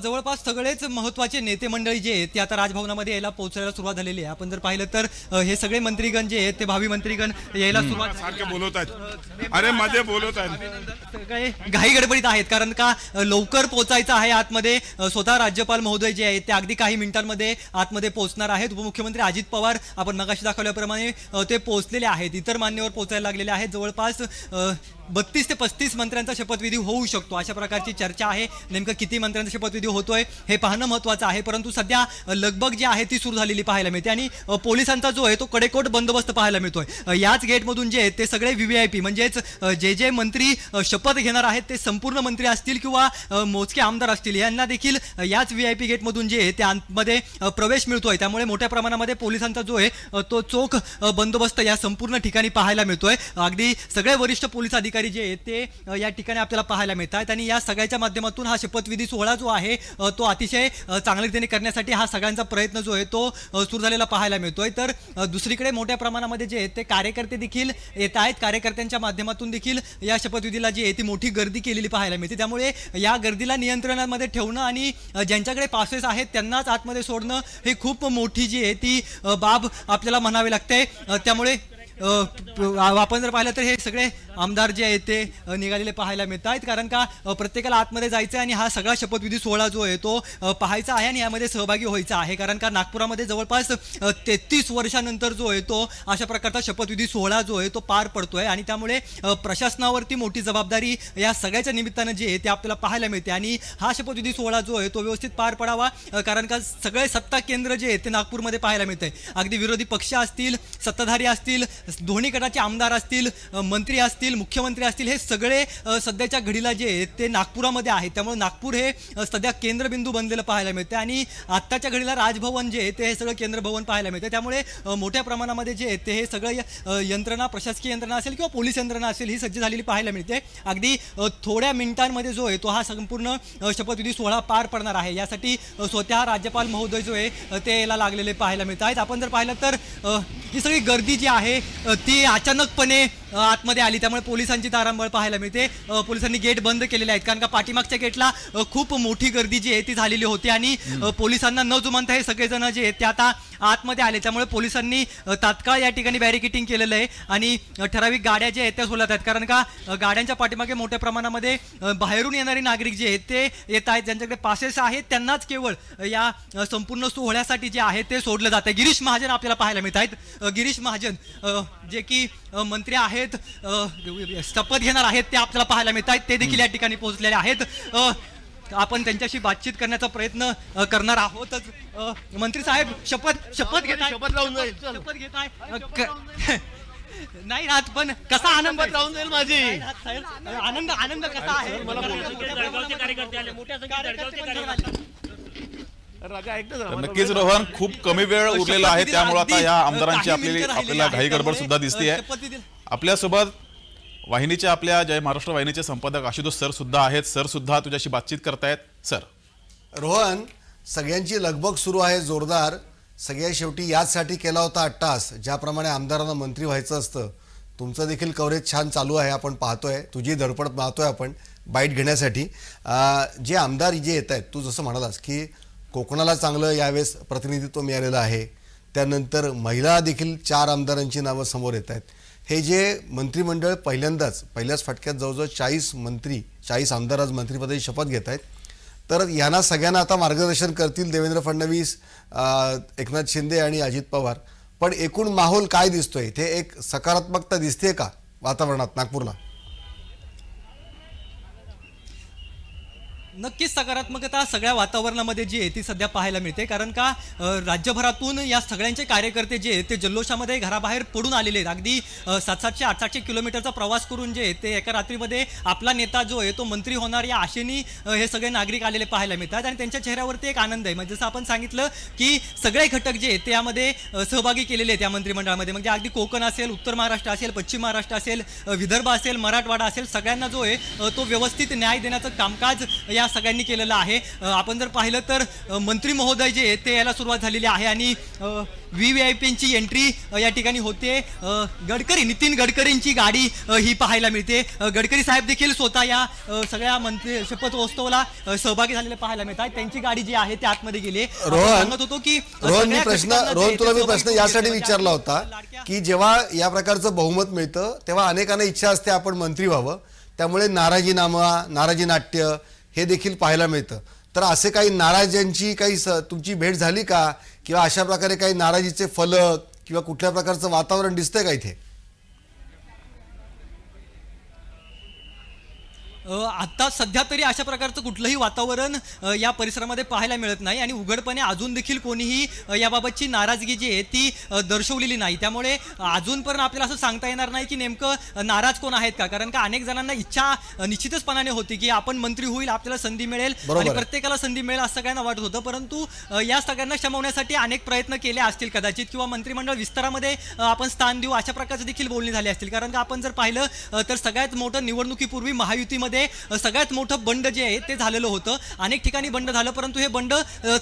जवळपास सगळेच महत्त्वाचे नेते मंडळी जे आहेत ते आता राजभवनामध्ये यायला पोहोचायला सुरुवात झालेली आहे. आपण जर पाहिलं तर हे सगळे मंत्रीगण जे आहेत ते भावी मंत्रीगण यायला सुरुवात बोलत आहेत. अरे मध्ये बोलत आहेत, सगळे घाई गडबडीत आहेत कारण का लवकर पोहोचायचं आहे आतमध्ये. स्वतः राज्यपाल महोदय जे आहेत ते अगदी काही मिनिटांमध्ये आतमध्ये पोहोचणार आहेत. उपमुख्यमंत्री अजित पवार आपण मगाशी दाखवल्याप्रमाणे ते पोहोचलेले आहेत. इतर मान्यवर पोहोचायला लागलेले आहेत. जवळपास 32 ते 35 मंत्र्यांचा शपथविधी होऊ शकतो अशा प्रकारची चर्चा आहे. नेमकं किती मंत्र्यांचा शपथविधी होतोय हे पाहणं महत्त्वाचं आहे. परंतु सध्या लगबग जी आहे ती सुरू झालेली पाहायला मिळते आणि पोलिसांचा जो आहे तो कडेकोट बंदोबस्त पाहायला मिळतोय. याच गेटमधून जे आहेत ते सगळे VVIP म्हणजेच जे मंत्री शपथ घेणार आहेत ते संपूर्ण मंत्री असतील किंवा मोजके आमदार असतील यांना देखील याच VIP गेटमधून जे आहे ते आतमध्ये प्रवेश मिळतोय. त्यामुळे मोठ्या प्रमाणामध्ये पोलिसांचा जो आहे तो चोख बंदोबस्त या संपूर्ण ठिकाणी पाहायला मिळतोय. अगदी सगळे वरिष्ठ पोलीस अधिकारी जे आहेत ते या ठिकाणी आपल्याला पाहायला मिळतात आणि या सगळ्याच्या माध्यमातून हा शपथविधी सोहळा जो आहे तो अतिशय चांगल्या रीतीने करण्यासाठी हा सगळ्यांचा प्रयत्न जो आहे तो सुरू झालेला पाहायला मिळतोय. तर दुसरीकडे मोठ्या प्रमाणामध्ये जे आहेत ते कार्यकर्ते देखील येत आहेत. कार्यकर्त्यांच्या माध्यमातून देखील या शपथविधीला जी आहे ती मोठी गर्दी केलेली पाहायला मिळते. त्यामुळे या गर्दीला नियंत्रणामध्ये ठेवणं आणि ज्यांच्याकडे पासेस आहेत त्यांनाच आतमध्ये सोडणं हे खूप मोठी जी आहे ती बाब आपल्याला म्हणावी लागते. त्यामुळे आपण जर पाहिलं तर हे सगळे आमदार जे आहेत ते निघालेले पाहायला मिळत आहेत, कारण का प्रत्येकाला आतमध्ये जायचं आहे आणि हा सगळा शपथविधी सोहळा जो आहे तो पाहायचा आहे आणि यामध्ये सहभागी व्हायचा आहे, कारण का नागपुरामध्ये जवळपास 33 वर्षानंतर जो आहे तो अशा प्रकारचा शपथविधी सोहळा जो आहे तो पार पडतोय आणि त्यामुळे प्रशासनावरती मोठी जबाबदारी या सगळ्याच्या निमित्तानं जे आहे ते आपल्याला पाहायला मिळते आणि हा शपथविधी सोहळा जो आहे तो व्यवस्थित पार पडावा, कारण का सगळे सत्ता केंद्र जे आहे ते नागपूरमध्ये पाहायला मिळते. अगदी विरोधी पक्ष असतील, सत्ताधारी असतील, दोन्ही गटाचे आमदार असतील, मंत्री असतील, मुख्यमंत्री असतील, हे सगळे सध्याच्या घडीला जे आहेत ते नागपुरामध्ये आहेत. त्यामुळे नागपूर हे सध्या केंद्रबिंदू बनलेलं पाहायला मिळते आणि आत्ताच्या घडीला राजभवन जे आहे ते हे सगळं केंद्रभवन पाहायला मिळते. त्यामुळे मोठ्या प्रमाणामध्ये जे आहे ते हे सगळं यंत्रणा, प्रशासकीय यंत्रणा असेल किंवा पोलीस यंत्रणा असेल ही सज्ज झालेली पाहायला मिळते. अगदी थोड्या मिनिटांमध्ये जो आहे तो हा संपूर्ण शपथविधी सोहळा पार पडणार आहे. यासाठी स्वतः राज्यपाल महोदय जो आहे ते याला लागलेले पाहायला मिळत आहेत. आपण जर पाहिलं तर ही सगळी गर्दी जी आहे ती अचानकपणे आतमध्ये आली, त्यामुळे पोलिसांची तारांबळ पाहायला मिळते. पोलिसांनी गेट बंद केलेले आहेत, कारण का पाठीमागच्या गेटला खूप मोठी गर्दी जी आहे ती झालेली होती आणि पोलिसांना न जुमानता हे सगळेजण जे आहेत ते आता आतमध्ये आले. त्यामुळे पोलिसांनी तात्काळ या ठिकाणी बॅरिकेटिंग केलेलं आहे आणि ठराविक गाड्या ज्या आहेत त्या सोडत आहेत, कारण का गाड्यांच्या पाठीमागे मोठ्या प्रमाणामध्ये बाहेरून येणारे नागरिक जे आहेत ते येत आहेत. ज्यांच्याकडे पासेस आहेत त्यांनाच केवळ या संपूर्ण सोहळ्यासाठी जे आहे ते सोडलं जातं. गिरीश महाजन आपल्याला पाहायला मिळत आहेत. गिरीश महाजन जे की मंत्री आहेत, शपथ घेणार आहेत, ते आपल्याला पाहायला मिळत आहेत. ते देखील या ठिकाणी पोहोचलेले आहेत. आपण त्यांच्याशी बातचीत करण्याचा प्रयत्न करणार आहोतच. मंत्री साहेब शपथ घेत नाही राहत, पण कसा आनंद राहून जाईल माझी आनंद कसा आहे. नक्कीच रोहन, खूप कमी वेळ उरलेला आहे, त्यामुळे आता या आमदारांची आपल्याला घाई गडबड सुद्धा दिसते. आपल्यासोबत वाहिनीच्या, आपल्या जय महाराष्ट्र वाहिनीचे संपादक आशुतोष सर सुद्धा आहेत. सर सुद्धा तुझ्याशी बातचीत करतायत. सर. रोहन, सगळ्यांची लगबग सुरू आहे जोरदार. सगळ्या शेवटी याचसाठी केला होता अट्टास, ज्याप्रमाणे आमदारांना मंत्री व्हायचं असतं. तुमचं देखील कव्हरेज छान चालू आहे, आपण पाहतोय. तुझी धडपड पाहतोय आपण बाईट घेण्यासाठी. जे आमदार जे येत आहेत, तू जसं म्हणालास की कोकणाला चांगलं यावेळेस प्रतिनिधित्व मिळालेलं आहे, त्यानंतर महिला देखील 4 आमदारांची नावं समोर येत आहेत. हे जे मंत्रिमंडळ पहिल्याच फटक्यात जवळजवळ 40 आमदार आज मंत्रिपदाची शपथ घेत आहेत. तर यांना सगळ्यांना आता मार्गदर्शन करतील देवेंद्र फडणवीस, एकनाथ शिंदे आणि अजित पवार. पण एकूण माहोल काय दिसतोय? इथे एक सकारात्मकता दिसते का वातावरणात नागपूरला? नक्कीच सकारात्मकता सगळ्या वातावरणामध्ये जी आहे ती सध्या पाहायला मिळते, कारण का राज्यभरातून या सगळ्यांचे कार्यकर्ते जे आहेत ते जल्लोषामध्ये घराबाहेर पडून आलेले आहेत. अगदी 700-800 किलोमीटरचा प्रवास करून जे ते एका रात्रीमध्ये आपला नेता जो आहे तो मंत्री होणार या आशेने हे सगळे नागरिक आलेले पाहायला मिळतात आणि त्यांच्या चेहऱ्यावरती एक आनंद आहे. म्हणजे जसं आपण सांगितलं की सगळे घटक जे आहेत ते यामध्ये सहभागी केलेले आहेत या मंत्रिमंडळामध्ये. म्हणजे अगदी कोकण असेल, उत्तर महाराष्ट्र असेल, पश्चिम महाराष्ट्र असेल, विदर्भ असेल, मराठवाडा असेल, सगळ्यांना जो आहे तो व्यवस्थित न्याय देण्याचं कामकाज या सगळ्यांनी केलेलं आहे. आपण जर पाहिलं तर मंत्री महोदय जे ते याला सुरुवात झालेली आहे आणि VVIPची एंट्री या ठिकाणी होते. नितीन गडकरींची गाडी ही पाहायला मिळते. गडकरी साहेब देखील स्वतः या सगळ्या मंत्री शपथोत्सवाला सहभागी झालेले पाहायला मिळतात. त्यांची गाडी जी आहे ते आतमध्ये गेली. सांगत होतो की रोहन, तुला मी प्रश्न यासाठी विचारला होता की जेव्हा या प्रकारचं बहुमत मिळतं तेव्हा अनेकांना इच्छा असते आपण मंत्री व्हावं, त्यामुळे नाराजी नाट्य हे देखील पाहायला मिळतं. तर असे काही नाराजांची तुमची भेट झाली का, किंवा अशा प्रकारे काही नाराजीचे फलक किंवा कुठल्या प्रकारचं वातावरण दिसतंय का इथे? आता सध्या तरी अशा प्रकारचं कुठलंही वातावरण या परिसरामध्ये पाहायला मिळत नाही आणि उघडपणे अजून देखील कोणीही याबाबतची नाराजगी जी आहे ती दर्शवलेली नाही. त्यामुळे अजून पण आपल्याला असं सांगता येणार नाही की नेमकं नाराज कोण आहेत का, कारण का अनेक जणांना इच्छा निश्चितचपणाने होती की आपण मंत्री होईल, आपल्याला संधी मिळेल आणि प्रत्येकाला संधी मिळेल असं सगळ्यांना वाटत होतं. परंतु या सगळ्यांना शमवण्यासाठी अनेक प्रयत्न केले असतील कदाचित, किंवा मंत्रिमंडळ विस्तारामध्ये आपण स्थान देऊ अशा प्रकारचे देखील बोलणी झाली असतील. कारण का आपण जर पाहिलं तर सगळ्यात मोठं निवडणुकीपूर्वी महायुतीमध्ये सगळ्यात मोठं बंड जे आहे ते झालेलं होतं. अनेक ठिकाणी बंड झालं, परंतु हे बंड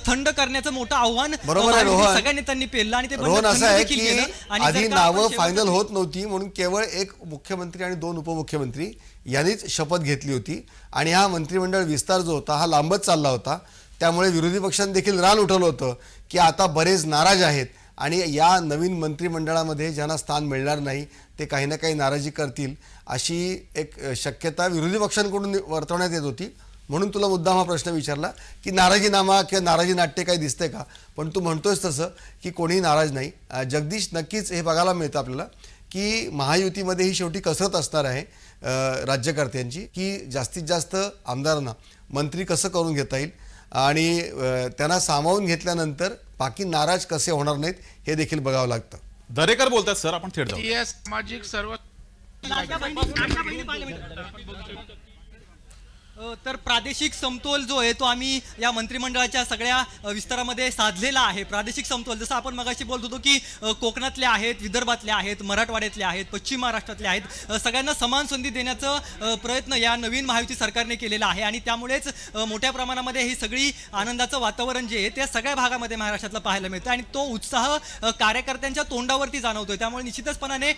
थंड करण्याचं मोठं आव्हान सगळ्या नेत्यांनी पेललं आणि ते बंड असं आहे की आधी नावं फायनल होत नव्हती म्हणून केवळ एक मुख्यमंत्री आणि 2 उपमुख्यमंत्री यांनीच शपथ घेतली होती आणि हा मंत्रिमंडळ विस्तार जो होता हा लांबच चालला होता. त्यामुळे विरोधी पक्षांनी देखील रान उठवलं होतं की आता बरेच नाराज आहेत आणि या नवीन मंत्रिमंडळामध्ये ज्यांना स्थान मिळणार नाही ते काही ना काही नाराजी करतील अशी एक शक्यता विरोधी पक्षांकडून वर्तवण्यात येत होती. म्हणून तुला मुद्दाम हा प्रश्न विचारला की नाराजीनामा किंवा नाराजी नाट्य काही दिसते का, पण तू म्हणतोयस तसं की कोणीही नाराज नाही. जगदीश, नक्कीच हे बघायला मिळतं आपल्याला की महायुतीमध्ये ही शेवटी कसरत असणार आहे राज्यकर्त्यांची की जास्तीत जास्त आमदारांना मंत्री कसं करून घेता येईल आणि त्यांना सामावून घेतल्यानंतर बाकी नाराज कसे होणार नाहीत हे देखील बघावं लागतं. दरेकर बोलतात सर, आपण थेट जाऊ. सामाजिक सर्व तर प्रादेशिक समतोल जो आहे तो आम्ही या मंत्रिमंडळाच्या सगळ्या विस्तारामध्ये साधलेला आहे. प्रादेशिक समतोल जसं आपण मगाशी बोलत होतो की कोकणातले आहेत, विदर्भातले आहेत, मराठवाड्यातले आहेत, पश्चिम महाराष्ट्रातले आहेत, सगळ्यांना समान संधी देण्याचं प्रयत्न या नवीन महायुती सरकारने केलेला आहे आणि त्यामुळेच मोठ्या प्रमाणामध्ये ही सगळी आनंदाचं वातावरण जे आहे त्या सगळ्या भागामध्ये महाराष्ट्रातलं पाहायला मिळतं आणि तो उत्साह कार्यकर्त्यांच्या तोंडावरती जाणवतोय. त्यामुळे निश्चितचपणाने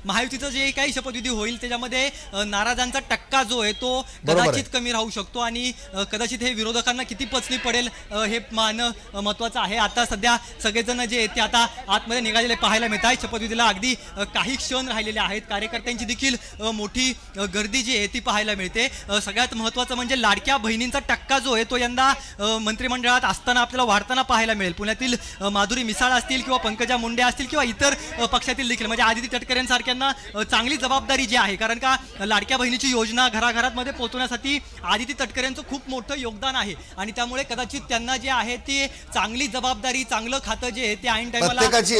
महायुतीचं जे काही शपथविधी होईल त्याच्यामध्ये नाराजांचा टक्का जो आहे तो कदाचित कमी राहू शकतो आणि कदाचित हे विरोधकांना किती पचनी पडेल हे मानणं महत्त्वाचं आहे. आता सध्या सगळेजण जे आहेत ते आता आतमध्ये निघालेले पाहायला मिळत आहे. शपथविधीला अगदी काही क्षण राहिलेले आहेत. कार्यकर्त्यांची देखील मोठी गर्दी जी आहे ती पाहायला मिळते. सगळ्यात महत्त्वाचं म्हणजे लाडक्या बहिणींचा टक्का जो आहे तो यंदा मंत्रिमंडळात असताना आपल्याला वाढताना पाहायला मिळेल. पुण्यातील माधुरी मिसाळ असतील किंवा पंकजा मुंडे असतील किंवा इतर पक्षातील देखील म्हणजे आदिती तटकरेंसारख्यांना चांगली जबाबदारी जी आहे, कारण का लाडक्या बहिणीची योजना घराघरामध्ये पोहोचवण्यासाठी आदिती तटकरेंचं खूप मोठं योगदान आहे आणि त्यामुळे कदाचित त्यांना जे आहे ते चांगली जबाबदारी, चांगलं खातं जे आहे ते ऐन टाइमला प्रत्येकाची.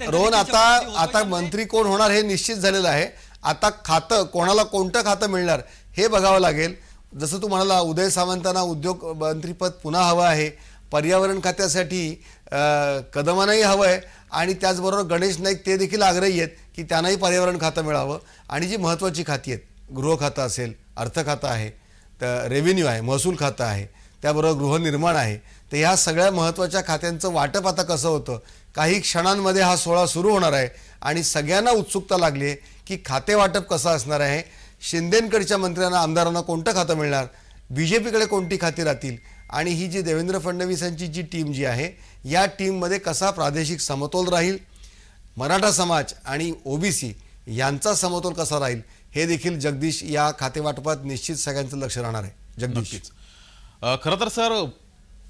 रोहन, आता मंत्री कोण होणार हे निश्चित झालेलं आहे. आता खातं कोणाला कोणतं खातं मिळणार हे बघावं लागेल. जसं तू म्हणाला उदय सामंतांना उद्योग मंत्रीपद पुन्हा हवं आहे, पर्यावरण खात्यासाठी कदमांनाही हवं आहे आणि त्याचबरोबर गणेश नाईक ते देखील आग्रही आहेत की त्यांनाही पर्यावरण खातं मिळावं आणि जी महत्त्वाची खाती आहेत, गृह खातं असेल, अर्थ खातं आहे, तर रेव्हेन्यू आहे, महसूल खातं आहे, त्याबरोबर गृहनिर्माण आहे. तर ह्या सगळ्या महत्त्वाच्या खात्यांचं वाटप आता कसं होतं, काही क्षणांमध्ये हा सोहळा सुरू होणार आहे आणि सगळ्यांना उत्सुकता लागली आहे की खाते वाटप कसं असणार आहे. शिंदेंकडच्या मंत्र्यांना, आमदारांना कोणतं खातं मिळणार, BJPकडे कोणती खाती राहतील आणि ही जी देवेंद्र फडणवीसांची जी टीम जी आहे या टीममध्ये कसा प्रादेशिक समतोल राहील, मराठा समाज आणि OBC यांचा समतोल कसा राहील हे देखील जगदीश या खातेवाटपात निश्चित सगळ्यांचं लक्ष राहणार आहे. जगदीश, खरं तर सर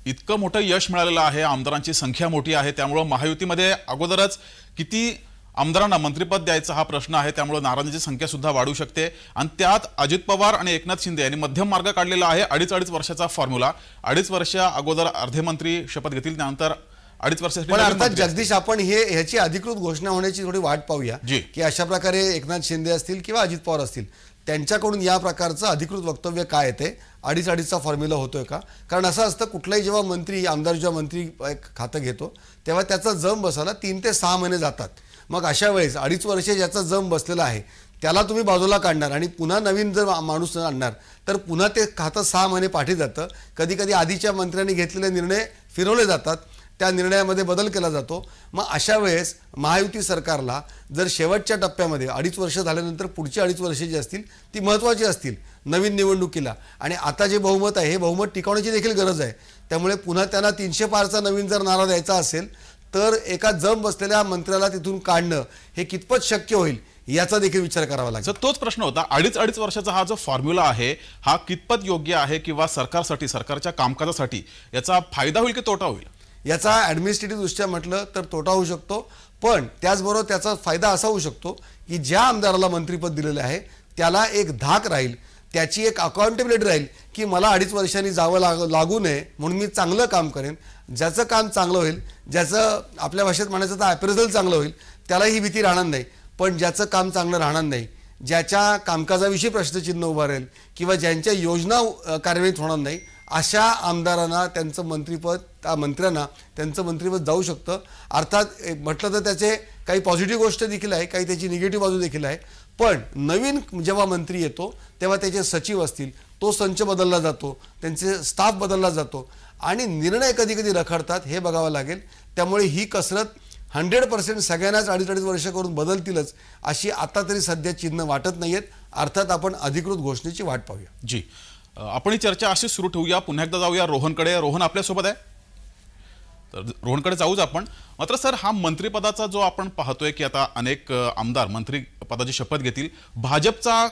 इतकं मोठं यश मिळालेलं आहे, आमदारांची संख्या मोठी आहे, त्यामुळं महायुतीमध्ये अगोदरच किती आमदारांना मंत्रिपद द्यायचा हा प्रश्न आहे. त्यामुळे नाराजीची संख्या सुद्धा वाढू शकते आणि त्यात अजित पवार आणि एकनाथ शिंदे यांनी मध्यम मार्ग काढलेला आहे. 2.5 वर्षाचा फॉर्म्युला. 2.5 वर्ष अगोदर अर्धे मंत्री शपथ घेतील, त्यानंतर 2.5 वर्ष. पण अर्थात जगदीश आपण ह्याची अधिकृत घोषणा होण्याची थोडी वाट पाहूया की अशा प्रकारे एकनाथ शिंदे असतील किंवा अजित पवार असतील त्यांच्याकडून या प्रकारचं अधिकृत वक्तव्य काय येते, 2.5चा फॉर्म्युला होतोय का. कारण असं असतं कुठलाही जेव्हा मंत्री, आमदार जेव्हा मंत्री खातं घेतो तेव्हा त्याचा जम बसायला 3 ते 6 महिने जातात. मग अशा वेळेस 2.5 वर्ष ज्याचा जम बसलेला आहे त्याला तुम्ही बाजूला काढणार आणि पुन्हा नवीन जर माणूस आणणार तर पुन्हा ते खातं 6 महिने पाठी जातं. कधी कधी आधीच्या मंत्र्यांनी घेतलेले निर्णय फिरवले जातात, त्या निर्णयामध्ये बदल केला जातो. मग अशा वेळेस महायुती सरकारला जर शेवटच्या टप्प्यामध्ये 2.5 वर्ष झाल्यानंतर पुढची 2.5 वर्षे जी असतील ती महत्त्वाची असतील नवीन निवडणुकीला आणि आता जे बहुमत आहे हे बहुमत टिकवण्याची देखील गरज आहे. त्यामुळे पुन्हा त्यांना 300 पारचा नवीन जर नारा द्यायचा असेल तर एका जम बसलेल्या मंत्र्याला तिथून काढणं हे कितपत शक्य होईल याचा देखील विचार करावा लागेल. तोच प्रश्न होता. 2.5 वर्षाचा हा जो फॉर्म्युला आहे हा कितपत योग्य आहे किंवा सरकारसाठी, सरकारच्या कामकाजासाठी याचा फायदा होईल की तोटा होईल. याचा ॲडमिनिस्ट्रेटिव्ह दृष्ट्या म्हटलं तर तोटा होऊ शकतो, पण त्याचबरोबर त्याचा फायदा असा होऊ शकतो की ज्या आमदाराला मंत्रिपद दिलेलं आहे त्याला एक धाक राहील, त्याची एक अकाउंटेबिलिटी राहील की मला 2.5 वर्षांनी जावं लागू नये म्हणून मी चांगलं काम करेन. ज्याचं काम चांगलं होईल, ज्याचं आपल्या भाषेत म्हणायचं तर अप्रेझल चांगलं होईल त्याला ही भीती राहणार नाही. पण ज्याचं काम चांगलं राहणार नाही, ज्याच्या कामकाजाविषयी प्रश्नचिन्ह उभा राहील किंवा ज्यांच्या योजना कार्यान्वित होणार नाही अशा आमदारांना त्यांचं मंत्रिपद, त्या मंत्र्यांना त्यांचं मंत्रिपद जाऊ शकतं. अर्थात म्हटलं तर त्याचे काही पॉझिटिव्ह गोष्ट देखील आहे, काही त्याची निगेटिव्ह बाजू देखील आहे. पण नवीन जेव्हा मंत्री येतो तेव्हा त्याचे सचिव असतील, तो संच बदलला जातो, त्यांचे स्टाफ बदलला जातो आणि निर्णय कधी कधी रखडतात हे बघावं लागेल. त्यामुळे ही कसरत 100% सगळ्यांनाच 2.5 वर्ष करून बदलतीलच अशी आता तरी सध्या चिन्ह वाटत नाहीयेत. अर्थात आपण अधिकृत घोषणेची वाट पाहूया. जी, आपण ही चर्चा अशी सुरू ठेवूया. पुन्हा एकदा जाऊया रोहनकडे. रोहन आपल्यासोबत आहे. तर रोहनकडे जाऊच आपण. मात्र सर, हा मंत्रिपदाचा जो आपण पाहतोय की आता अनेक आमदार मंत्रिपदाची शपथ घेतील, भाजपचा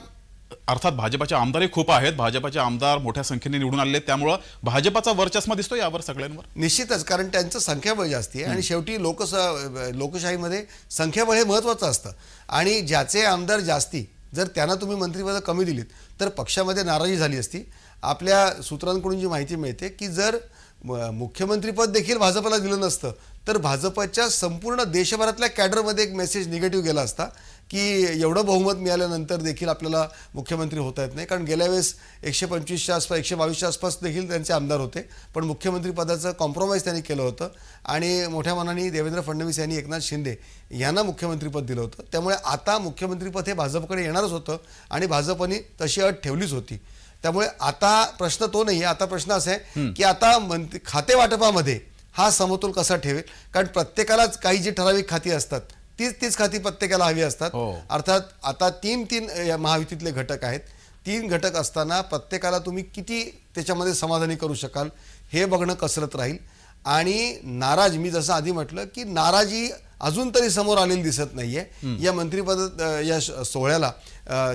अर्थात भाजपाचे आमदारही खूप आहेत, भाजपाचे आमदार मोठ्या संख्येने निवडून आलेले, त्यामुळे भाजपाचा वर्चस्व दिसतो यावर सगळ्यांवर. निश्चितच, कारण त्यांचं संख्याबळ जास्त आहे आणि शेवटी लोकशाहीमध्ये संख्याबळ हे महत्त्वाचं असतं. आणि ज्याचे आमदार जास्ती जर त्यांना तुम्ही मंत्रिपद कमी दिलीत तर पक्षामध्ये नाराजी झाली असती. आपल्या सूत्रांकडून जी माहिती मिळते की जर मुख्यमंत्रीपद देखील भाजपला दिलं नसतं तर भाजपच्या संपूर्ण देशभरातल्या कॅडरमध्ये एक मेसेज निगेटिव्ह गेला असता की एवढं बहुमत मिळाल्यानंतर देखील आपल्याला मुख्यमंत्री होता येत नाही. कारण गेल्या वेळेस 125च्या आसपास 122च्या आसपास देखील त्यांचे आमदार होते, पण मुख्यमंत्रीपदाचं कॉम्प्रोमाइज त्यांनी केलं होतं आणि मोठ्या मनाने देवेंद्र फडणवीस यांनी एकनाथ शिंदे यांना मुख्यमंत्रीपद दिलं होतं. त्यामुळे आता मुख्यमंत्रीपद हे भाजपकडे येणारच होतं आणि भाजपने तशी अट ठेवलीच होती. त्यामुळे आता प्रश्न तो नाही, आता प्रश्न असा आहे की आता खाते वाटपामध्ये हा समतोल कसा ठेवेल. कारण प्रत्येकालाच काही जी ठराविक खाती असतात तीच खाती प्रत्येकाला हवी असतात. अर्थात आता तीन महायुतीतले घटक आहेत. 3 घटक असताना प्रत्येकाला तुम्ही किती त्याच्यामध्ये समाधानी करू शकाल हे बघणं कसरत राहील. आणि नाराज, मी जसं आधी म्हटलं की नाराजी अजून तरी समोर आलेली दिसत नाहीये. या मंत्रिपद या सोहळ्याला,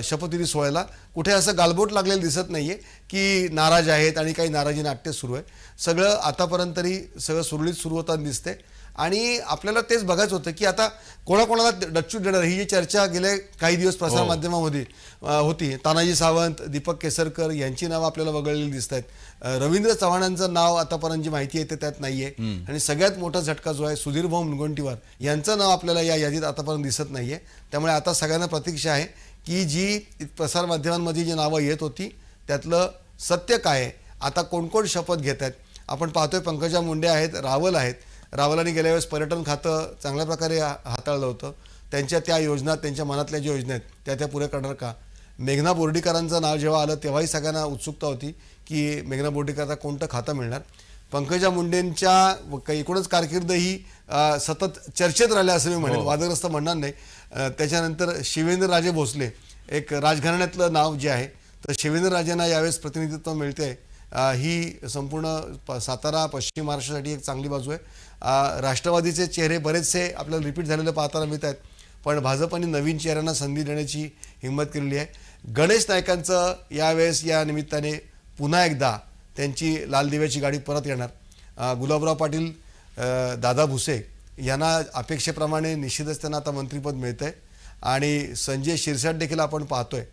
शपथविधी सोहळ्याला कुठे असं गालबोट लागलेलं दिसत नाहीये की नाराज आहेत आणि काही नाराजी नाट्य सुरू आहे. सगळं आतापर्यंत तरी सगळं सुरळीत सुरू होताना दिसते. आणि आपल्याला तेच बघायचं होतं की आता कोणाकोणाला डच्चू देणार ही जी चर्चा गेले काही दिवस प्रसारमाध्यमामध्ये होती. तानाजी सावंत, दीपक केसरकर यांची नावं आपल्याला वगळलेली दिसत आहेत. रवींद्र चव्हाणांचं नाव आतापर्यंत जी माहिती येते त्यात नाहीये. आणि सगळ्यात मोठा झटका जो आहे सुधीर भाऊ मुनगंटीवार यांचं नाव आपल्याला या यादीत आतापर्यंत दिसत नाहीये. त्यामुळे आता सगळ्यांना प्रतीक्षा आहे की जी प्रसारमाध्यमांमध्ये जी नावं येत होती त्यातलं सत्य काय आहे, आता कोण कोण शपथ घेत आहेत. आपण पाहतोय पंकजा मुंडे आहेत, रावल आहेत. रावलांनी गेल्या वेळेस पर्यटन खातं चांगल्या प्रकारे हाताळलं होतं. त्यांच्या त्या योजना, त्यांच्या मनातल्या ज्या योजना आहेत त्या पुरे करणार का. मेघना बोर्डीकरांचं नाव जेव्हा आलं तेव्हाही सगळ्यांना उत्सुकता होती की मेघना बोर्डीकरला कोणतं खातं मिळणार. पंकजा मुंडेंच्या एकूणच कारकीर्द ही सतत चर्चेत राहिल्या असं मी म्हणेन, वादग्रस्त म्हणणार नाही. त्याच्यानंतर शिवेंद्र राजे भोसले, एक राजघराण्यातलं नाव जे आहे, तर शिवेंद्र राजेंना यावेळेस प्रतिनिधित्व मिळते. ही संपूर्ण सातारा पश्चिम महाराष्ट्रासाठी एक चांगली बाजू आहे. राष्ट्रवादीचे चेहरे बरेचसे आपल्याला रिपीट झालेले पाहताना मिळत आहेत, पण भाजपने नवीन चेहऱ्यांना संधी देण्याची हिंमत केलेली आहे. गणेश नाईकांचं यावेळेस या निमित्ताने पुन्हा एकदा त्यांची लाल दिव्याची गाडी परत येणार. गुलाबराव पाटील, दादा भुसे यांना अपेक्षेप्रमाणे निश्चितच त्यांना आता मंत्रिपद मिळतंय. आणि संजय शिरसाट देखील आपण पाहतोय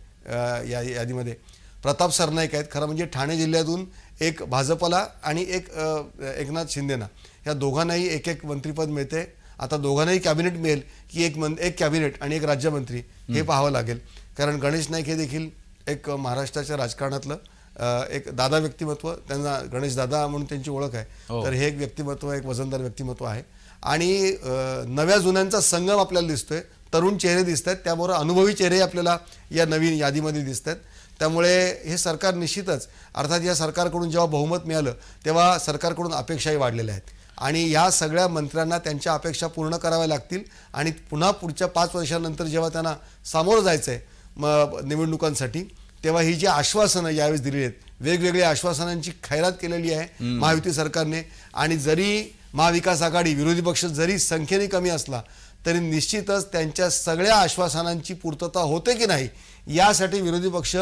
या यादीमध्ये. प्रताप सरनाईक आहेत. खरं म्हणजे ठाणे जिल्ह्यातून एक भाजपला आणि एक एकनाथ शिंदेना, या दोघांनाही एक मंत्रिपद मिळते. आता दोघांनाही कॅबिनेट मिळेल की एक कॅबिनेट आणि एक राज्यमंत्री हे पाहावं लागेल. कारण गणेश नाईक हे देखील एक महाराष्ट्राच्या राजकारणातलं एक दादा व्यक्तिमत्व, त्यांना गणेश दादा म्हणून त्यांची ओळख आहे. तर हे एक व्यक्तिमत्व, एक वजनदार व्यक्तिमत्व आहे. आणि नव्या जुन्यांचा संगम आपल्याला दिसतोय. तरुण चेहरे दिसत आहेत, त्याबरोबर अनुभवी चेहरे आपल्याला या नवीन यादीमध्ये दिसत आहेत. त्यामुळे हे सरकार निश्चितच, अर्थात या सरकारकडून जेव्हा बहुमत मिळालं तेव्हा सरकारकडून अपेक्षाही वाढलेल्या आहेत. आणि या सगळ्या मंत्र्यांना त्यांच्या अपेक्षा पूर्ण कराव्या लागतील. आणि पुन्हा पुढच्या 5 वर्षांनंतर जेव्हा त्यांना सामोरं जायचं आहे निवडणुकांसाठी, तेव्हा ही जी आश्वासनं यावेळेस दिलेली आहेत, वेगवेगळ्या आश्वासनांची खैरात केलेली आहे महायुती सरकारने. आणि जरी महाविकास आघाडी, विरोधी पक्ष जरी संख्येने कमी असला तरी निश्चितच त्यांच्या सगळ्या आश्वासनांची पूर्तता होते की नाही यासाठी विरोधी पक्ष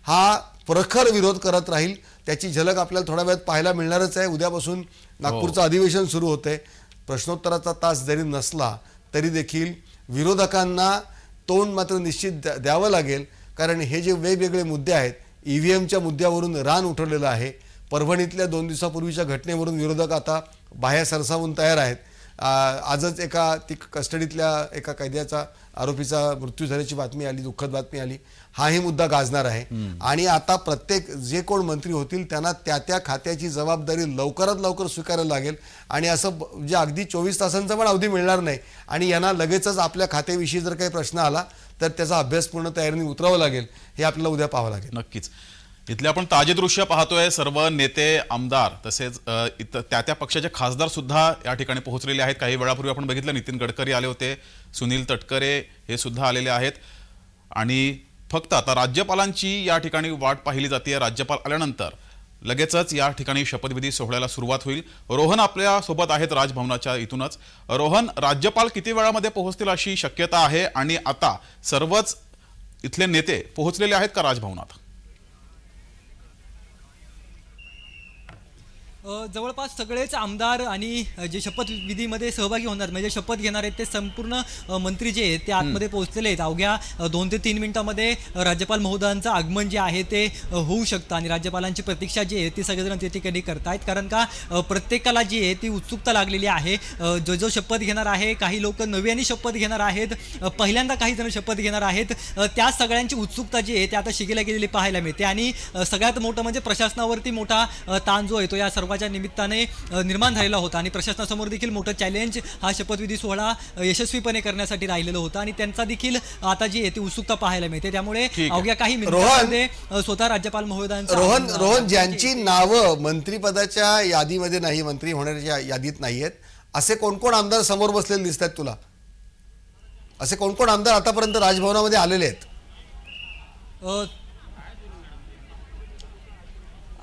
हा प्रखर विरोध करत राहील. त्याची झलक आपल्याला थोड्या वेळात पाहायला मिळणारच आहे. उद्यापासून नागपूरचं अधिवेशन सुरू होते. प्रश्नोत्तराचा तास जरी नसला तरी देखील विरोधकांना तोंड मात्र निश्चित द्यावं लागेल. कारण हे जे वेगवेगळे मुद्दे आहेत, EVMच्या मुद्द्यावरून रान उठवलेलं आहे. परभणीतल्या 2 दिवसापूर्वीच्या घटनेवरून विरोधक आता बाह्य सरसावून तयार आहेत. आजच ती कस्टडीतल्या एका कैद्याचा, आरोपीचा मृत्यू झाल्याची बातमी आली, दुःखद बातमी आली. हाही मुद्दा गाजणार आहे. आणि आता प्रत्येक जे कोण मंत्री होतील त्यांना त्या खात्याची जबाबदारी लवकरात लवकर स्वीकारायला लागेल. आणि असं जे अगदी 24 तासांचा पण अवधी मिळणार नाही. आणि यांना लगेचच आपल्या खात्याविषयी जर काही प्रश्न आला तर त्याचा अभ्यास पूर्ण तयारीने उतरावं लागेल. हे आपल्याला उद्या पाहावं लागेल. नक्कीच. इथले आपण ताजे दृश्य पाहतोय. सर्व नेते, आमदार तसेच त्या पक्षाचे खासदार सुद्धा या ठिकाणी पोहोचलेले आहेत. काही वेळापूर्वी आपण बघितलं नितीन गडकरी आले होते, सुनील तटकरे हे सुद्धा आलेले आहेत. आणि फक्त आता राज्यपालांची या ठिकाणी वाट पाहिली जाते. राज्यपाल आल्यानंतर लगेचच या ठिकाणी शपथविधी सोहळ्याला सुरुवात होईल. रोहन आपल्या सोबत आहेत राजभवनाच्या इथूनच. रोहन, राज्यपाल किती वेळामध्ये पोहोचतील अशी शक्यता आहे आणि आता सर्वच इथले नेते पोहोचलेले आहेत का राजभवनात? जवळपास सगळेच आमदार आणि जे शपथविधीमध्ये सहभागी होणार म्हणजे शपथ घेणार आहेत ते संपूर्ण मंत्री जे आहेत ते आतमध्ये पोहोचलेले आहेत. अवघ्या 2 ते 3 मिनिटांमध्ये राज्यपाल महोदयांचं आगमन जे आहे ते होऊ शकतं आणि राज्यपालांची प्रतीक्षा जी आहे ती सगळेजण त्या ठिकाणी करतायत. कारण का प्रत्येकाला जी आहे ती उत्सुकता लागलेली आहे. जो शपथ घेणार आहे, काही लोक नव्याने शपथ घेणार आहेत, पहिल्यांदा काही जण शपथ घेणार आहेत. त्या सगळ्यांची उत्सुकता जी आहे ती आता शिगेला गेलेली पाहायला मिळते आणि सगळ्यात मोठं म्हणजे प्रशासनावरती मोठा ताण जो येतो या सर्वांच्या निमित्ताने निर्माण झालेला होता आणि प्रशासनासमोर देखील मोठं चॅलेंज हा शपथविधी सोहळा यशस्वीपणे करण्यासाठी राहिलेला होता आणि त्यांचा देखील आता जी आहे ती उत्सुकता पाहायला मिळते. त्यामुळे अवघ्या काही मिनिटांमध्ये स्वतः राज्यपाल महोदयांचा रोहन ज्यांची नावं मंत्रिपदाच्या यादीमध्ये नाही, मंत्री होण्याच्या यादीत नाहीयेत, असे कोण कोण आमदार समोर बसलेले दिसतात तुला? असे कोण कोण आमदार आतापर्यंत राजभवनामध्ये आलेले आहेत?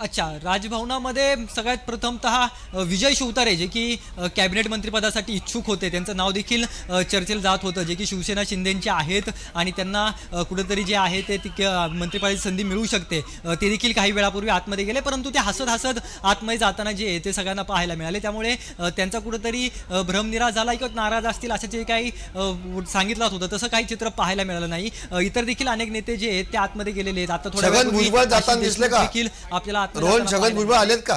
अच्छा, राजभवनामध्ये सगळ्यात प्रथमतः विजय शिवतारे जे की कॅबिनेट मंत्रिपदासाठी इच्छुक होते, त्यांचं नाव देखील चर्चेला जात होतं, जे की शिवसेना शिंदेंचे आहेत आणि त्यांना कुठेतरी जे आहे ते मंत्रिपदाची संधी मिळू शकते. ते देखील काही वेळापूर्वी आतमध्ये गेले, परंतु ते हसत हसत आतमध्ये जाताना जे आहे ते सगळ्यांना पाहायला मिळाले. त्यामुळे त्यांचा कुठेतरी भ्रमनिराश झाला किंवा नाराज असतील असं जे काही सांगितलं होतं तसं काही चित्र पाहायला मिळालं नाही. इतर देखील अनेक नेते जे आहेत ते आतमध्ये गेलेले आहेत. आता थोड्या देखील आपल्याला रोहन, छगन भुजबळ आलेत का?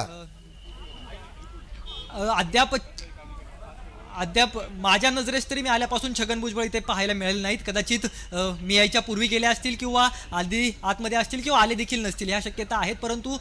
अद्याप माझ्या नजरेस तरी मी आल्यापासून छगन भुजबळ इथे पाहायला मिळाले नाहीत. कदाचित मी यायच्या पूर्वी गेले असतील किंवा आधी आतमध्ये असतील किंवा आले देखील नसतील, ह्या शक्यता आहेत. परंतु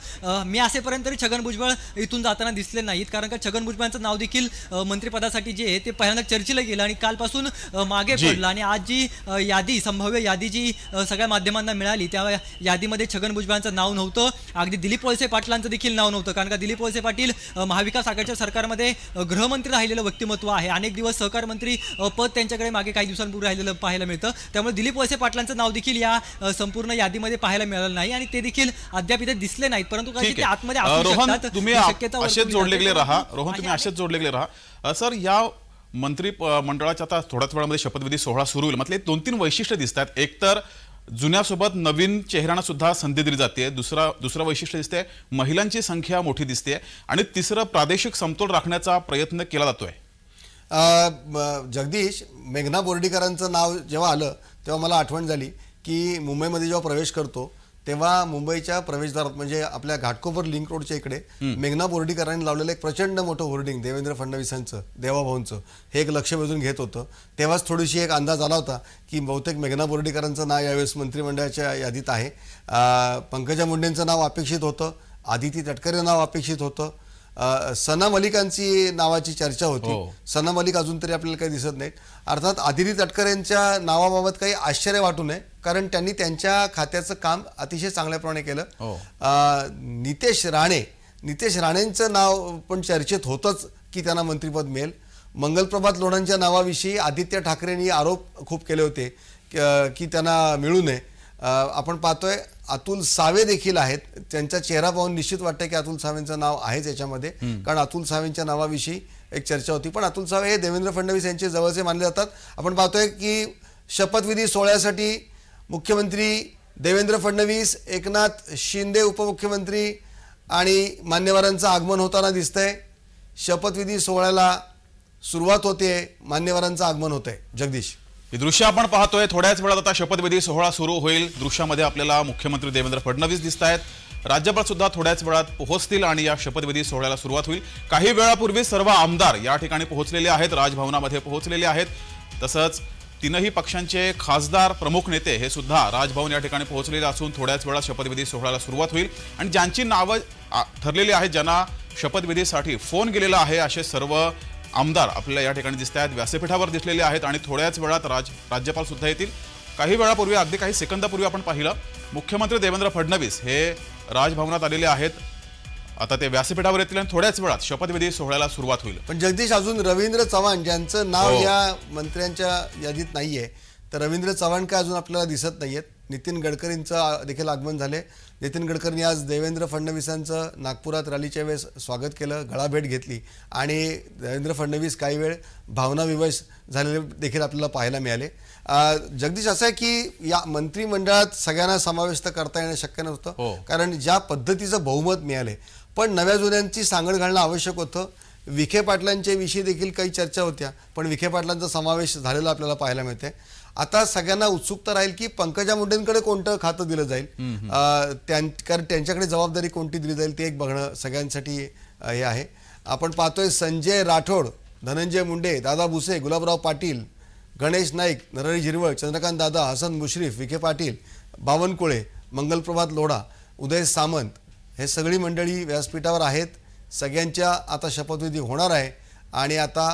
मी असेपर्यंत तरी छगन भुजबळ इथून जाताना दिसले नाहीत. कारण का छगन भुजबळांचं नाव देखील मंत्रिपदासाठी जे आहे ते पहिल्यांदा चर्चेला गेलं आणि कालपासून मागे पडलं आणि आज जी यादी, संभाव्य यादी जी सगळ्या माध्यमांना मिळाली त्या यादीमध्ये छगन भुजबळांचं नाव नव्हतं. अगदी दिलीप वळसे पाटलांचं देखील नाव नव्हतं. कारण का दिलीप वळसे पाटील महाविकास आघाडीच्या सरकारमध्ये गृहमंत्री राहिलेलं व्यक्तिमत्व आहे. अनेक दिवस सहकार मंत्री पद त्यांच्याकडे मागे काही दिवसांपूर्वी राहिलेलं पाहायला मिळतं. त्यामुळे दिलीप वळसे पाटलांचं नाव देखील या संपूर्ण यादीमध्ये पाहायला मिळालं नाही आणि ते देखील अद्याप इथे दिसले नाहीत. परंतु आतमध्ये रोहन, तुम्ही असेच जोडले गेले राहा. रोहन, तुम्ही असेच जोडले गेले राहा. सर, या मंत्री मंडळाच्या आता थोड्याच वेळामध्ये शपथविधी सोहळा सुरू होईल. म्हटले 2-3 वैशिष्ट्य दिसतात. एक तर जुन्यासोबत नवीन चेहऱ्यांना सुद्धा संधी दिली जाते. दुसरं वैशिष्ट्य दिसते महिलांची संख्या मोठी दिसते आणि तिसरं प्रादेशिक समतोल राखण्याचा प्रयत्न केला जातोय. जगदीश, मेघना बोर्डीकरांचं नाव जेव्हा आलं तेव्हा मला आठवण झाली की मुंबईमध्ये जेव्हा प्रवेश करतो तेव्हा मुंबईच्या प्रवेशद्वारात म्हणजे आपल्या घाटकोपर लिंक रोडच्या इकडे मेघना बोर्डीकरांनी लावलेलं एक प्रचंड मोठं होर्डिंग देवेंद्र फडणवीसांचं, देवाभाऊंचं, हे एक लक्ष वेधून घेत होतं. तेव्हाच थोडीशी एक अंदाज आला होता की बहुतेक मेघना बोर्डीकरांचं नाव यावेळेस मंत्रिमंडळाच्या यादीत आहे. पंकजा मुंडेंचं नाव अपेक्षित होतं, आदिती तटकरे नाव अपेक्षित होतं, सना मलिकांची नावाची चर्चा होती. सना मलिक अजून तरी आपल्याला काही दिसत नाहीत. अर्थात आदिती तटकरेंच्या नावाबाबत काही आश्चर्य वाटू नये, कारण त्यांनी त्यांच्या खात्याचं काम अतिशय चांगल्याप्रमाणे केलं. नितेश राणेंचं नाव पण चर्चेत होतंच की त्यांना मंत्रिपद मिळेल. मंगलप्रभात लोढांच्या नावाविषयी आदित्य ठाकरेंनी आरोप खूप केले होते की त्यांना मिळू नये. आपण पाहतोय अतुल सावे देखील आहेत. त्यांचा चेहरा पाहून निश्चित वाटतं की अतुल सावेंचं नाव आहेच याच्यामध्ये, कारण अतुल सावेंच्या नावाविषयी एक चर्चा होती. पण अतुल सावे हे देवेंद्र फडणवीस यांचे जवळचे मानले जातात. आपण पाहतोय की शपथविधी सोहळ्यासाठी मुख्यमंत्री देवेंद्र फडणवीस, एकनाथ शिंदे उपमुख्यमंत्री आणि मान्यवरांचं आगमन होताना दिसतंय. शपथविधी सोहळ्याला सुरुवात होते, मान्यवरांचं आगमन होतंय. जगदीश, हे दृश्य आपण पाहतोय. थोड्याच वेळात आता शपथविधी सोहळा सुरू होईल. दृश्यामध्ये आपल्याला मुख्यमंत्री देवेंद्र फडणवीस दिसत आहेत. राज्यपाल सुद्धा थोड्याच वेळात पोहोचतील आणि या शपथविधी सोहळ्याला सुरुवात होईल. काही वेळापूर्वी सर्व आमदार या ठिकाणी पोहोचलेले आहेत, राजभवनामध्ये पोहोचलेले आहेत. तसंच तीनही पक्षांचे खासदार, प्रमुख नेते हे सुद्धा राजभवन या ठिकाणी पोहोचलेले असून थोड्याच वेळात शपथविधी सोहळ्याला सुरुवात होईल. आणि ज्यांची नावं ठरलेली आहेत, ज्यांना शपथविधीसाठी फोन गेलेला आहे, असे सर्व आमदार आपल्याला या ठिकाणी दिसत आहेत, व्यासपीठावर दिसलेले आहेत आणि थोड्याच वेळात राज्यपाल सुद्धा येतील. काही वेळापूर्वी, अगदी काही सेकंदापूर्वी आपण पाहिलं मुख्यमंत्री देवेंद्र फडणवीस हे राजभवनात आलेले आहेत. आता ते व्यासपीठावर येतील आणि थोड्याच वेळात शपथविधी सोहळ्याला सुरुवात होईल. पण जगदीश, अजून रवींद्र चव्हाण ज्यांचं नाव या मंत्र्यांच्या यादीत नाहीये, तर रवींद्र चव्हाण काय अजून आपल्याला दिसत नाहीयेत. नितीन गडकरींचं देखील आगमन झाले. नितीन गडकरींनी आज देवेंद्र फडणवीसांचं नागपुरात रॅलीच्या वेळेस स्वागत केलं, गळाभेट घेतली आणि देवेंद्र फडणवीस काही वेळ भावनाविवश झालेले देखील आपल्याला पाहायला मिळाले. जगदीश, असं आहे की या मंत्रिमंडळात सगळ्यांना समाविष्ट करता येणं शक्य नव्हतं, कारण ज्या पद्धतीचं बहुमत मिळाले, पण नव्या जुन्यांची सांगड घालणं आवश्यक होतं. विखे पाटलांच्या विषयी देखील काही चर्चा होत्या, पण विखे पाटलांचा समावेश झालेला आपल्याला पाहायला मिळते. आता सगळ्यांना उत्सुकता राहील की पंकजा मुंडेंकडे कोणतं खातं दिलं जाईल, कारण त्यांच्याकडे जबाबदारी कोणती दिली जाईल ते एक बघणं सगळ्यांसाठी हे आहे. आपण पाहतोय संजय राठोड, धनंजय मुंडे, दादा भुसे, गुलाबराव पाटील, गणेश नाईक, नरहरी झिरवळ, चंद्रकांत दादा, हसन मुश्रीफ, विखे पाटील, बावनकुळे, मंगलप्रभात लोढा, उदय सामंत, हे सगळी मंडळी व्यासपीठावर आहेत. सगळ्यांच्या आता शपथविधी होणार आहे आणि आता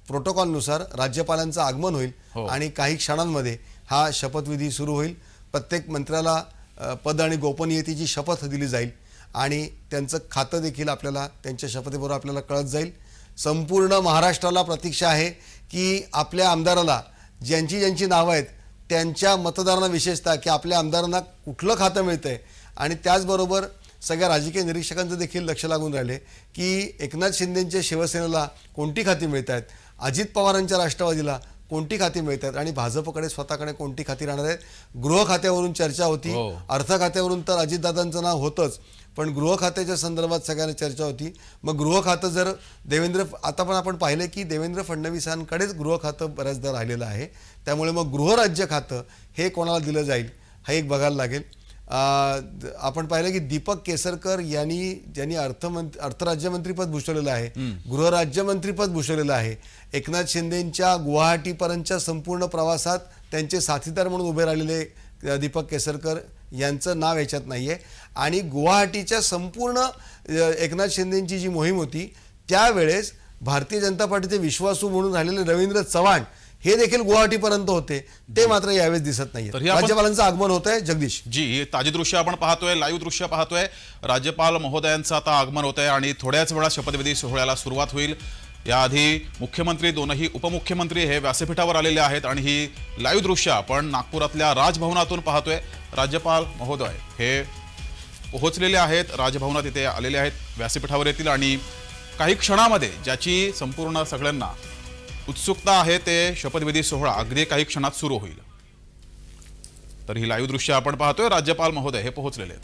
प्रोटोकॉलनुसार राज्यपालांचं आगमन होईल आणि काही क्षणांमध्ये हा शपथविधी सुरू होईल. प्रत्येक मंत्र्याला पद आणि गोपनीयतेची शपथ दिली जाईल आणि त्यांचं खातं देखील आपल्याला त्यांच्या शपथीबरोबर आपल्याला कळत जाईल. संपूर्ण महाराष्ट्राला प्रतीक्षा आहे की आपल्या आमदाराला ज्यांची नावं आहेत त्यांच्या मतदारांना विशेषतः की आपल्या आमदारांना कुठलं खातं मिळतंय आणि त्याचबरोबर सगळ्या राजकीय निरीक्षकांचं देखील लक्ष लागून राहिले की एकनाथ शिंदेंच्या शिवसेनेला कोणती खाती मिळत आहेत, अजित पवारांच्या राष्ट्रवादीला कोणती खाती मिळत आहेत आणि भाजपकडे स्वतःकडे कोणती खाती राहणार आहेत. गृह खात्यावरून चर्चा होती, अर्थ खात्यावरून तर अजितदादांचं नाव होतंच, पण गृह खात्याच्या संदर्भात सगळ्यांना चर्चा होती. मग गृह खातं जर आता पण आपण पाहिले की देवेंद्र फडणवीसांकडेच गृह खातं बऱ्याचदा राहिलेलं आहे, त्यामुळे मग गृहराज्य खातं हे कोणाला दिलं जाईल हे एक बघायला लागेल. आपण पाहिलं की दीपक केसरकर ज्यांनी अर्थराज्यमंत्रीपद भूषवलेलं आहे, गृहराज्यमंत्रीपद भूषवलेलं आहे, एकनाथ शिंदेंच्या गुवाहाटीपर्यंतच्या संपूर्ण प्रवासात त्यांचे साथीदार म्हणून उभे राहिलेले दीपक केसरकर यांचं नाव याच्यात नाही आहे. आणि गुवाहाटीच्या संपूर्ण एकनाथ शिंदेंची जी मोहीम होती त्यावेळेस भारतीय जनता पार्टीचे विश्वासू म्हणून राहिलेले रवींद्र चव्हाण हे देखील गुवाहाटीपर्यंत होते, ते मात्र यावेळेस दिसत नाही. राज्यपालांचं आगमन होत आहे. जगदीश जी, ताजी दृश्य आपण पाहतोय, लाईव्ह दृश्य पाहतोय. राज्यपाल महोदयांचं आता आगमन होत आहे आणि थोड्याच वेळा शपथविधी सोहळ्याला सुरुवात होईल. याआधी मुख्यमंत्री, दोनही उपमुख्यमंत्री हे व्यासपीठावर आलेले आहेत आणि ही लाईव्ह दृश्य आपण नागपुरातल्या राजभवनातून पाहतोय. राज्यपाल महोदय हे पोहोचलेले आहेत, राजभवनात इथे आलेले आहेत, व्यासपीठावर येतील आणि काही क्षणामध्ये ज्याची संपूर्ण सगळ्यांना उत्सुकता आहे ते शपथविधी सोहळा अगदी काही क्षणात सुरू होईल. तर ही लाईव्ह दृश्य आपण पाहतोय, राज्यपाल महोदय हे पोहोचलेले आहेत.